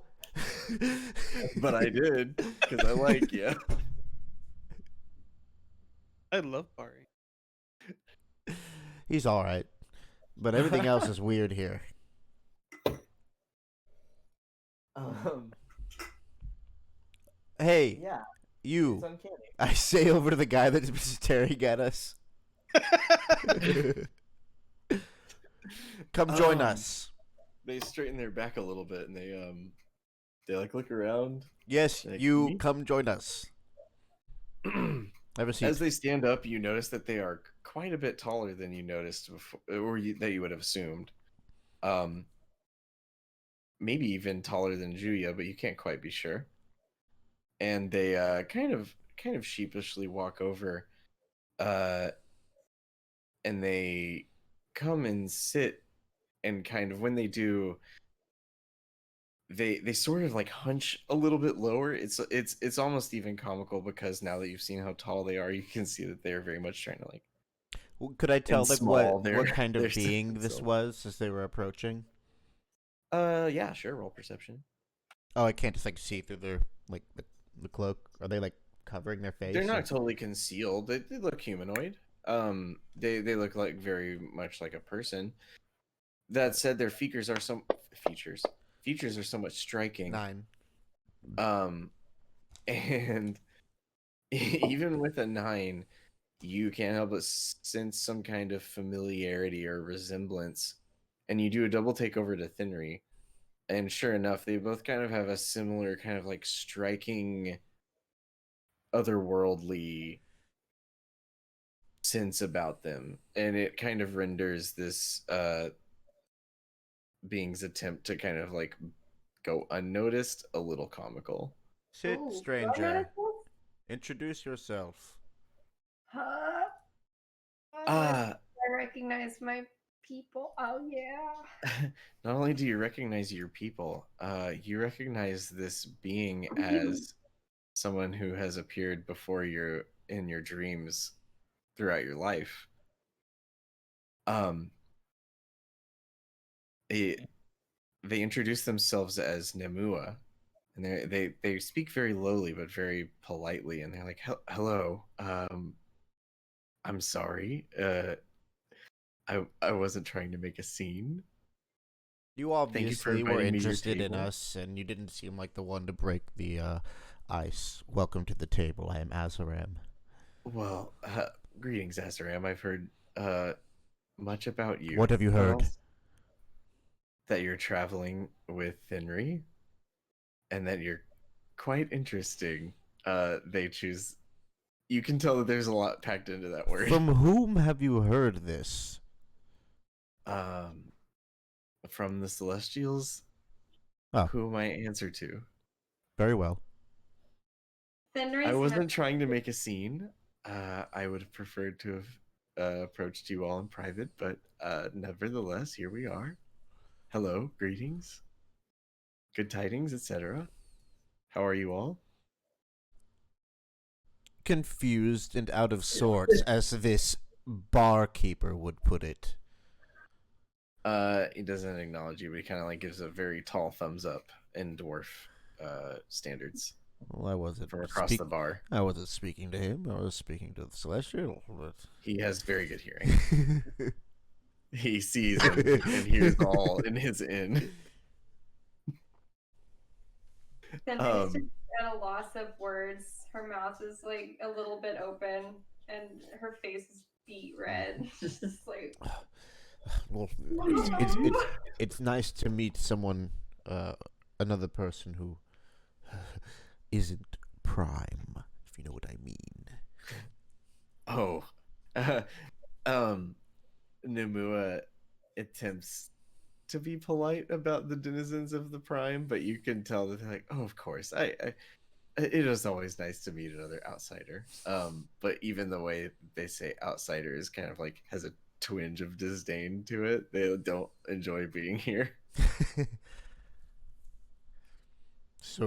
But I did, because I like you. I love Bari. He's alright. But everything else is weird here. Hey, yeah, you. it's uncanny. I say over to the guy that's been staring at us. Come join us. They straighten their back a little bit, and they like look around. Yes, like, you come join us. Have a seat. As they stand up, you notice that they are quite a bit taller than you noticed before, or that you would have assumed. Maybe even taller than Julia, but you can't quite be sure. And they kind of sheepishly walk over, and they come and sit, and kind of when they do, they sort of like hunch a little bit lower. It's almost even comical, because now that you've seen how tall they are, you can see that they are very much trying to like. Well, could I tell like what kind of being this was as they were approaching? Yeah, sure. Roll perception. Oh, I can't just like see through their like the cloak. Are they like covering their face? They're not totally concealed. They look humanoid. They look like very much like a person. That said, their features are somewhat striking. 9. And even with a 9, you can't help but sense some kind of familiarity or resemblance. And you do a double take over to Thinry, and sure enough, they both kind of have a similar kind of like striking, otherworldly sense about them, and it kind of renders this being's attempt to kind of like go unnoticed a little comical. Sit, Ooh, do I stranger. notice this? Introduce yourself. Huh? Oh, Ah, I recognize my people. Oh yeah. not only do you recognize your people, you recognize this being as someone who has appeared before you in your dreams throughout your life. Um, they introduce themselves as Nemua, and they speak very lowly but very politely, and they're like, "Hello, I'm sorry, I wasn't trying to make a scene. You Thank you for obviously were inviting me to your interested in table." us, and you didn't seem like the one to break the ice. Welcome to the table. I am Azaram. Well, greetings, Azaram. I've heard much about you. What have you heard? That you're traveling with Henry, and that you're quite interesting. They choose. You can tell that there's a lot packed into that word. From whom have you heard this? From the Celestials. Oh. Who am I answer to? Very well. I wasn't trying to make a scene. I would have preferred to have approached you all in private, but nevertheless, here we are. Hello, greetings, good tidings, etc. How are you all? Confused and out of sorts, as this barkeeper would put it. He doesn't acknowledge you, but he kind of like gives a very tall thumbs up in dwarf standards. Well, I wasn't from across the bar. I wasn't speaking to him. I was speaking to the Celestial. But... He has very good hearing. He sees and hears all in his inn. Cindy's just at a loss of words. Her mouth is like a little bit open, and her face is beet red. Just like. Well, it's nice to meet someone, another person who isn't prime, if you know what I mean. Oh, Nemua attempts to be polite about the denizens of the prime, but you can tell that they're like, "Oh, of course, it is always nice to meet another outsider." But even the way they say outsider is kind of like has a twinge of disdain to it. They don't enjoy being here. So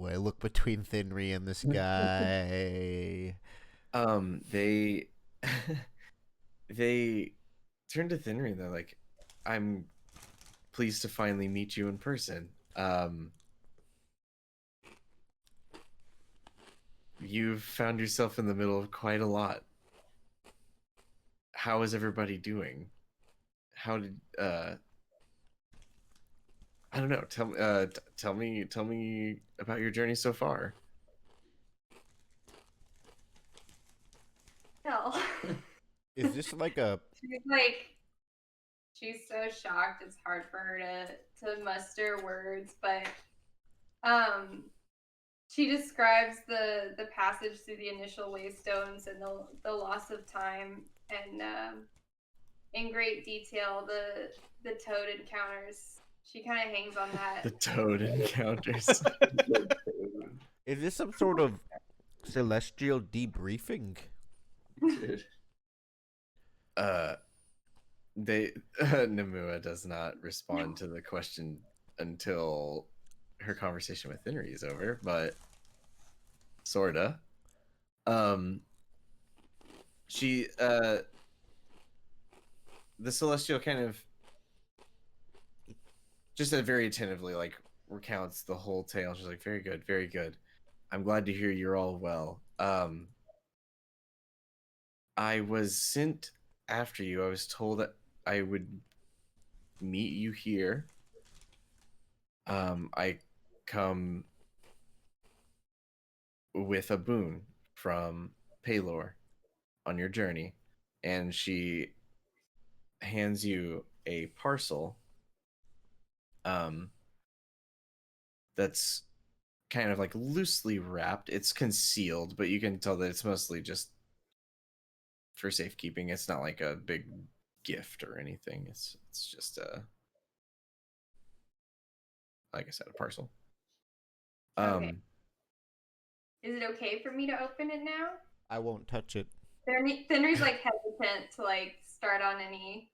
I look between Thinry and this guy. They they turn to Thinry and they're like, "I'm pleased to finally meet you in person. You've found yourself in the middle of quite a lot. How is everybody doing? How did I don't know. Tell me about your journey so far." Hell. Is this like a? She's so shocked. It's hard for her to muster words, but she describes the passage through the initial waystones and the loss of time, and in great detail the toad encounters. She kind of hangs on that. The toad encounters. Is this some sort of celestial debriefing? Dude. Nemua does not respond to the question until her conversation with Henry is over, but sorta. She the Celestial kind of just very attentively like recounts the whole tale. She's like, very good, very good. I'm glad to hear you're all well. I was sent after you. I was told that I would meet you here. I come with a boon from Paylor on your journey, and she hands you a parcel that's kind of like loosely wrapped. It's concealed, but you can tell that it's mostly just for safekeeping. It's not like a big gift or anything. It's just like I said, a parcel. Okay. Is it okay for me to open it now? I won't touch it. Fenrir's like hesitant to like start on any.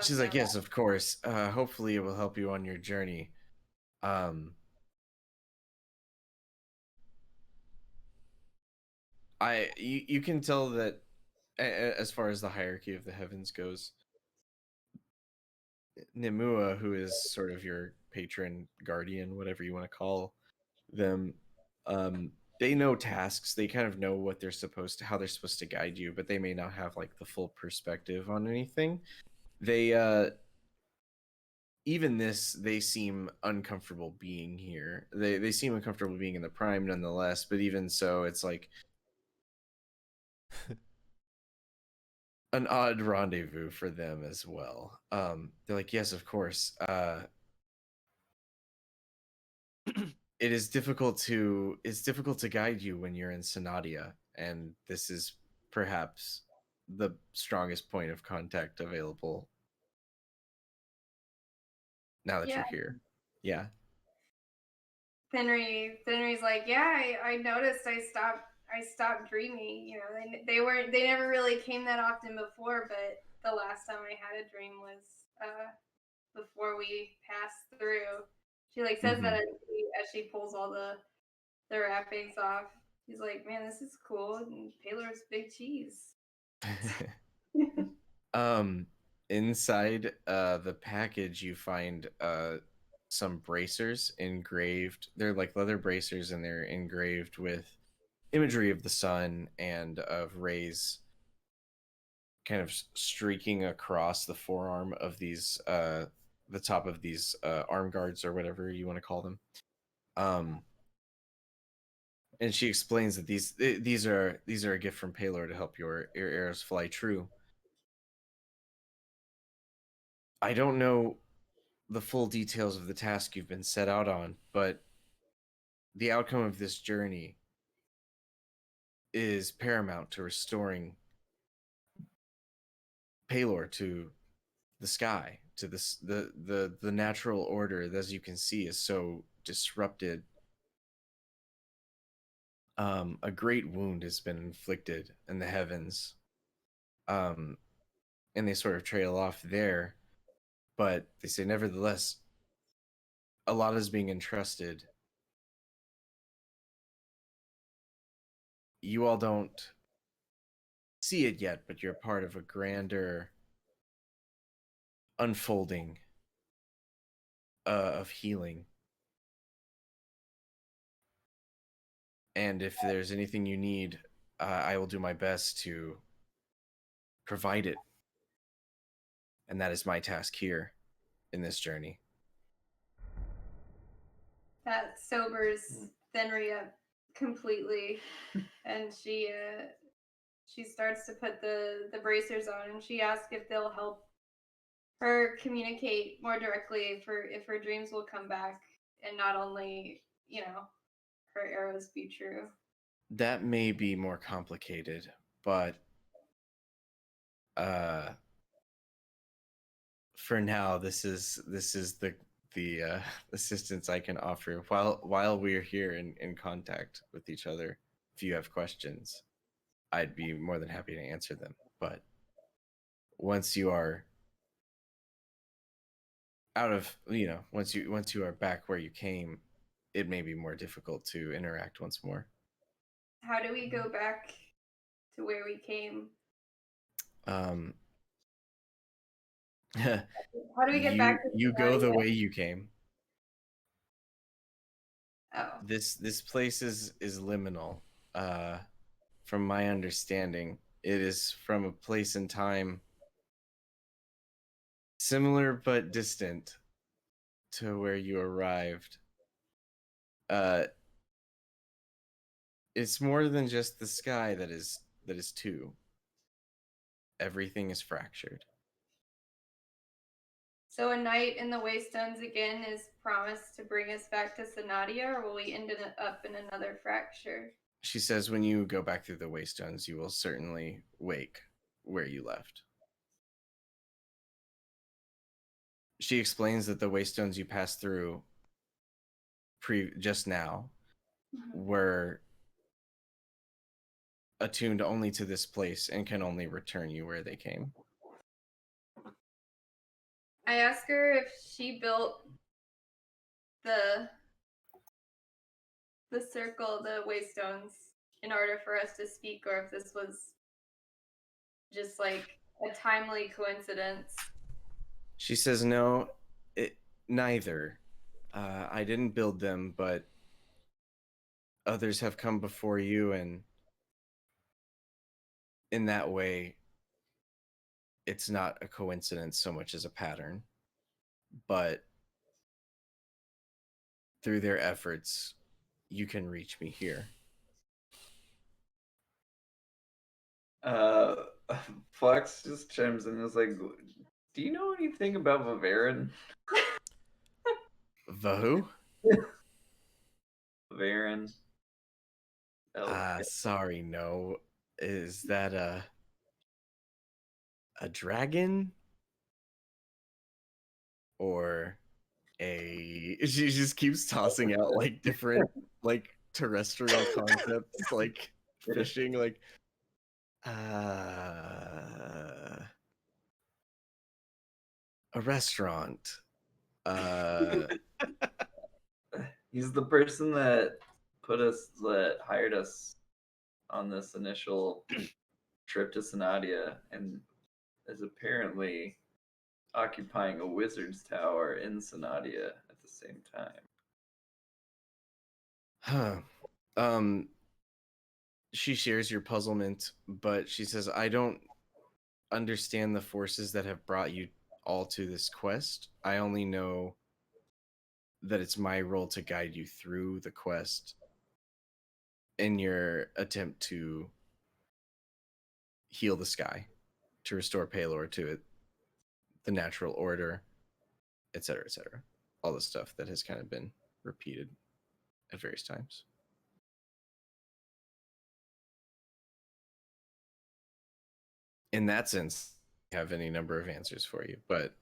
She's like, yes, of course. Hopefully it will help you on your journey. You can tell that as far as the hierarchy of the heavens goes, Nimua, who is sort of your patron, guardian, whatever you want to call them, they know tasks. They kind of know what they're how they're supposed to guide you, but they may not have like the full perspective on anything. They even this, they seem uncomfortable being here. They seem uncomfortable being in the prime nonetheless, but even so, it's like an odd rendezvous for them as well. They're like, yes, of course. It's difficult to guide you when you're in Sonottia, and this is perhaps the strongest point of contact available now that you're here. Yeah. Fenrir's like, yeah, I noticed I stopped dreaming. You know, they never really came that often before, but the last time I had a dream was before we passed through. She like says that as she pulls all the wrappings off. She's like, man, this is cool. And Paylor's big cheese. Inside the package you find some bracers engraved. They're like leather bracers, and they're engraved with imagery of the sun and of rays kind of streaking across the forearm of these the top of these arm guards, or whatever you want to call them. And she explains that these are a gift from Paylor to help your arrows fly true. I don't know the full details of the task you've been set out on, but the outcome of this journey is paramount to restoring Paylor to the sky, to this the natural order that, as you can see, is so disrupted. A great wound has been inflicted in the heavens, and they sort of trail off there, but they say, nevertheless, a lot is being entrusted. You all don't see it yet, but you're part of a grander unfolding of healing. And if there's anything you need, I will do my best to provide it. And that is my task here in this journey. That sobers Fenrir up completely, and she starts to put the bracers on, and she asks if they'll help her communicate more directly if her dreams will come back, and not only, you know, her arrows be true. That may be more complicated, but for now, this is the assistance I can offer while we're here in contact with each other. If you have questions, I'd be more than happy to answer them. But once you are out of, once you are back where you came, it may be more difficult to interact once more. How do we go back to where we came? How do we get back to you go the way you came? Oh. This place is liminal. From my understanding, it is from a place and time similar but distant to where you arrived. It's more than just the sky that is two. Everything is fractured. So a night in the Waystones again is promised to bring us back to Sonottia, or will we end up in another fracture? She says when you go back through the Waystones, you will certainly wake where you left. She explains that the Waystones you passed through just now were attuned only to this place and can only return you where they came. I ask her if she built the circle, the Waystones, in order for us to speak, or if this was just like a timely coincidence. She says, no, neither. I didn't build them, but others have come before you, and in that way, it's not a coincidence so much as a pattern. But through their efforts, you can reach me here. Fox just chimes in and is like, do you know anything about Vavarin? The who? Vavarin. Sorry, no. Is that a dragon? Or she just keeps tossing out like different like terrestrial concepts, like fishing, like a restaurant. He's the person that hired us on this initial trip to Sonottia and is apparently occupying a wizard's tower in Sonottia at the same time. She shares your puzzlement, but she says, I don't understand the forces that have brought you all to this quest. I only know that it's my role to guide you through the quest in your attempt to heal the sky, to restore Palor to it, the natural order, etc., etc. All the stuff that has kind of been repeated at various times. In that sense, I have any number of answers for you, but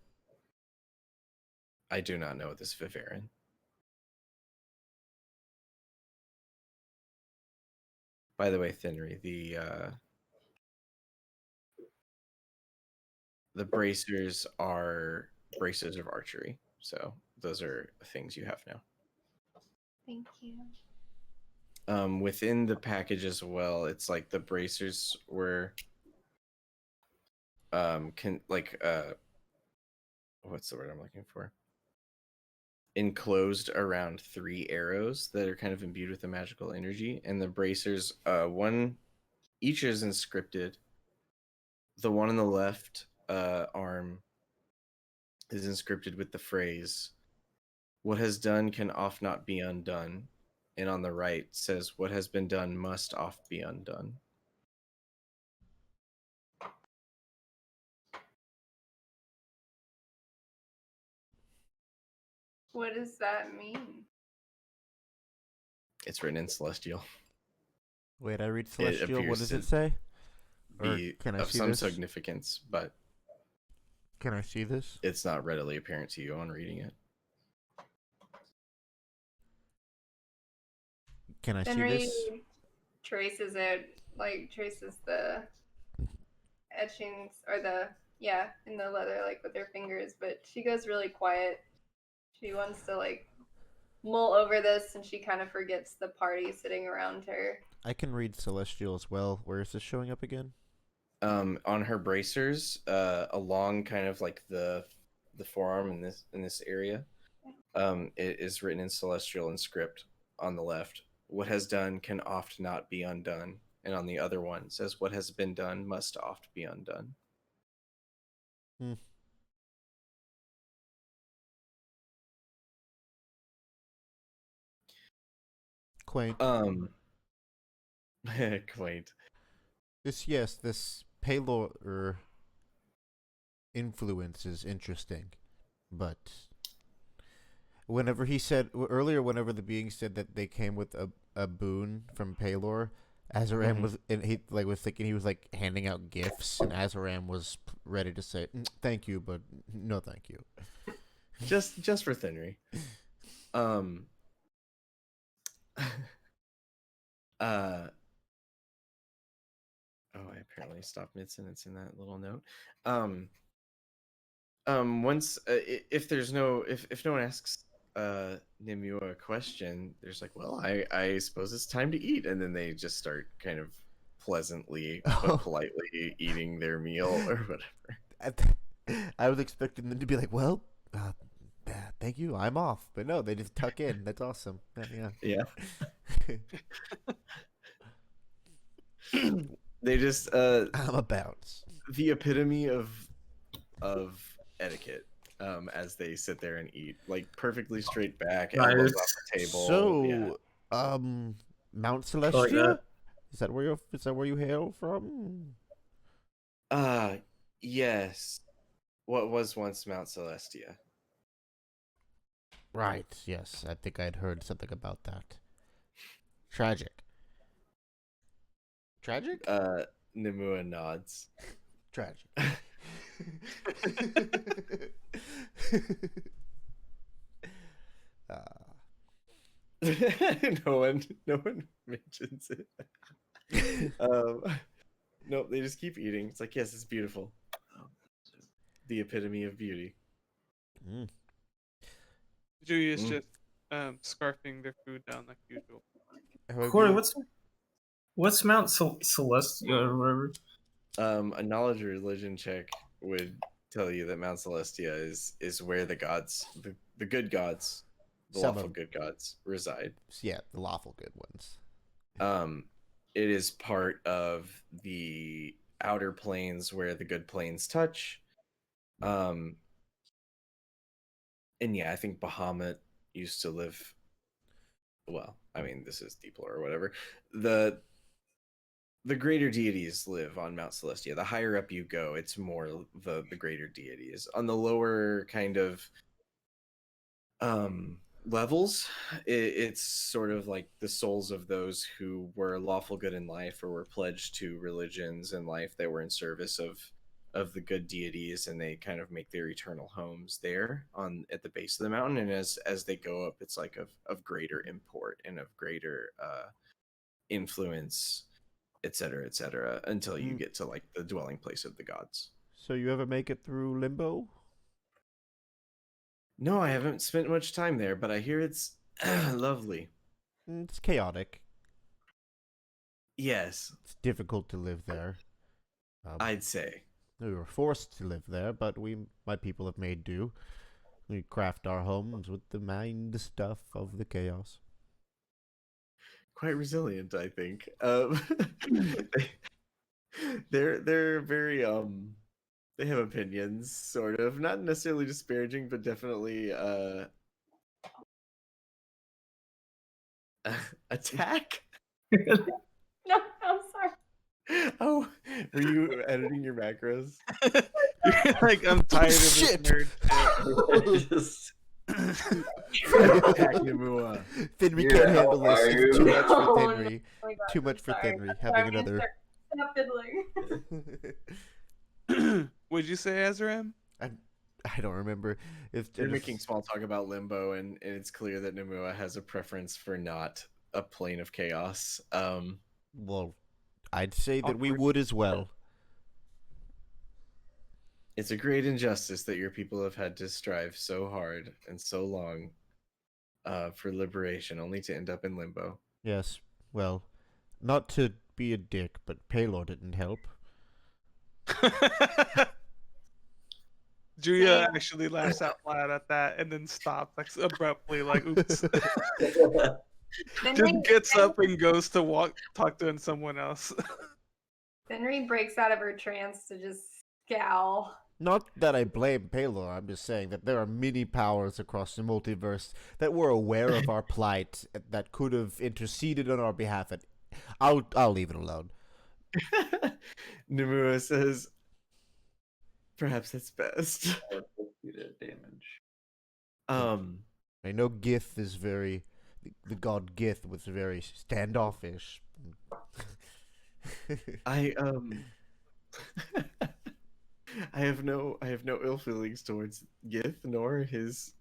I do not know this Vavarin. By the way, Thinry, the bracers are bracers of archery, so those are things you have now. Thank you. Within the package as well, it's like the bracers were what's the word I'm looking for? Enclosed around 3 arrows that are kind of imbued with a magical energy, and the bracers, each is inscripted. The one on the left arm is inscripted with the phrase, "What has done can oft not be undone," and on the right says, "What has been done must oft be undone." What does that mean? It's written in Celestial. Wait, I read Celestial. What appears does to it say? Or Be can I of see some this? significance, but Can I see this? it's not readily apparent to you on reading it. Can I see Henry this? traces it, like traces the etchings or in the leather, like with her fingers, but she goes really quiet. She wants to like mull over this, and she kind of forgets the party sitting around her. I can read Celestial as well. Where is this showing up again? On her bracers, along kind of like the forearm in this area, it is written in Celestial and script on the left. What has done can oft not be undone, and on the other one says, "What has been done must oft be undone." Quaint. Quaint. This Palor influence is interesting. But whenever he said earlier, whenever the being said that they came with a boon from Palor, Azaram was and he was thinking he was like handing out gifts, and Azaram was ready to say thank you, but no thank you. Just for Thenry. Oh, I apparently stopped mid-sentence in that little note. Once if no one asks Nimue a question, there's like, well, I suppose it's time to eat, and then they just start kind of pleasantly but politely eating their meal or whatever. I was expecting them to be like, well, thank you, I'm off, but no, they just tuck in. That's awesome. Yeah. They just I'm a bounce. the epitome of etiquette as they sit there and eat, like perfectly straight back, elbows off the table. So Mount Celestia? Is that where you hail from? Yes. What was once Mount Celestia. Right, yes. I think I'd heard something about that. Tragic. Tragic? Nimue nods. Tragic. No one mentions it. Nope, they just keep eating. It's like, yes, it's beautiful. The epitome of beauty. Julia's just scarfing their food down like usual. Corey, what's Mount Celestia or whatever? A knowledge or religion check would tell you that Mount Celestia is where the gods, the good gods, the lawful good gods reside. Yeah, the lawful good ones. It is part of the outer planes where the good planes touch. And yeah, I think Bahamut used to live. Well, I mean, this is deep lore or whatever. The greater deities live on Mount Celestia. The higher up you go, it's more the greater deities. On the lower kind of levels, it's sort of like the souls of those who were lawful good in life or were pledged to religions in life that were in service of the good deities, and they kind of make their eternal homes there at the base of the mountain. And as they go up, it's like of greater import and of greater influence, etc., until you get to like the dwelling place of the gods. So you ever make it through Limbo? No, I haven't spent much time there, but I hear it's lovely. It's chaotic. Yes. It's difficult to live there. I'd say. We were forced to live there, but my people have made do. We craft our homes with the mind stuff of the chaos. Quite resilient, I think. They're very they have opinions, sort of, not necessarily disparaging, but definitely attack. No, I'm sorry. Oh, were you editing your macros? You're like, I'm tired of this nerd shit. Attack Nimue. Finry can't handle this. It's too much for Finry. Oh my God, Too much for sorry. Finry. Sorry, Having another. Stop fiddling. What'd you say, Azaram? I don't remember. They're making small talk about Limbo, and it's clear that Nimue has a preference for not a plane of chaos. Well, I'd say that we would as well. It's a great injustice that your people have had to strive so hard and so long for liberation, only to end up in limbo. Yes, well, not to be a dick, but Palor didn't help. Julia actually laughs out loud at that and then stops like abruptly, like oops. Just gets up and goes to talk to someone else. Finry breaks out of her trance to just scowl. Not that I blame Palor, I'm just saying that there are many powers across the multiverse that were aware of our plight, that could have interceded on our behalf. And I'll leave it alone. Nimue says, perhaps that's best. to damage. I know Gith is very. The god Gith was very standoffish. I I have no ill feelings towards Gith nor his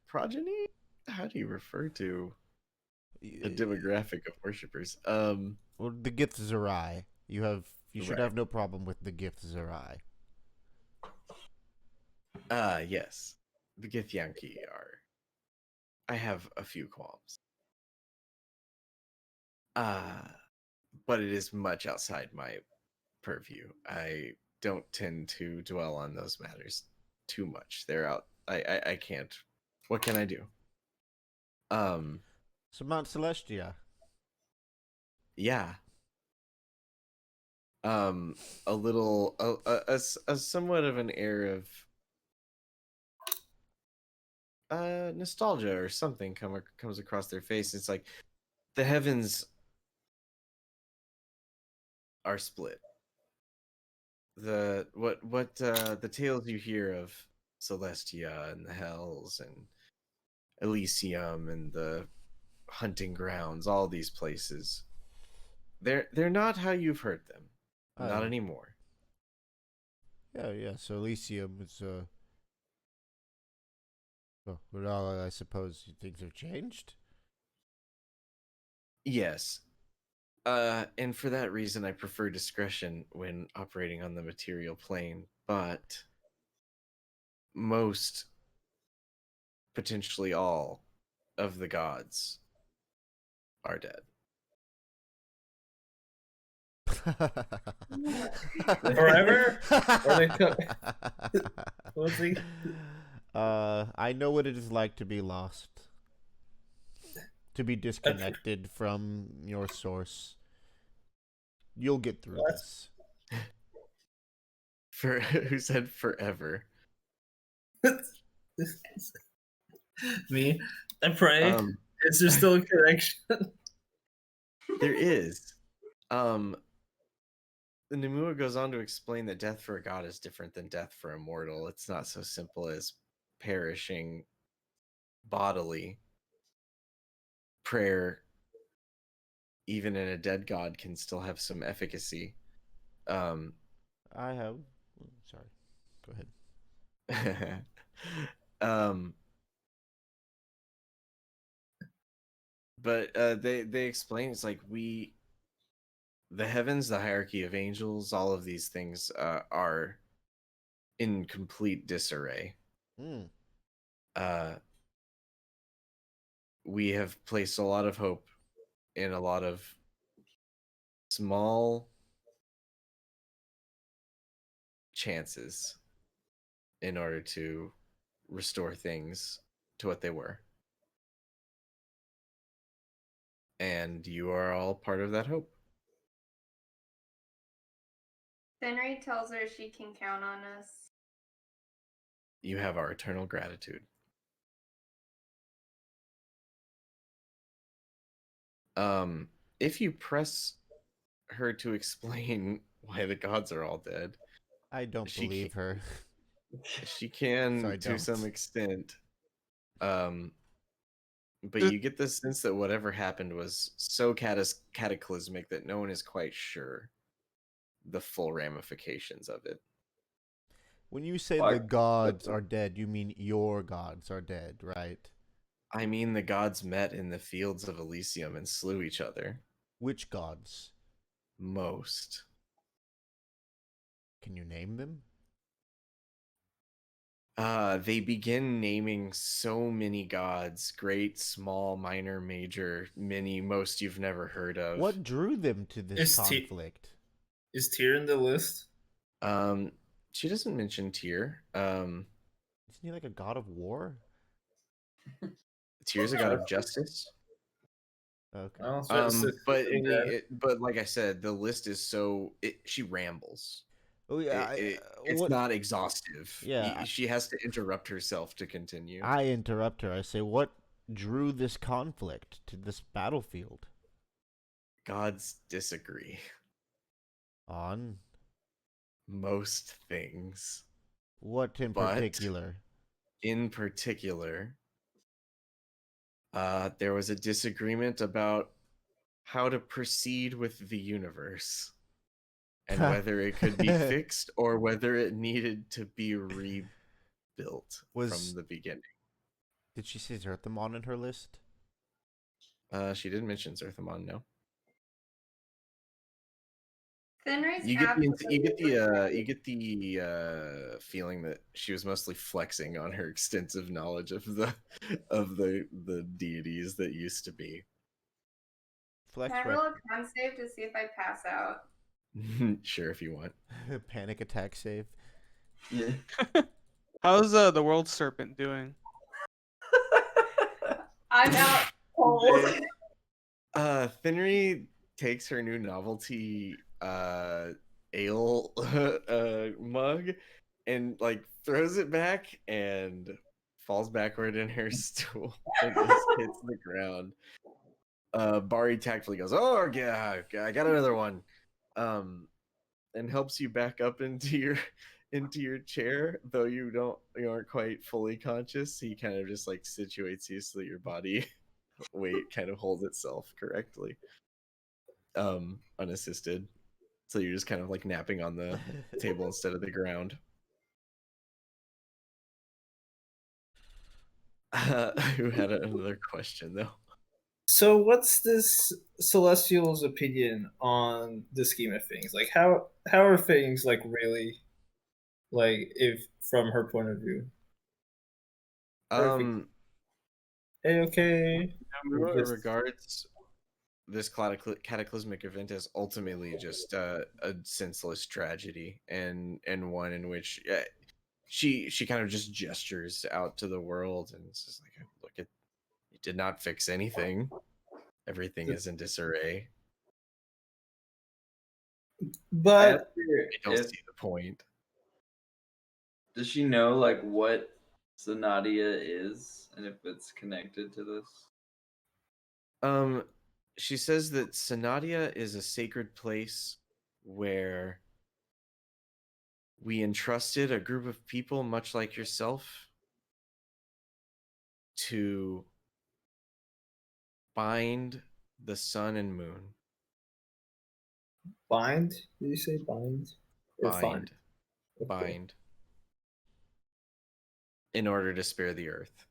progeny. How do you refer to a demographic of worshippers? Well, the Gith Zerai. You should Right. have no problem with the Gith Zerai. Yes. The Githyanki are. I have a few qualms. But it is much outside my purview. I don't tend to dwell on those matters too much. They're out. I can't. What can I do? So Mount Celestia. Yeah. A little, a somewhat of an air of nostalgia or something comes across their face. It's like the heavens are split. The tales you hear of Celestia and the Hells and Elysium and the hunting grounds, all these places, they're not how you've heard them. Not anymore. Yeah. So Elysium is well, I suppose things have changed. Yes. And for that reason, I prefer discretion when operating on the material plane, but most, potentially all, of the gods are dead. Forever? Or they What's he? I know what it is like to be lost. To be disconnected from your source. You'll get through this. Who said forever? Me? I pray. Is there still a connection? There is. The Nomua goes on to explain that death for a god is different than death for a mortal. It's not so simple as perishing bodily. Prayer, even in a dead god, can still have some efficacy. Sorry. Go ahead. But they explain it's like the heavens, the hierarchy of angels, all of these things are in complete disarray. We have placed a lot of hope in a lot of small chances in order to restore things to what they were. And you are all part of that hope. Henry tells her she can count on us. You have our eternal gratitude. If you press her to explain why the gods are all dead, I don't believe her. She can So I to some don't. extent. But you get the sense that whatever happened was so cataclysmic that no one is quite sure the full ramifications of it. When you say Well, the gods are dead, you mean your gods are dead, right? I mean, the gods met in the fields of Elysium and slew each other. Which gods? Most. Can you name them? They begin naming so many gods, great, small, minor, major, many, most you've never heard of. What drew them to this conflict? Is Tyr in the list? She doesn't mention Tyr. Isn't he like a god of war? Tyr's a god of justice. Okay. But like I said, the list is she rambles. Oh yeah, it's not exhaustive. Yeah, she has to interrupt herself to continue. I interrupt her. I say, what drew this conflict to this battlefield? Gods disagree On most things. what in particular? In particular, there was a disagreement about how to proceed with the universe and whether it could be fixed or whether it needed to be rebuilt from the beginning. Did she see Zerthamon in her list? She didn't mention Zerthamon, no. Fenrir's You get the feeling that she was mostly flexing on her extensive knowledge of the deities that used to be. Flex Can I roll a con save to see if I pass out? Sure, if you want. Panic attack save. Yeah. How's the world serpent doing? I'm out cold. Finry takes her new novelty ale mug and like throws it back and falls backward in her stool and just hits the ground. Bari tactfully goes, "Oh yeah, I got another one," and helps you back up into your chair, though you aren't quite fully conscious. He kind of just like situates you so that your body weight kind of holds itself correctly, unassisted. So you're just kind of like napping on the table instead of the ground. Who had another question though? So, what's this Celestial's opinion on the scheme of things? Like, how are things like really, like, if from her point of view? Okay. Regards this cataclysmic event as ultimately just a senseless tragedy, and one in which she kind of just gestures out to the world and it's just like, look, it did not fix anything. Everything is in disarray. But I don't see the point. Does she know like what Sonottia is and if it's connected to this? She says that Sonottia is a sacred place where we entrusted a group of people much like yourself to bind the sun and moon. Bind? Did you say bind? Or Bind. Okay. Bind. In order to spare the earth.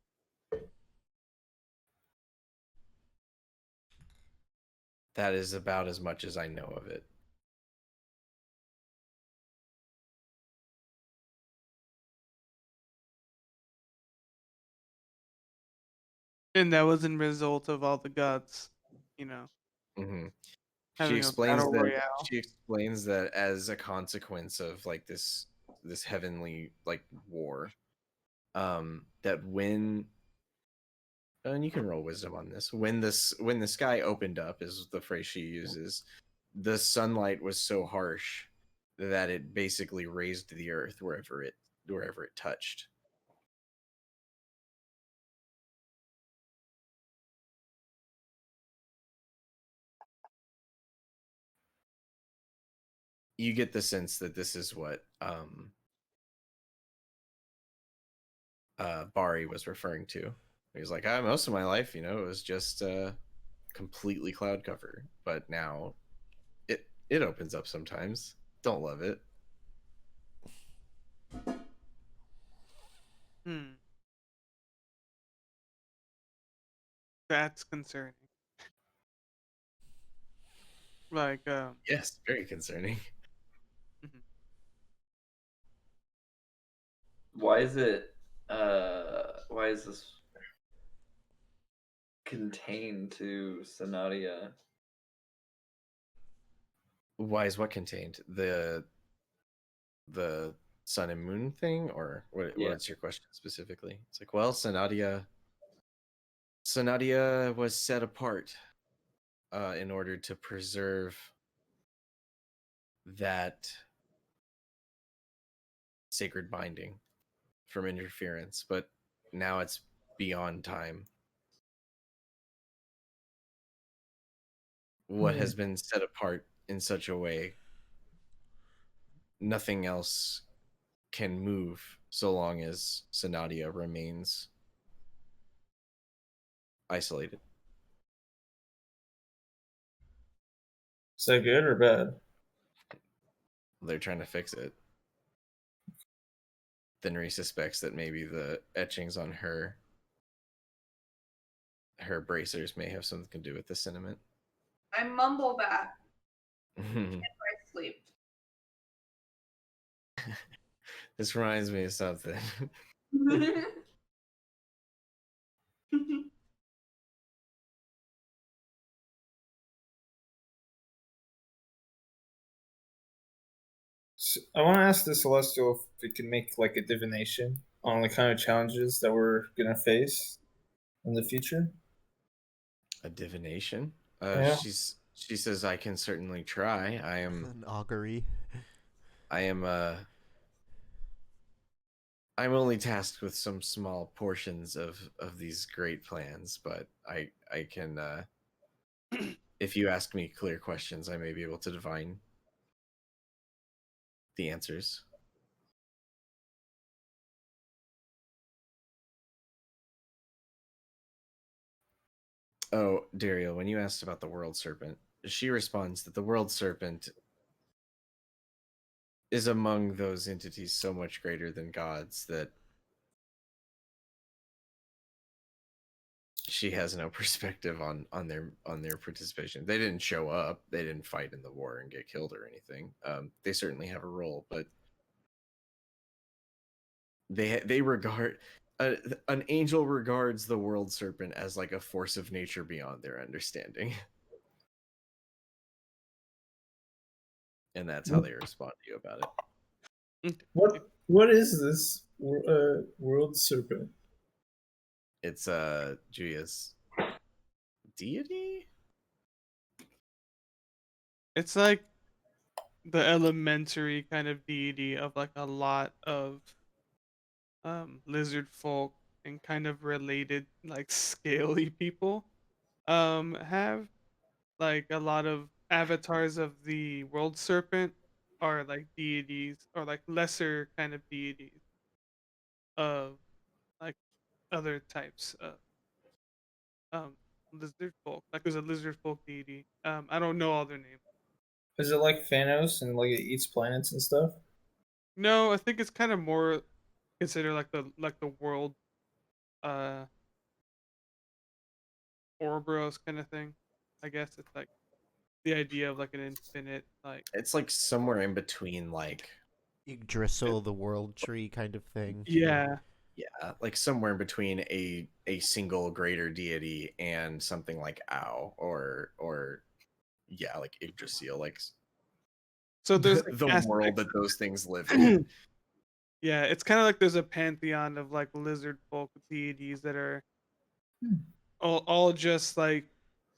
That is about as much as I know of it. And that was in result of all the gods, you know. Mm-hmm. She explains that as a consequence of like this heavenly like war, that when, and you can roll wisdom on this, when the sky opened up is the phrase she uses, the sunlight was so harsh that it basically raised the earth wherever it touched. You get the sense that this is what Bari was referring to. He was like, most of my life, it was just completely cloud cover, but now it opens up sometimes. Don't love it. That's concerning. Like, yes, very concerning. Why is it? Why is this contained to Sonottia? Why is what contained? The sun and moon thing, or what? Yeah. What's your question specifically? It's like, well, Sonottia was set apart in order to preserve that sacred binding from interference, but now it's beyond time. What has been set apart in such a way, nothing else can move so long as Sonottia remains isolated. Is that good or bad? They're trying to fix it. Thenry suspects that maybe the etchings on her bracers may have something to do with the sentiment. I mumble back in my sleep. This reminds me of something. So I want to ask the Celestial if we can make like a divination on the kind of challenges that we're gonna face in the future. A divination? Yeah. She says I can certainly try. I am An augury. I'm only tasked with some small portions of these great plans, but I can if you ask me clear questions, I may be able to divine the answers. Oh, Dario, when you asked about the world serpent, she responds that the world serpent is among those entities so much greater than gods that she has no perspective on their participation. They didn't show up. They didn't fight in the war and get killed or anything. They certainly have a role, but they regard an angel regards the world serpent as like a force of nature beyond their understanding. And that's how they respond to you about it. What is this world serpent? It's Julia's deity? It's like the elementary kind of deity of like a lot of lizard folk and kind of related like scaly people have like a lot of avatars of the world serpent are like deities or like lesser kind of deities of like other types of um lizard folk. Like there's a lizard folk deity. I don't know all their names. Is it like Thanos and like it eats planets and stuff? No, I think it's kind of more considered like the world uh Ouroboros kind of thing. I guess it's like the idea of like an infinite like It's like somewhere in between like Yggdrasil, the world tree kind of thing. yeah. yeah, like somewhere in between a single greater deity and something like Ao or yeah, like Yggdrasil, like So there's like the world aspects that those things live in. yeah, it's kind of like there's a pantheon of like lizard folk deities that are all just like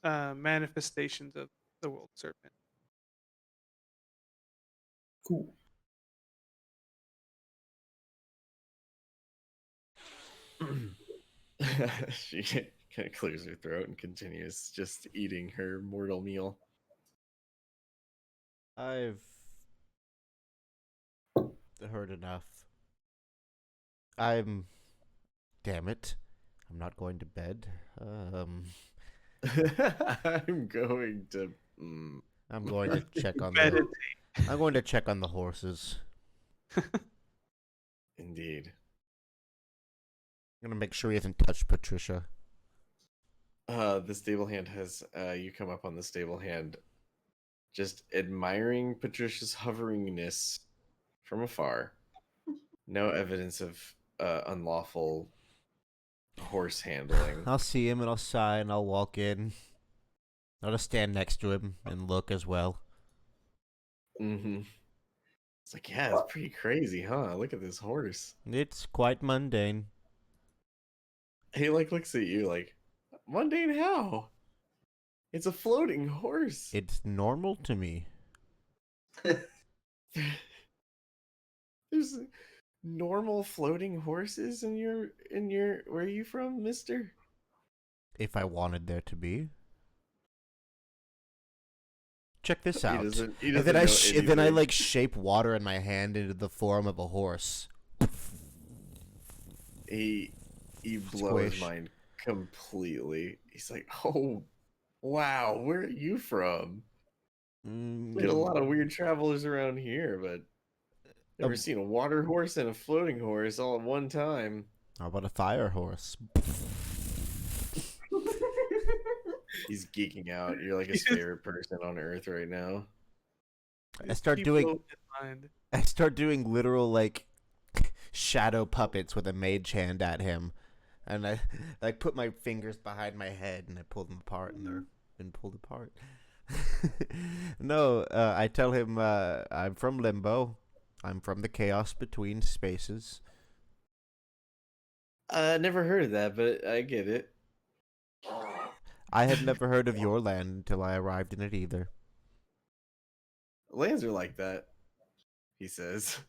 manifestations of the world serpent. Cool. She kind of clears her throat and continues just eating her mortal meal. I've heard enough. Damn it. I'm not going to bed. I'm going to. I'm going to check on Meditate. I'm going to check on the horses. Indeed. I'm gonna make sure he hasn't touched Patricia. The stable hand has you come up on the stable hand, just admiring Patricia's hoveringness from afar. No evidence of unlawful horse handling. I'll see him and I'll sigh and I'll walk in. I'll just stand next to him and look as well. Mm-hmm. It's like, yeah, it's pretty crazy, huh? Look at this horse. It's quite mundane. He like looks at you like, mundane how? It's a floating horse. It's normal to me. There's normal floating horses in your where are you from, mister? If I wanted there to be. Check this out. He And doesn't then know I anything. like shape water in my hand into the form of a horse. he blows his Squish. mind completely. He's like, "Oh, wow, where are you from? Get a lot of weird travelers around here, but never seen a water horse and a floating horse all at one time." How about a fire horse? He's geeking out. You're like his favorite person on earth right now. I start doing literal like shadow puppets with a mage hand at him, and I like put my fingers behind my head and I pull them apart, and they're been pulled apart. No, I tell him I'm from Limbo. I'm from the chaos between spaces. Never heard of that, but I get it. I had never heard of your land until I arrived in it either. Lands are like that, he says.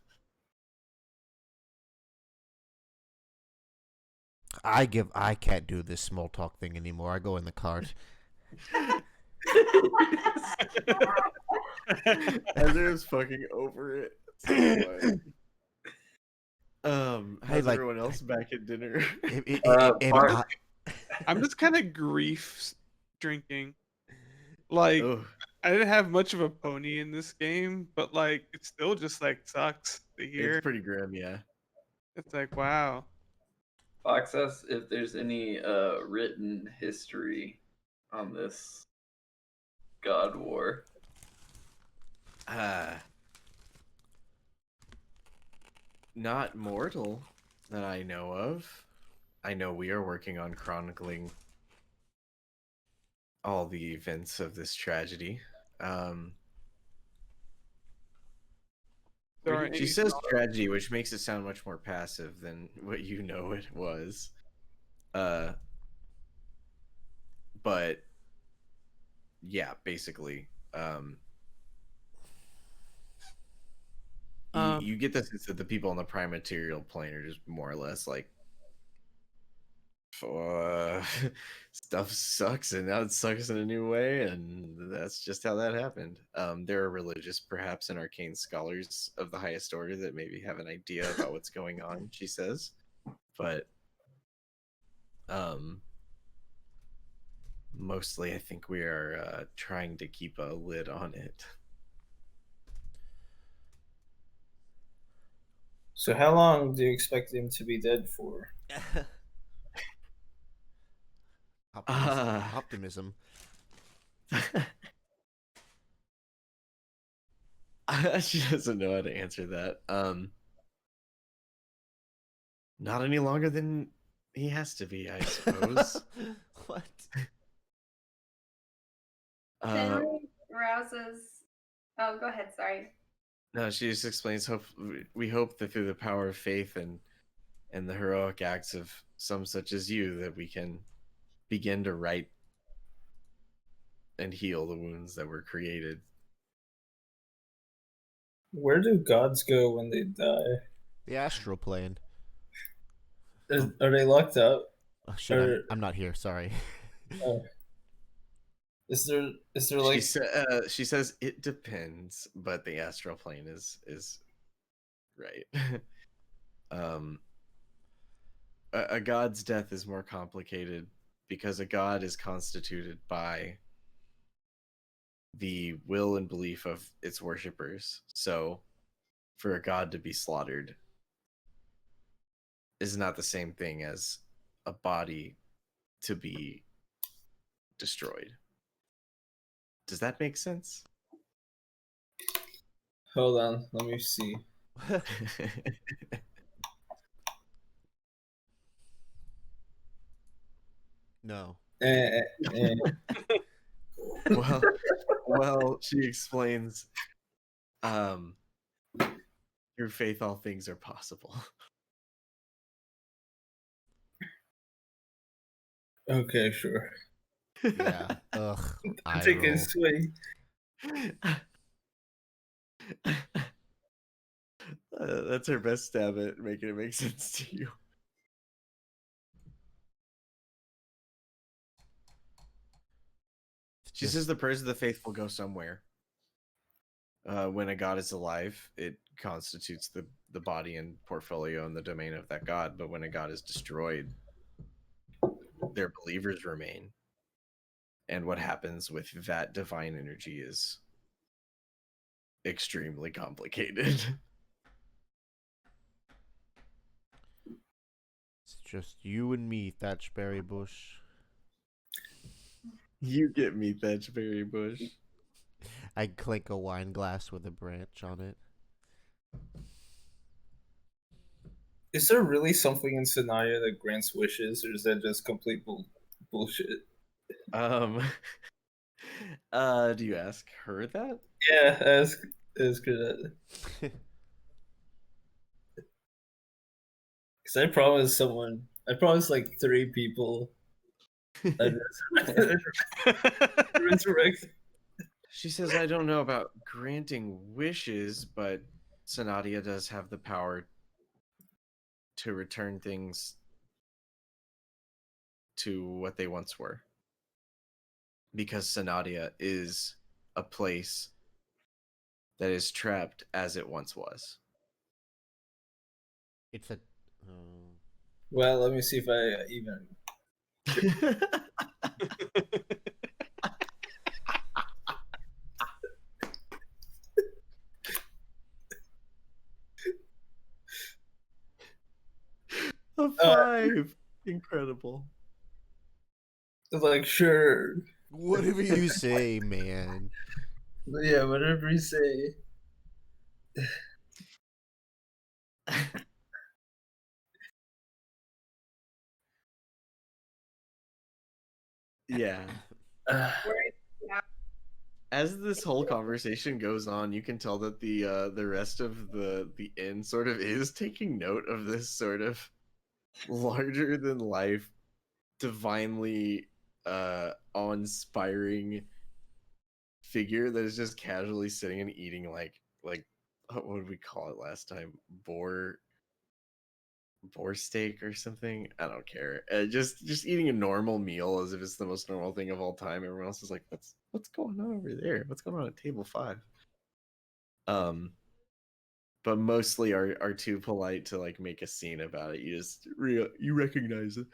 I can't do this small talk thing anymore. I go in the cart. Heather's fucking over it. How's like, everyone else back at dinner? I'm just kind of grief drinking. Like, Ugh. I didn't have much of a pony in this game, but like, it still just like sucks to hear. It's pretty grim, yeah. It's like, wow. Fox asks if there's any written history on this God War. Not mortal that I know of. I know we are working on chronicling all the events of this tragedy. She says tragedy, which makes it sound much more passive than what you know it was. But yeah, basically, you get the sense that the people on the prime material plane are just more or less like, stuff sucks, and now it sucks in a new way, and that's just how that happened. There are religious, perhaps, and arcane scholars of the highest order that maybe have an idea about what's going on, she says, but mostly I think we are trying to keep a lid on it. So how long do you expect him to be dead for? Optimism. She doesn't know how to answer that. Not any longer than he has to be, I suppose. What? Finley rouses. Oh, go ahead. Sorry. No, she just explains. We hope that through the power of faith and the heroic acts of some such as you, that we can begin to right and heal the wounds that were created. Where do gods go when they die? The astral plane. Are they locked up? Oh, shit, I'm not here. Sorry. Is there like she says it depends, but the astral plane is right. A god's death is more complicated because a god is constituted by the will and belief of its worshippers. So for a god to be slaughtered is not the same thing as a body to be destroyed. Does that make sense? Hold on, let me see. No. Well, she explains, through faith all things are possible. Okay, sure. Yeah. Ugh. Take a swing. That's her best stab at making it make sense to you. She says the prayers of the faithful go somewhere. When a god is alive, it constitutes the body and portfolio and the domain of that god. But when a god is destroyed, their believers remain. And what happens with that divine energy is extremely complicated. It's just you and me, Thatchberry Bush. You get me, Thatchberry Bush. I clink a wine glass with a branch on it. Is there really something in Sonottia that grants wishes, or is that just complete bullshit? Do you ask her that? Yeah, ask her that. Because I promised like 3 people I'd resurrect. She says, I don't know about granting wishes, but Sonottia does have the power to return things to what they once were. Because Sonottia is a place that is trapped as it once was. It's a. Well, let me see if I even. A 5. Incredible. Like, sure. Whatever you say, man. Yeah, whatever you say. Yeah. As this whole conversation goes on, you can tell that the rest of the inn sort of is taking note of this sort of larger than life, divinely awe-inspiring figure that is just casually sitting and eating like what would we call it last time? Boar steak or something. I don't care. Just eating a normal meal as if it's the most normal thing of all time. Everyone else is like, what's going on over there? What's going on at table 5? But mostly are too polite to like make a scene about it. You recognize it.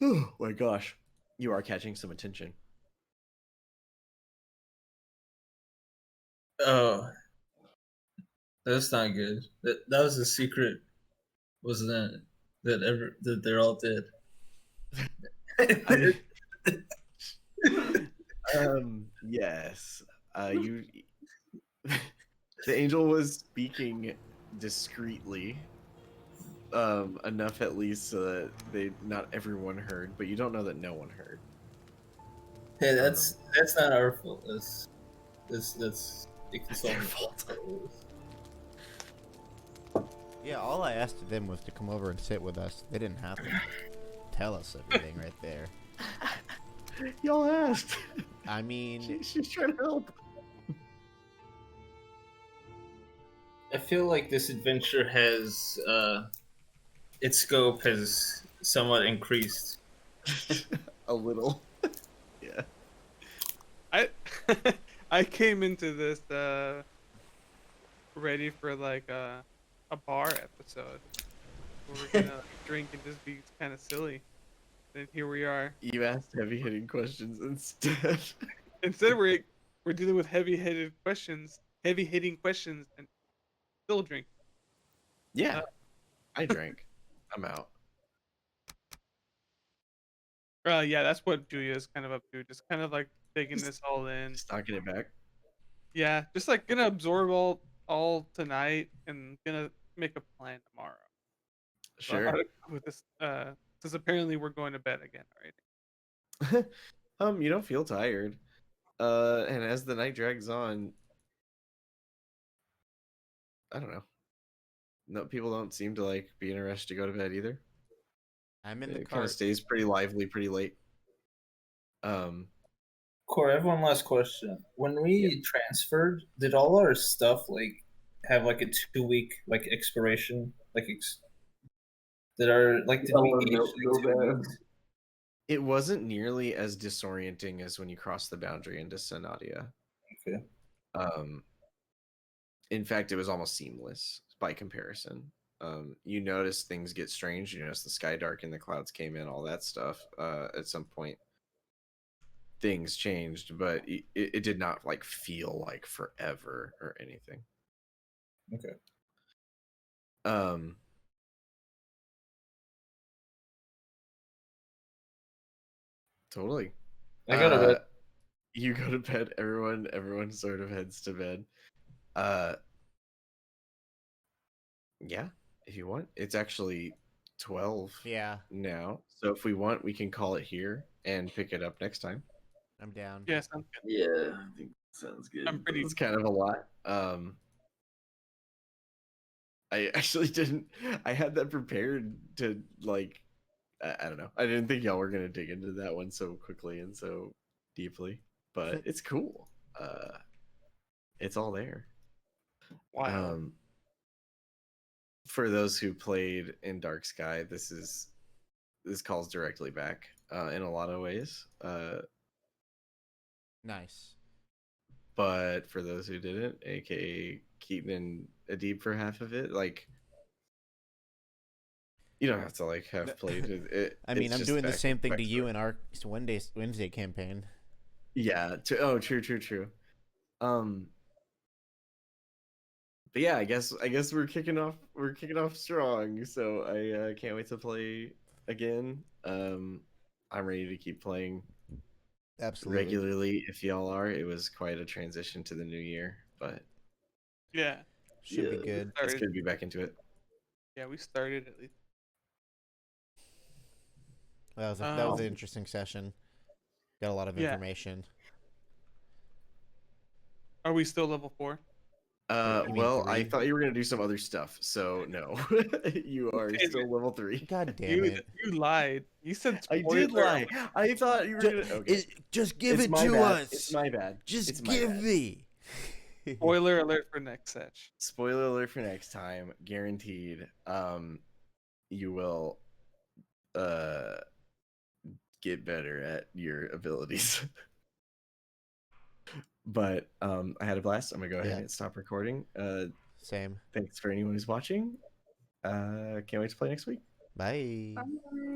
Oh my gosh, you are catching some attention. Oh, that's not good. That was a secret, wasn't it? That they're all dead. Yes. You. The angel was speaking discreetly, enough at least so that not everyone heard, but you don't know that no one heard. Hey, that's not our fault. That's their fault. Yeah, all I asked of them was to come over and sit with us. They didn't have to tell us everything right there. Y'all asked. I mean, she's trying to help. I feel like this adventure has its scope has somewhat increased. A little. Yeah. I came into this ready for like a bar episode where we're gonna drink and just be kind of silly. And here we are. You asked heavy-hitting questions instead. Instead, we're dealing with heavy-hitting questions, and still drink. Yeah, I drank. I'm out. Yeah, that's what Julia's kind of up to. Just kind of like taking this all in. Just knocking it back. Yeah, just like gonna absorb all tonight and gonna make a plan tomorrow. Sure. With this, since apparently we're going to bed again already. You don't feel tired. And as the night drags on, I don't know. No, people don't seem to like be in a rush to go to bed either. I'm in the It car. kind of stays pretty lively, pretty late. Corey, I have one last question. When we transferred, did all our stuff like have like a 2-week like expiration? Like did we age like 2 weeks? It wasn't nearly as disorienting as when you cross the boundary into Sonottia. Okay. In fact, it was almost seamless by comparison. You notice things get strange. You notice the sky darkened, the clouds came in, all that stuff. At some point, things changed, but it did not like feel like forever or anything. Okay. Totally. I go to bed. You go to bed. Everyone sort of heads to bed. Yeah, if you want. It's actually 12 Yeah, now. So if we want, we can call it here and pick it up next time. I'm down. Yeah, sounds good. Yeah, I think sounds good. I'm pretty. It's kind of a lot. I actually didn't. I had that prepared to like. I don't know. I didn't think y'all were gonna dig into that one so quickly and so deeply, but it's cool. It's all there. Wow. For those who played in Dark Sky, this calls directly back in a lot of ways. Nice. But for those who didn't, aka Keaton and Adib for half of it, like you don't have to like have played it. I mean, it's I'm just doing the back- same thing to backstory. you in our Wednesday campaign. Yeah. True. But yeah, I guess we're kicking off strong. So I can't wait to play again. I'm ready to keep playing Absolutely. regularly if y'all are. It was quite a transition to the new year, but Yeah. Should be good. it's good to be back into it. Yeah, we started at least. That was an interesting session. Got a lot of information. Are we still level 4? You mean Well, I 3? thought you were gonna do some other stuff, so no. You are still level 3. God damn it! You lied. You said I spoiler. did lie. I thought you were gonna. Okay. Just give It's it my to bad. us. It's my bad. Just It's my give bad. me. Spoiler alert for next setch. Spoiler alert for next time, guaranteed. You will get better at your abilities. But I had a blast. I'm gonna go ahead and stop recording. Same. Thanks for anyone who's watching. Can't wait to play next week. Bye. Bye.